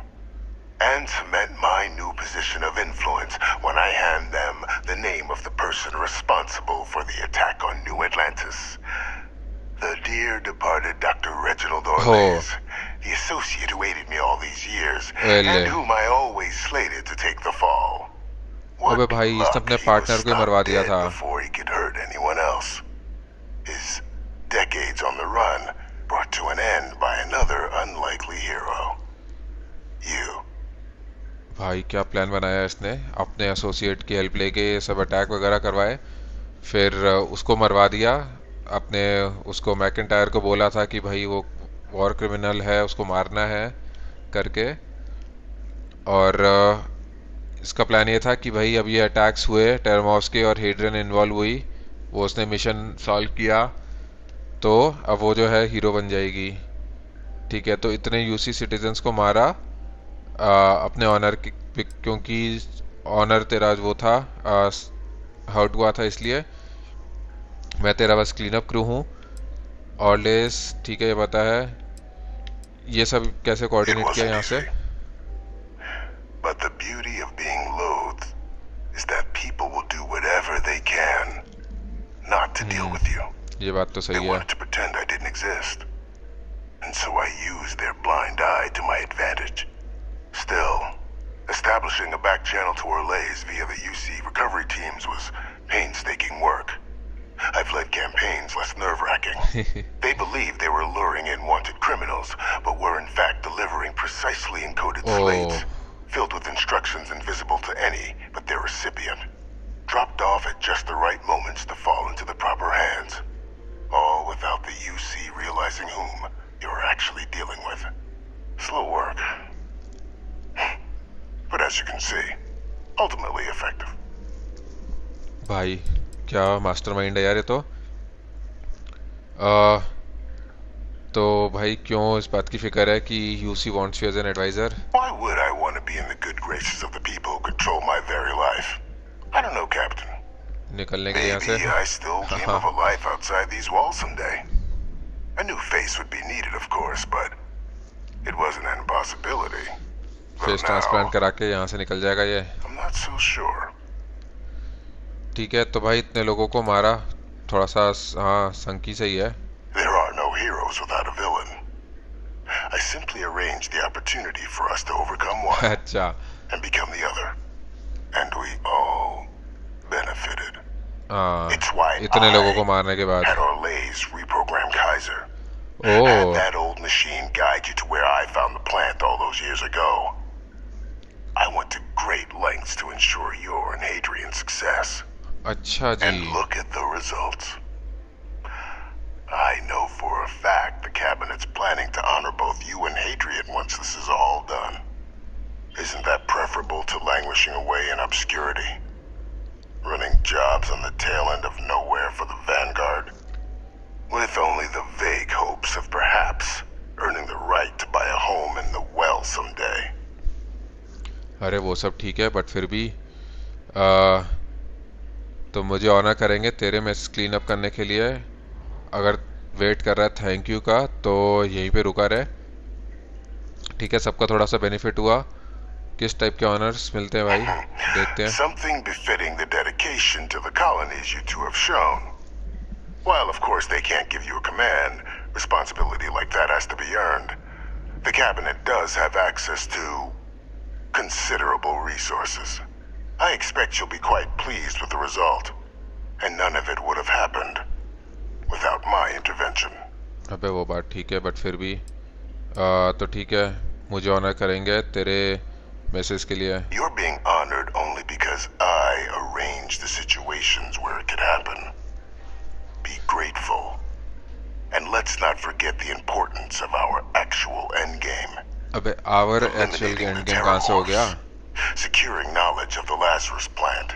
and cement my new position of influence when I hand them the name of the person responsible for the attack on New Atlantis. The dear departed Dr. Reginald Orleans, the associate who aided me all these years, and whom I always slated to take the fall. अबे भाई इसने अपने पार्टनर को मरवा दिया था. Before he could hurt anyone else. His decades on the run brought to an end by another unlikely hero. You. भाई क्या प्लान बनाया इसने, अपने एसोसिएट की हेल्प लेके सब अटैक वगैरह करवाए, फिर उसको मरवा दिया. अपने उसको मैकेंटायर को बोला था कि भाई वो वॉर क्रिमिनल है, उसको मारना है करके. और इसका प्लान ये था कि भाई अब ये अटैक्स हुए, टेरमॉर्फ्स के और हेड्रियन इन्वॉल्व हुई, वो उसने मिशन सॉल्व किया, तो अब वो जो है हीरो बन जाएगी. ठीक है, तो इतने यूसी सिटीजन्स को मारा अपने ऑनर क्योंकि ऑनर तेरा वो था हर्ट हुआ था, इसलिए मैं तेरा बस क्लीन अप क्रू हूँ. ऑर्लेस ठीक है, ये पता है. ये सब कैसे कोऑर्डिनेट किया यहाँ से? But the beauty of being loathed is that people will do whatever they can not to deal with you. ये बात तो सही है. They wanted to pretend I didn't exist, and so I used their blind eye to my advantage. Still, establishing a back channel to Orleans via the UC recovery teams was painstaking work. I've led campaigns less nerve-wracking. They believed they were luring in wanted criminals, but were in fact delivering precisely encoded slates filled with instructions invisible to any but their recipient, dropped off at just the right moments to fall into the proper hands, all without the UC realizing whom you're actually dealing with. Slow work. But as you can see, ultimately effective. भाई क्या मास्टरमाइंड है यार ये तो भाई क्यों इस बात की फिक्र है कि UC wants you as an advisor? Why would I want to be in the good graces of the people who control my very life? I don't know, Captain. निकलने के लिए यहाँ से. Maybe I still dream of a life outside these walls someday. A new face would be needed, of course, but it wasn't an impossibility. Face transplant करा के यहाँ से निकल जाएगा ये. I'm not so sure. ठीक है, तो भाई इतने लोगों को मारा, थोड़ा सा हाँ संकी सही है. There are no heroes without a villain. I simply arranged the opportunity for us to overcome one अच्छा. and become the other, and we all benefited. It's why इतने लोगों को मारने के बाद had Orleans reprogram Kaiser. Oh. Had that old machine guide you to where I found the plant all those years ago. I went to great lengths to ensure your and Hadrian's success. अच्छा जी. And look at the results. I know for a fact the cabinet's planning to honor both you and Hadrian once this is all done. Isn't that preferable to languishing away in obscurity? Running jobs on the tail end of nowhere for the Vanguard? With only the vague hopes of perhaps earning the right to buy a home in the well someday. अरे वो सब ठीक है, बट फिर भी तो मुझे ऑनर करेंगे तेरे मेस क्लीन अप करने के लिए. अगर वेट कर रहा है थैंक यू का, तो यहीं पे रुका रहे. ठीक है, सबका थोड़ा सा बेनिफिट हुआ. किस टाइप के ऑनर्स मिलते हैं भाई, देखते हैं. Something befitting the dedication to the colonies you two have shown. While of course they can't give you a command, responsibility like that has to be earned. The cabinet does have access to considerable resources. I expect you'll be quite pleased with the result, and none of it would have happened without my intervention. अबे वो बात ठीक है, बट फिर भी तो ठीक है, मुझे ऑनर करेंगे तेरे मैसेज के लिए. You're being honored only because I arranged the situations where it could happen. Be grateful, and let's not forget the importance of our actual end game. अबे our actual end game कहाँ से हो गया? Securing knowledge of the Lazarus plant.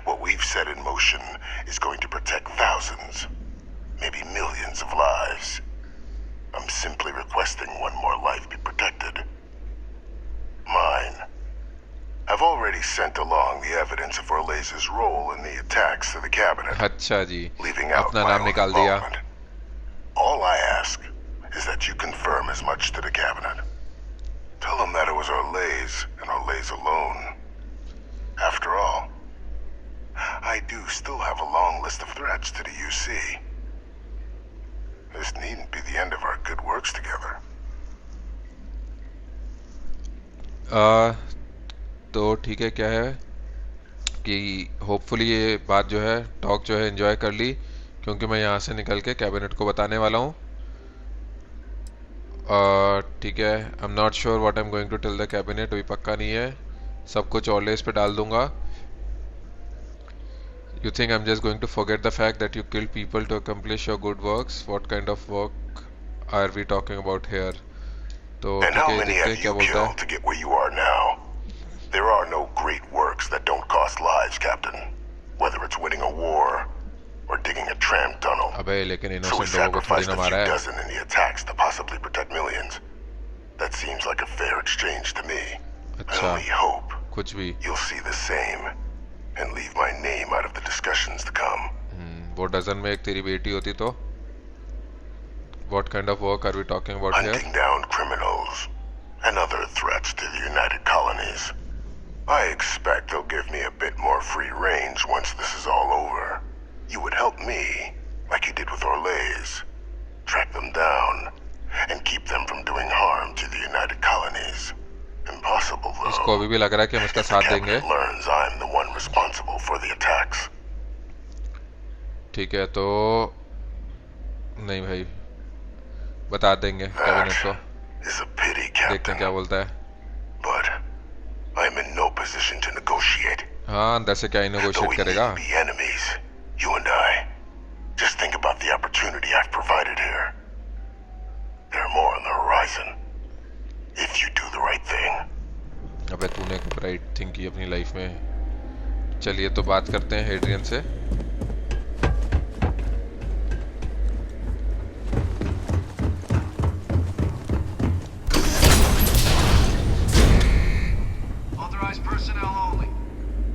What we've set in motion is going to protect thousands, maybe millions of lives. I'm simply requesting one more life be protected. Mine. I've already sent along the evidence of Orleans' role in the attacks to the cabinet. अच्छा जी, leaving out अपना my नाम own निकाल दिया. involvement. All I ask is that you confirm as much to the cabinet. Tell them that it was Orleans, and Orleans alone. After all, I do still have a long list of threats to the UC. This needn't be the end of our good works together. तो ठीक है, क्या है कि होपफुली ये बात जो है, टॉक जो है, एंजॉय कर ली, क्योंकि मैं यहाँ से निकल के कैबिनेट को बताने वाला हूँ. ठीक है, I am not sure what I am going to tell the cabinet. अभी पक्का नहीं है, सब कुछ ऑलवेज पे डाल दूंगा. You think I'm just going to forget the fact that you killed people to accomplish your good works? What kind of work are we talking about here? तो And how many have you killed to get where you are now? There are no great works that don't cost lives, Captain. Whether it's winning a war or digging a tram tunnel. अबे लेकिन So we innocent लोगों को थोड़ी sacrificed ना a मारा few है. dozen in the attacks to possibly protect millions. That seems like a fair exchange to me. I अच्छा, only hope कुछ भी. you'll see the same and leave my name out of the discussions to come. वो डजन में एक तेरी बेटी होती तो? What kind of work are we talking about here? Hunting down criminals and other threats to the United Colonies. I expect they'll give me a bit more free range once this is all over. You would help me, like you did with Orleans. Track them down and keep them from doing harm to the United Colonies. Impossible, though. इसको अभी भी लग रहा है कि हम इसका If the साथ देंगे. cabinet learns I'm the one responsible for the attacks. ठीक है, तो नहीं भाई, बता देंगे कैबिनेट को. Is a pity, देखते हैं Captain. क्या बोलता है. But I'm in no position to negotiate. हाँ, अंदर से क्या ही Though नेगोशिएट we करेगा. need to be enemies, you and I. Just think about the opportunity I've provided here. There are more on the horizon. If you do the right thing. अबे तूने राइट थिंक की अपनी लाइफ में. चलिए तो बात करते हैं हेड्रियन से. Authorized personnel only.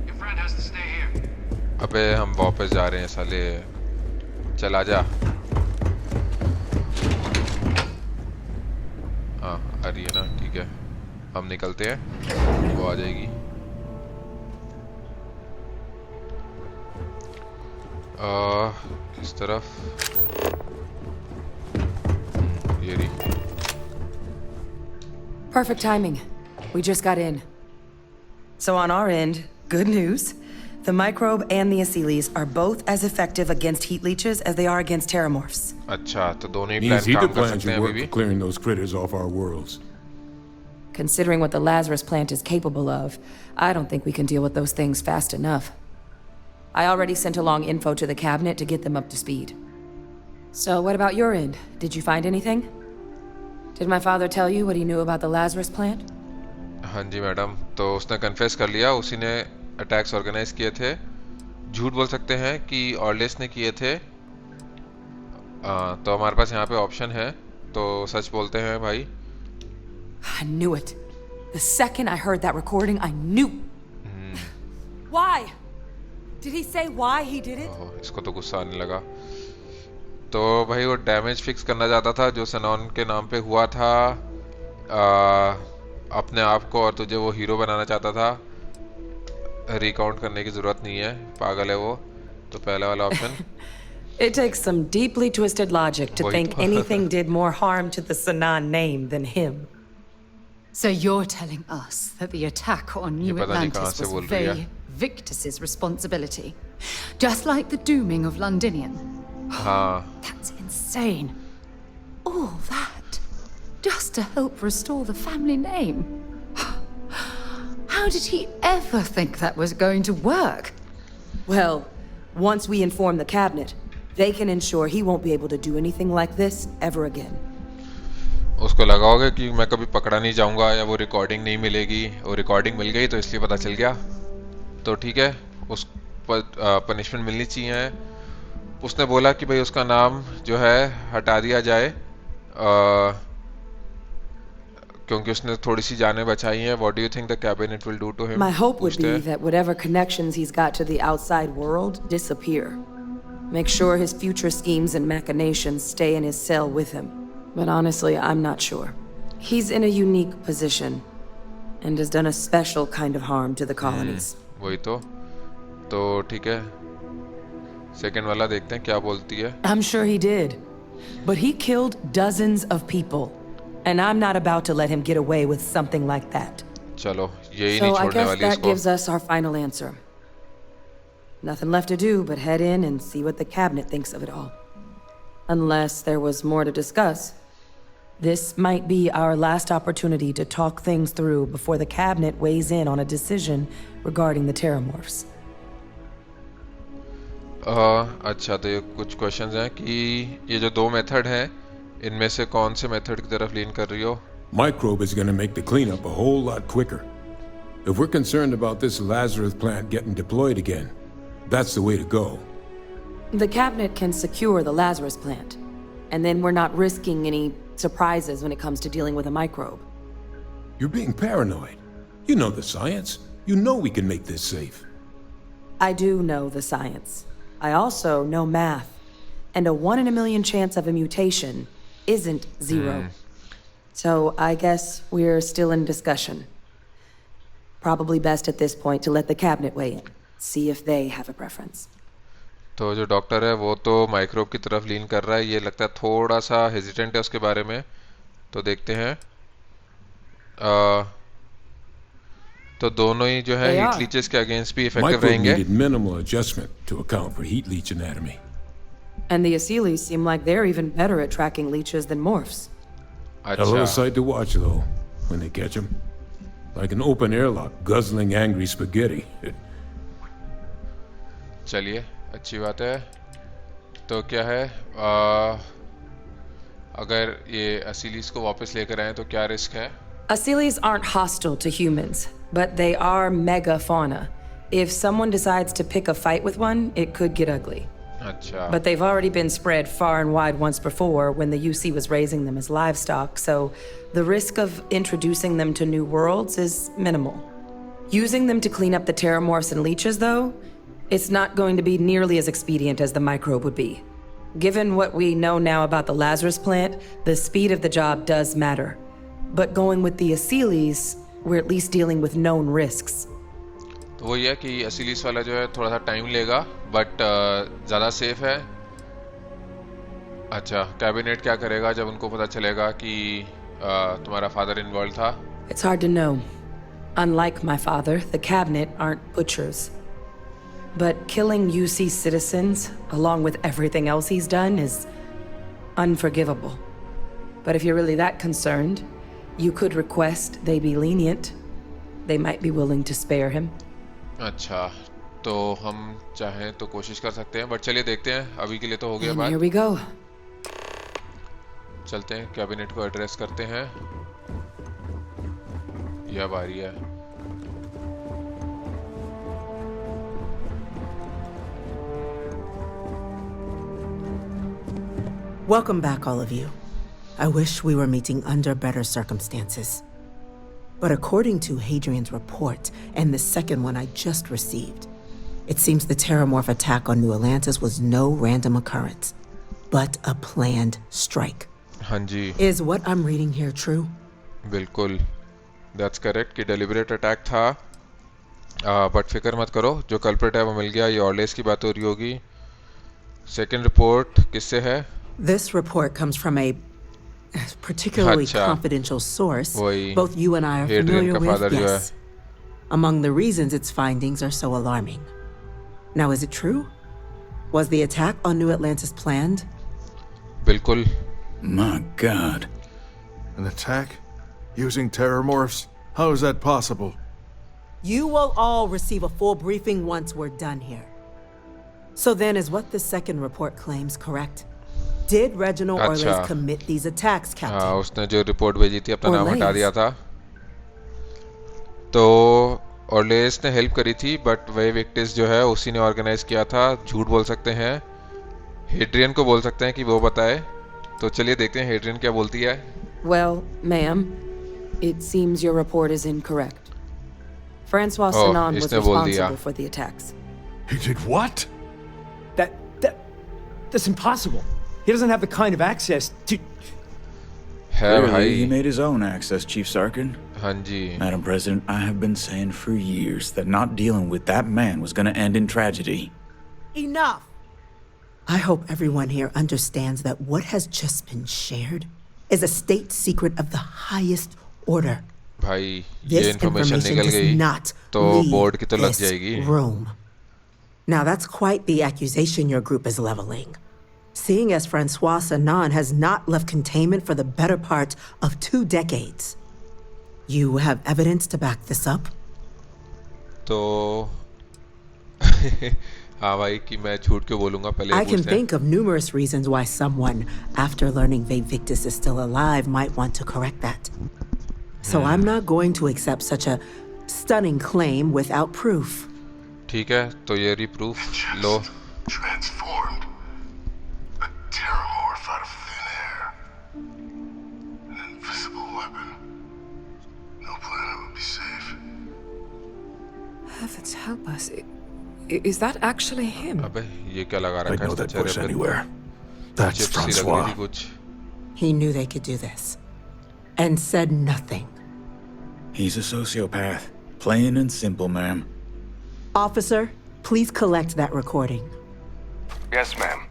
Your friend has to stay here. अबे हम वापस जा रहे हैं साले. चल आजा. हाँ आ रही है ना, ठीक है, हम निकलते हैं, वो आ जाएगी. किस तरफ? ये रही. Perfect timing. We just got in. So on our end, good news. The microbe and the Asylees are both as effective against heat leeches as they are against Terrormorphs. अच्छा, तो दोनों ही Means he प्लान the काम कर plans सकते you हैं अभी work भी. for clearing those critters off our worlds. Considering what the Lazarus plant is capable of, I don't think we can deal with those things fast enough. I already sent along info to the cabinet to get them up to speed. So what about your end? Did you find anything? Did my father tell you what he knew about the Lazarus plant? हाँ जी मैडम, तो उसने कन्फेस कर लिया, उसी ने अटैक्स ऑर्गेनाइज किए थे. झूठ बोल सकते हैं कि ऑर्लेस ने किए थे. तो हमारे पास यहाँ पे ऑप्शन है, तो सच बोलते हैं भाई. I knew it. The second I heard that recording, I knew. Why? Did he say why he did it? ओहो, इसको तो गुस्सा आने लगा. तो भाई वो डैमेज फिक्स करना चाहता था जो सनॉन के नाम पे हुआ था अपने आप को, और तुझे वो हीरो बनाना चाहता था. रिकाउंट करने की जरूरत नहीं है, पागल है वो. तो पहला वाला option. It takes some deeply twisted logic to think anything did more harm to the Sanan name than him. So you're telling us that the attack on New Atlantis was Vay Victus's responsibility, just like the dooming of Londinian? That's insane. All that just to help restore the family name. How did he ever think that was going to work? Well, once we inform the cabinet, they can ensure he won't be able to do anything like this ever again. उसको लगा होगा कि मैं कभी पकड़ा नहीं जाऊंगा या वो रिकॉर्डिंग नहीं मिलेगी. वो रिकॉर्डिंग मिल गई तो इसलिए पता चल गया. तो ठीक है, उस पर पनिशमेंट मिलनी चाहिए. उसने बोला कि भाई उसका नाम जो है हटा दिया जाए क्योंकि उसने थोड़ी सी जानें बचाई हैं. What do you think the cabinet will do to him? My hope would be that whatever connections he's got to the outside world disappear. Make sure his future schemes and machinations stay in his cell with him. But honestly, I'm not sure. He's in a unique position and has done a special kind of harm to the colonies. वही तो ठीक है सेकंड वाला देखते हैं क्या बोलती है I'm sure he did, but he killed dozens of people, and I'm not about to let him get away with something like that. चलो यही So नहीं I छोड़ने guess वाली that इसको gives us our final answer. Nothing left to do but head in and see what the cabinet thinks of it all. Unless there was more to discuss. This might be our last opportunity to talk things through before the cabinet weighs in on a decision regarding the Terrormorphs. अच्छा तो ये कुछ क्वेश्चंस हैं कि ये जो दो मेथड हैं इनमें से कौन से मेथड की तरफ लीन कर रही हो Microbe is going to make the cleanup a whole lot quicker. If we're concerned about this Lazarus plant getting deployed again, that's the way to go. The cabinet can secure the Lazarus plant, and then we're not risking any surprises when it comes to dealing with a microbe. You're being paranoid. You know the science. You know we can make this safe. I do know the science. I also know math. And a 1 in a million chance of a mutation isn't 0. So I guess we're still in discussion. Probably best at this point to let the cabinet weigh in. See if they have a preference. तो जो डॉक्टर है वो तो माइक्रोब की तरफ लीन कर रहा है ये लगता है थोड़ा सा हेजिटेंट है उसके बारे में तो देखते हैं तो दोनों ही जो है हीट लीचेस के अगेंस्ट भी इफेक्टिव रहेंगे Microbe needed minimal adjustment to account for heat leech anatomy. And the Asylees seem like they're even better at tracking leeches than morphs. A little sight to watch though when they catch them. Like an open airlock guzzling angry spaghetti. चलिए अच्छी बात है तो क्या है अगर ये असीलीस को वापस लेकर आए तो क्या रिस्क है Asylees aren't hostile to humans, but they are megafauna. If someone decides to pick a fight with one, it could get ugly. अच्छा But they've already been spread far and wide once before when the UC was raising them as livestock, so the risk of introducing them to new worlds is minimal. Using them to clean up the Terrormorphs and leeches, though, it's not going to be nearly as expedient as the microbe would be. Given what we know now about the Lazarus plant, the speed of the job does matter. But going with the Asylees, we're at least dealing with known risks. तो वो ये कि असीलीस वाला जो है थोड़ा सा टाइम लेगा बट ज़्यादा सेफ है अच्छा कैबिनेट क्या करेगा जब उनको पता चलेगा कि तुम्हारा फादर इन्वॉल्व था It's hard to know. Unlike my father, the cabinet aren't butchers. But killing UC citizens, along with everything else he's done, is unforgivable. But if you're really that concerned, you could request they be lenient. They might be willing to spare him. अच्छा तो हम चाहें तो कोशिश कर सकते हैं बट चलिए देखते हैं अभी के लिए तो हो गया बात Here we go. चलते हैं कैबिनेट को एड्रेस करते हैं यह बारी है Welcome back, all of you. I wish we were meeting under better circumstances. But according to Hadrian's report, and the second one I just received, it seems the Terrormorph attack on New Atlantis was no random occurrence, but a planned strike. हाँ जी. Is what I'm reading here true? बिल्कुल. That's correct कि deliberate attack था. But फिक्र मत करो, जो culprit है वो मिल गया. ये ऑर्लेस की बात हो रही होगी. Second report किससे है? This report comes from a particularly confidential source. Both you and I are familiar with. Yes. Among the reasons its findings are so alarming. Now, is it true? Was the attack on New Atlantis planned? बिल्कुल. My God. An attack? Using Terrormorphs? How is that possible? You will all receive a full briefing once we're done here. So then, is what the second report claims correct? Did Reginald Orles commit these attacks, Captain? हाँ, उसने जो रिपोर्ट भेजी थी अपना नाम हटा दिया था. तो ऑर्लेस ने हेल्प करी थी, बट वही विक्टिस जो है उसी ने ऑर्गेनाइज किया था. झूठ बोल सकते हैं. हेड्रियन को बोल सकते हैं कि वो बताए. तो चलिए देखते हैं हेड्रियन क्या बोलती है. Well, ma'am, it seems your report is incorrect. Francois Sinon was responsible for the attacks. He did what? That's impossible. He doesn't have the kind of access to... Clearly, he made his own access, Chief Sarkin. हाँ जी. Madam President, I have been saying for years that not dealing with that man was going to end in tragedy. Enough! I hope everyone here understands that what has just been shared is a state secret of the highest order. भाई This ये information information निकल does गई not तो leave board की तो लग this जाएगी. room. Now that's quite the accusation your group is leveling. Seeing as Francois Sanan has not left containment for the better part of 2 decades. You have evidence to back this up? तो हाँ भाई कि मैं झूठ क्यों बोलूँगा पहले I ये can पूछते हैं. think of numerous reasons why someone, after learning Victus is still alive, might want to correct that. So I'm not going to accept such a stunning claim without proof. ठीक है तो ये रही proof low. Transformed. A Terrormorph out of thin air. An invisible weapon. No planet would be safe. Heavens help us. Is that actually him? अबे ये क्या लगा I रखा है know इसने that चेहरे voice पे? anywhere. That's चिप्स सी लग रही Francois. थी कुछ. He knew they could do this. And said nothing. He's a sociopath. Plain and simple, ma'am. Officer, please collect that recording. Yes, ma'am.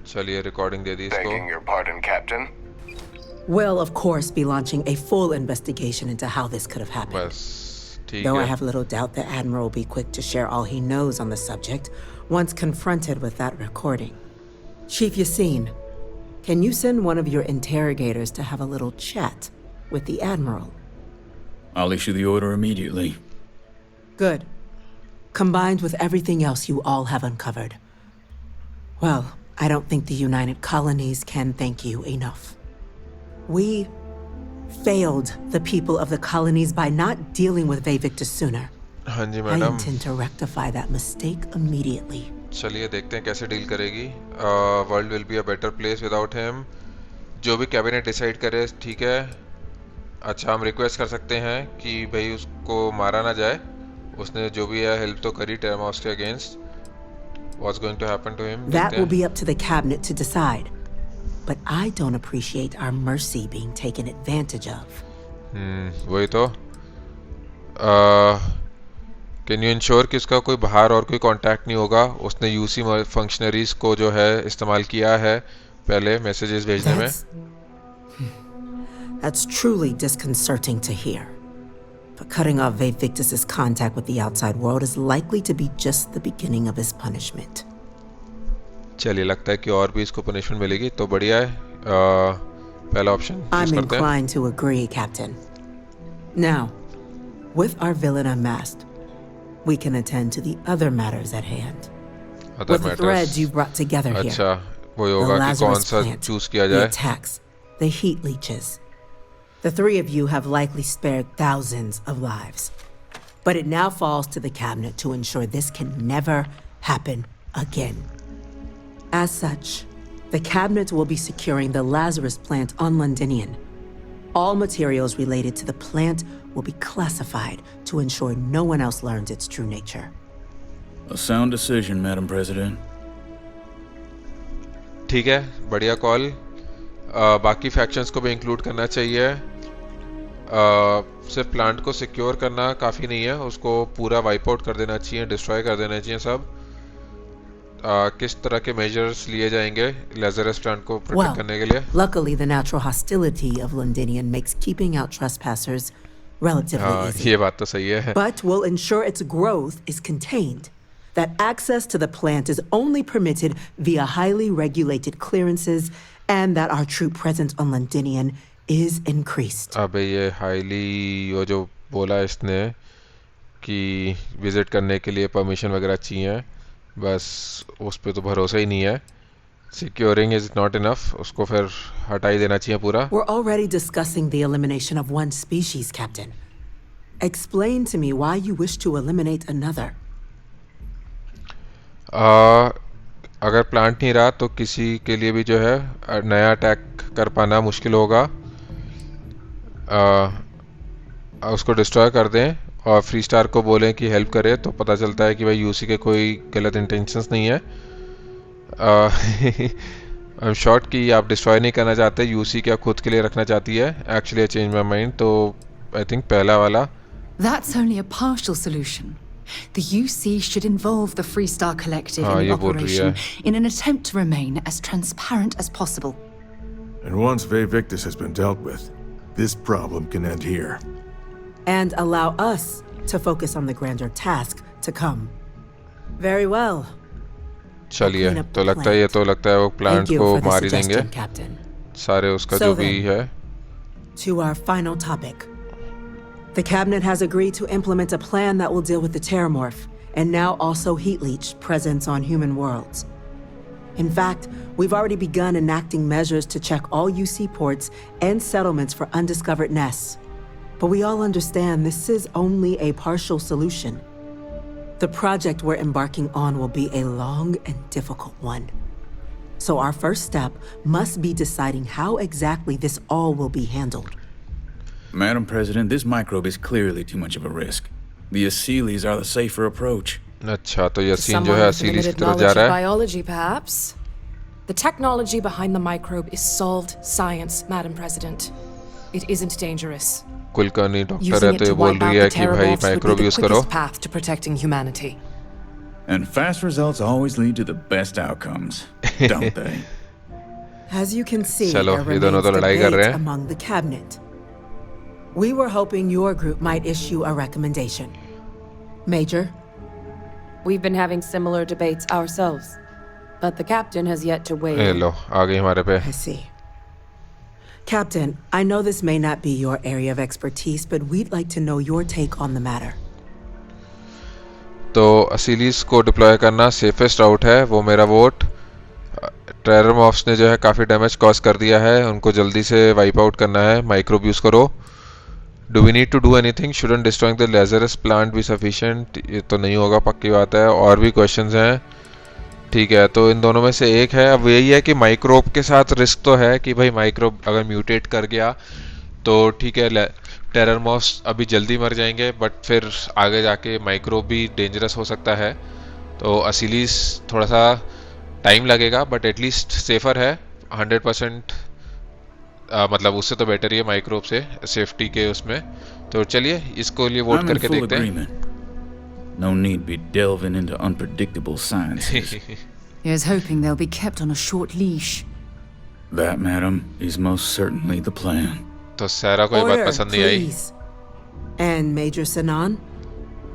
चलिए recording दे दी इसको. Begging your pardon, Captain. We'll, of course, be launching a full investigation into how this could have happened. बस ठीक Though I है. have little doubt the Admiral will be quick to share all he knows on the subject once confronted with that recording. Chief Yassine, can you send one of your interrogators to have a little chat with the Admiral? I'll issue the order immediately. Good. Combined with everything else you all have uncovered. Well, I don't think the United Colonies can thank you enough. We failed the people of the colonies by not dealing with Victus sooner. हाँ जी I madam. intend to rectify that mistake immediately. चलिए देखते हैं कैसे डील करेगी. World will be a better place without him. जो भी कैबिनेट डिसाइड करे ठीक है. अच्छा हम रिक्वेस्ट कर सकते हैं कि भाई उसको मारा ना जाए. उसने जो भी है हेल्प तो करी टेरमॉर्फ्स के against. What's going to happen to him? That will be up to the cabinet to decide. But I don't appreciate our mercy being taken advantage of. वही तो. Can you ensure कि उसका कोई बाहर और कोई कांटेक्ट नहीं होगा? उसने यूसी फंक्शनरीज को जो है इस्तेमाल किया है पहले मैसेजेस भेजने में. That's truly disconcerting to hear. But cutting off Victus's contact with the outside world is likely to be just the beginning of his punishment. चलिए लगता है कि और भी इसको पनिशमेंट मिलेगी तो बढ़िया है. पहला ऑप्शन I'm चूज करते हैं. inclined to agree, Captain. Now, with our villain unmasked, we can attend to the other matters at hand. Other with the matters. threads you brought together here. अच्छा वो The होगा कि कौन Lazarus सा plant, चूज किया the जाए. attacks, the heat leeches. The 3 of you have likely spared thousands of lives. But it now falls to the cabinet to ensure this can never happen again. As such, the cabinet will be securing the Lazarus plant on Londinian. All materials related to the plant will be classified to ensure no one else learns its true nature. A sound decision, Madam President. ठीक है बढ़िया कॉल. बाकी फैक्शंस को भी इंक्लूड करना चाहिए. सिर्फ प्लांट को सिक्योर करना काफ़ी नहीं है. उसको पूरा वाइप आउट कर देना चाहिए. डिस्ट्रॉय कर देना चाहिए सब. किस तरह के मेजर्स लिए जाएंगे लेजरस प्लांट को प्रोटेक्ट करने के लिए? Luckily, the natural hostility of Londinian makes keeping out trespassers relatively easy. ये बात तो सही है. But we'll ensure its growth is contained. That access to the plant is only permitted via highly regulated clearances, and that our troop presence on Londinian is increased. अबे ये हाईली वो जो बोला इसने कि विजिट करने के लिए परमिशन वगैरह चाहिए. बस उस पे तो भरोसा ही नहीं है. Securing is not enough. उसको फिर हटा ही देना चाहिए पूरा. We're already discussing the elimination of one species, Captain. Explain to me why you wish to eliminate another. अगर प्लांट नहीं रहा तो किसी के लिए भी जो है नया अटैक कर पाना मुश्किल होगा. उसको डिस्ट्रॉय कर दें और फ्री स्टार को बोलें कि हेल्प करे तो पता चलता है कि भाई यूसी के कोई गलत इंटेंशंस नहीं है. आई एम शॉर्ट कि आप डिस्ट्रॉय नहीं करना चाहते, यूसी क्या खुद के लिए रखना चाहती है. Actually I change my mind, तो आई थिंक पहला वाला. That's only a partial solution. The UC should involve the Freestar Collective in the operation in an attempt to remain as transparent as possible. And once Victus has been dealt with, this problem can end here. And allow us to focus on the grander task to come. Very well. चलिए, तो लगता है वो प्लांट को मार ही देंगे सारे उसका जो भी है. To our final topic. The cabinet has agreed to implement a plan that will deal with the Terrormorph, and now also heat leech presence on human worlds. In fact, we've already begun enacting measures to check all UC ports and settlements for undiscovered nests. But we all understand this is only a partial solution. The project we're embarking on will be a long and difficult one. So our first step must be deciding how exactly this all will be handled. Madam President, this microbe is clearly too much of a risk. The Asylees are the safer approach. अच्छा, तो यासीन जो है Asylees की तरफ जा रहा है. Biology, perhaps. The technology behind the microbe is solved science, Madam President. It isn't dangerous. Kulkarni doctor है तो ये बोल रही है कि भाई माइक्रोब यूज करो. Path to protecting humanity. And fast results always lead to the best outcomes, don't they? As you can see, चलो, there ये दोनों तो remains लड़ाई कर रहे debate हैं. among the cabinet. We were hoping your group might issue a recommendation. Major? We've been having similar debates ourselves, but the captain has yet to weigh in. लो, आ गई हमारे पे. I see. Captain, I know this may not be your area of expertise, but we'd like to know your take on the matter. तो Asylees को डिप्लॉय करना सेफेस्ट राउट है, वो मेरा वोट. टेररमॉर्फ्स ने जो है काफ़ी डैमेज कॉज कर दिया है, उनको जल्दी से वाइप आउट करना है. माइक्रोब यूज़ करो. Do we need to do anything? Shouldn't destroying the Lazarus plant be sufficient? ये तो नहीं होगा, पक्की बात है. और भी क्वेश्चंस हैं. ठीक है, तो इन दोनों में से एक है. अब यही है कि माइक्रोब के साथ रिस्क तो है कि भाई माइक्रोब अगर म्यूटेट कर गया तो ठीक है, टेररमॉर्फ्स अभी जल्दी मर जाएंगे, बट फिर आगे जाके माइक्रोब भी डेंजरस हो सकता है. तो Asylees थोड़ा सा टाइम लगेगा, बट एटलीस्ट सेफर है 100%. मतलब उससे तो बेटर ही है माइक्रोब से, सेफ्टी के उसमें. तो चलिए इसको लिए वोट करके देखते हैं. No need be delving into unpredictable sciences. Here's hoping they'll be kept on a short leash. That, madam, is most certainly the plan. तो सारा को ये बात पसंद नहीं आई. And Major Sinan,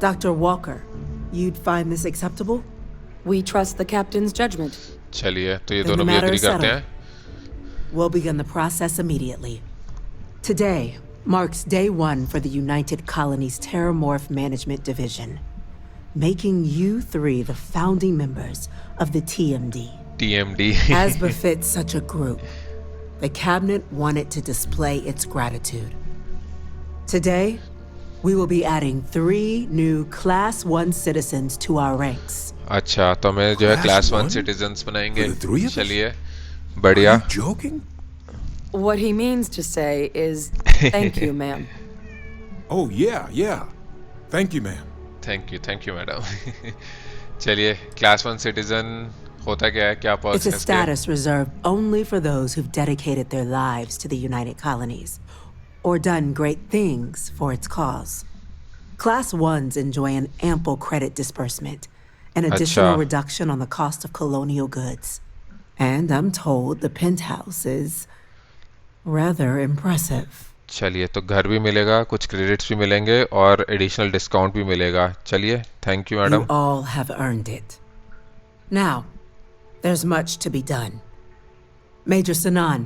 Dr. Walker, you'd find this acceptable? We trust the captain's judgment. चलिए, तो ये दोनों भी एग्री करते हैं. We'll begin the process immediately. Today marks day one for the United Colonies Terrormorph Management Division, making you three the founding members of the TMD. TMD. As befits such a group, the cabinet wanted to display its gratitude. Today, we will be adding 3 new Class 1 citizens to our ranks. अच्छा, तो हमें जो है Class 1 citizens बनाएंगे. चलिए, बढ़िया. Are you joking? What he means to say is, thank you, ma'am. Oh, yeah. Thank you, ma'am. Thank you, madam. चलिए, Class 1 citizen होता क्या है, क्या पर्क्स हैं? It's a status reserved only for those who've dedicated their lives to the United Colonies, or done great things for its cause. Class 1s enjoy an ample credit disbursement, an additional reduction on the cost of colonial goods. And I'm told the penthouse is rather impressive. चलिए, तो घर भी मिलेगा, कुछ क्रेडिट्स भी मिलेंगे और एडिशनल डिस्काउंट भी मिलेगा. चलिए, thank you madam. You all have earned it. Now, there's much to be done. Major Sinan,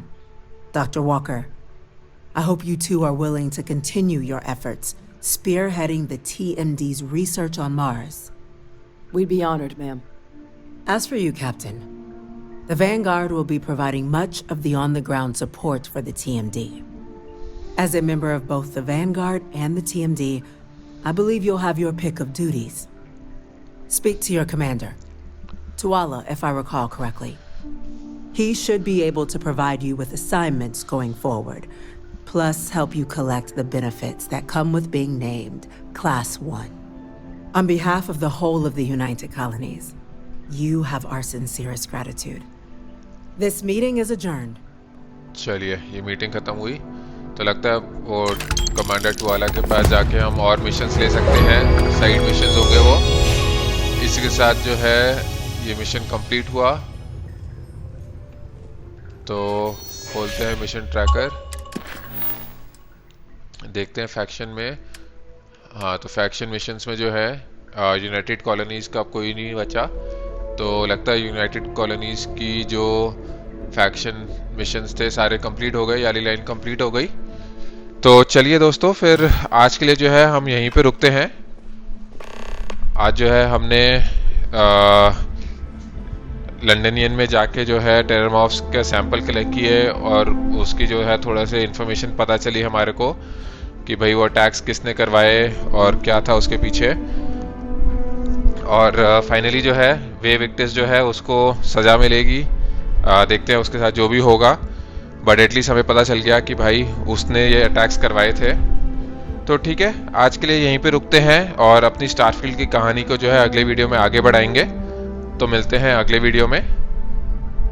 Dr. Walker, I hope you two are willing to continue your efforts, spearheading the TMD's research on Mars. We'd be honored, ma'am. As for you, Captain, the Vanguard will be providing much of the on-the-ground support for the TMD. As a member of both the Vanguard and the TMD, I believe you'll have your pick of duties. Speak to your commander, Tuala, if I recall correctly. He should be able to provide you with assignments going forward, plus help you collect the benefits that come with being named Class 1. On behalf of the whole of the United Colonies, you have our sincerest gratitude. This meeting is adjourned. चलिए ये मीटिंग खत्म हुई तो लगता है वो कमांडर टुआला के पास जाके हम और मिशंस ले सकते हैं, साइड मिशंस होंगे वो। इसी के साथ जो है ये मिशन कंप्लीट हुआ। तो खोलते हैं मिशन ट्रैकर, देखते हैं फैक्शन में। हाँ तो फैक्शन मिशंस में जो है यूनाइटेड कॉलोनीज़ का कोई नहीं बचा, तो लगता है यूनाइटेड कॉलोनीज़ की जो फैक्शन मिशंस थे सारे कंप्लीट हो गए, याली लाइन कंप्लीट हो गई। तो चलिए दोस्तों फिर आज के लिए जो है हम यहीं पे रुकते हैं। आज जो है हमने लंडनियन में जाके जो है टेररमॉर्फ्स के सैंपल कलेक्ट किए और उसकी जो है थोड़ा से इन्फॉर्मेशन पता चली हमारे को कि भाई वो अटैक्स किसने करवाए और क्या था उसके पीछे। और फाइनली जो है वे विक्टिस जो है उसको सज़ा मिलेगी, देखते हैं उसके साथ जो भी होगा, बट एटलीस्ट हमें पता चल गया कि भाई उसने ये अटैक्स करवाए थे। तो ठीक है आज के लिए यहीं पे रुकते हैं और अपनी स्टारफील्ड की कहानी को जो है अगले वीडियो में आगे बढ़ाएंगे। तो मिलते हैं अगले वीडियो में।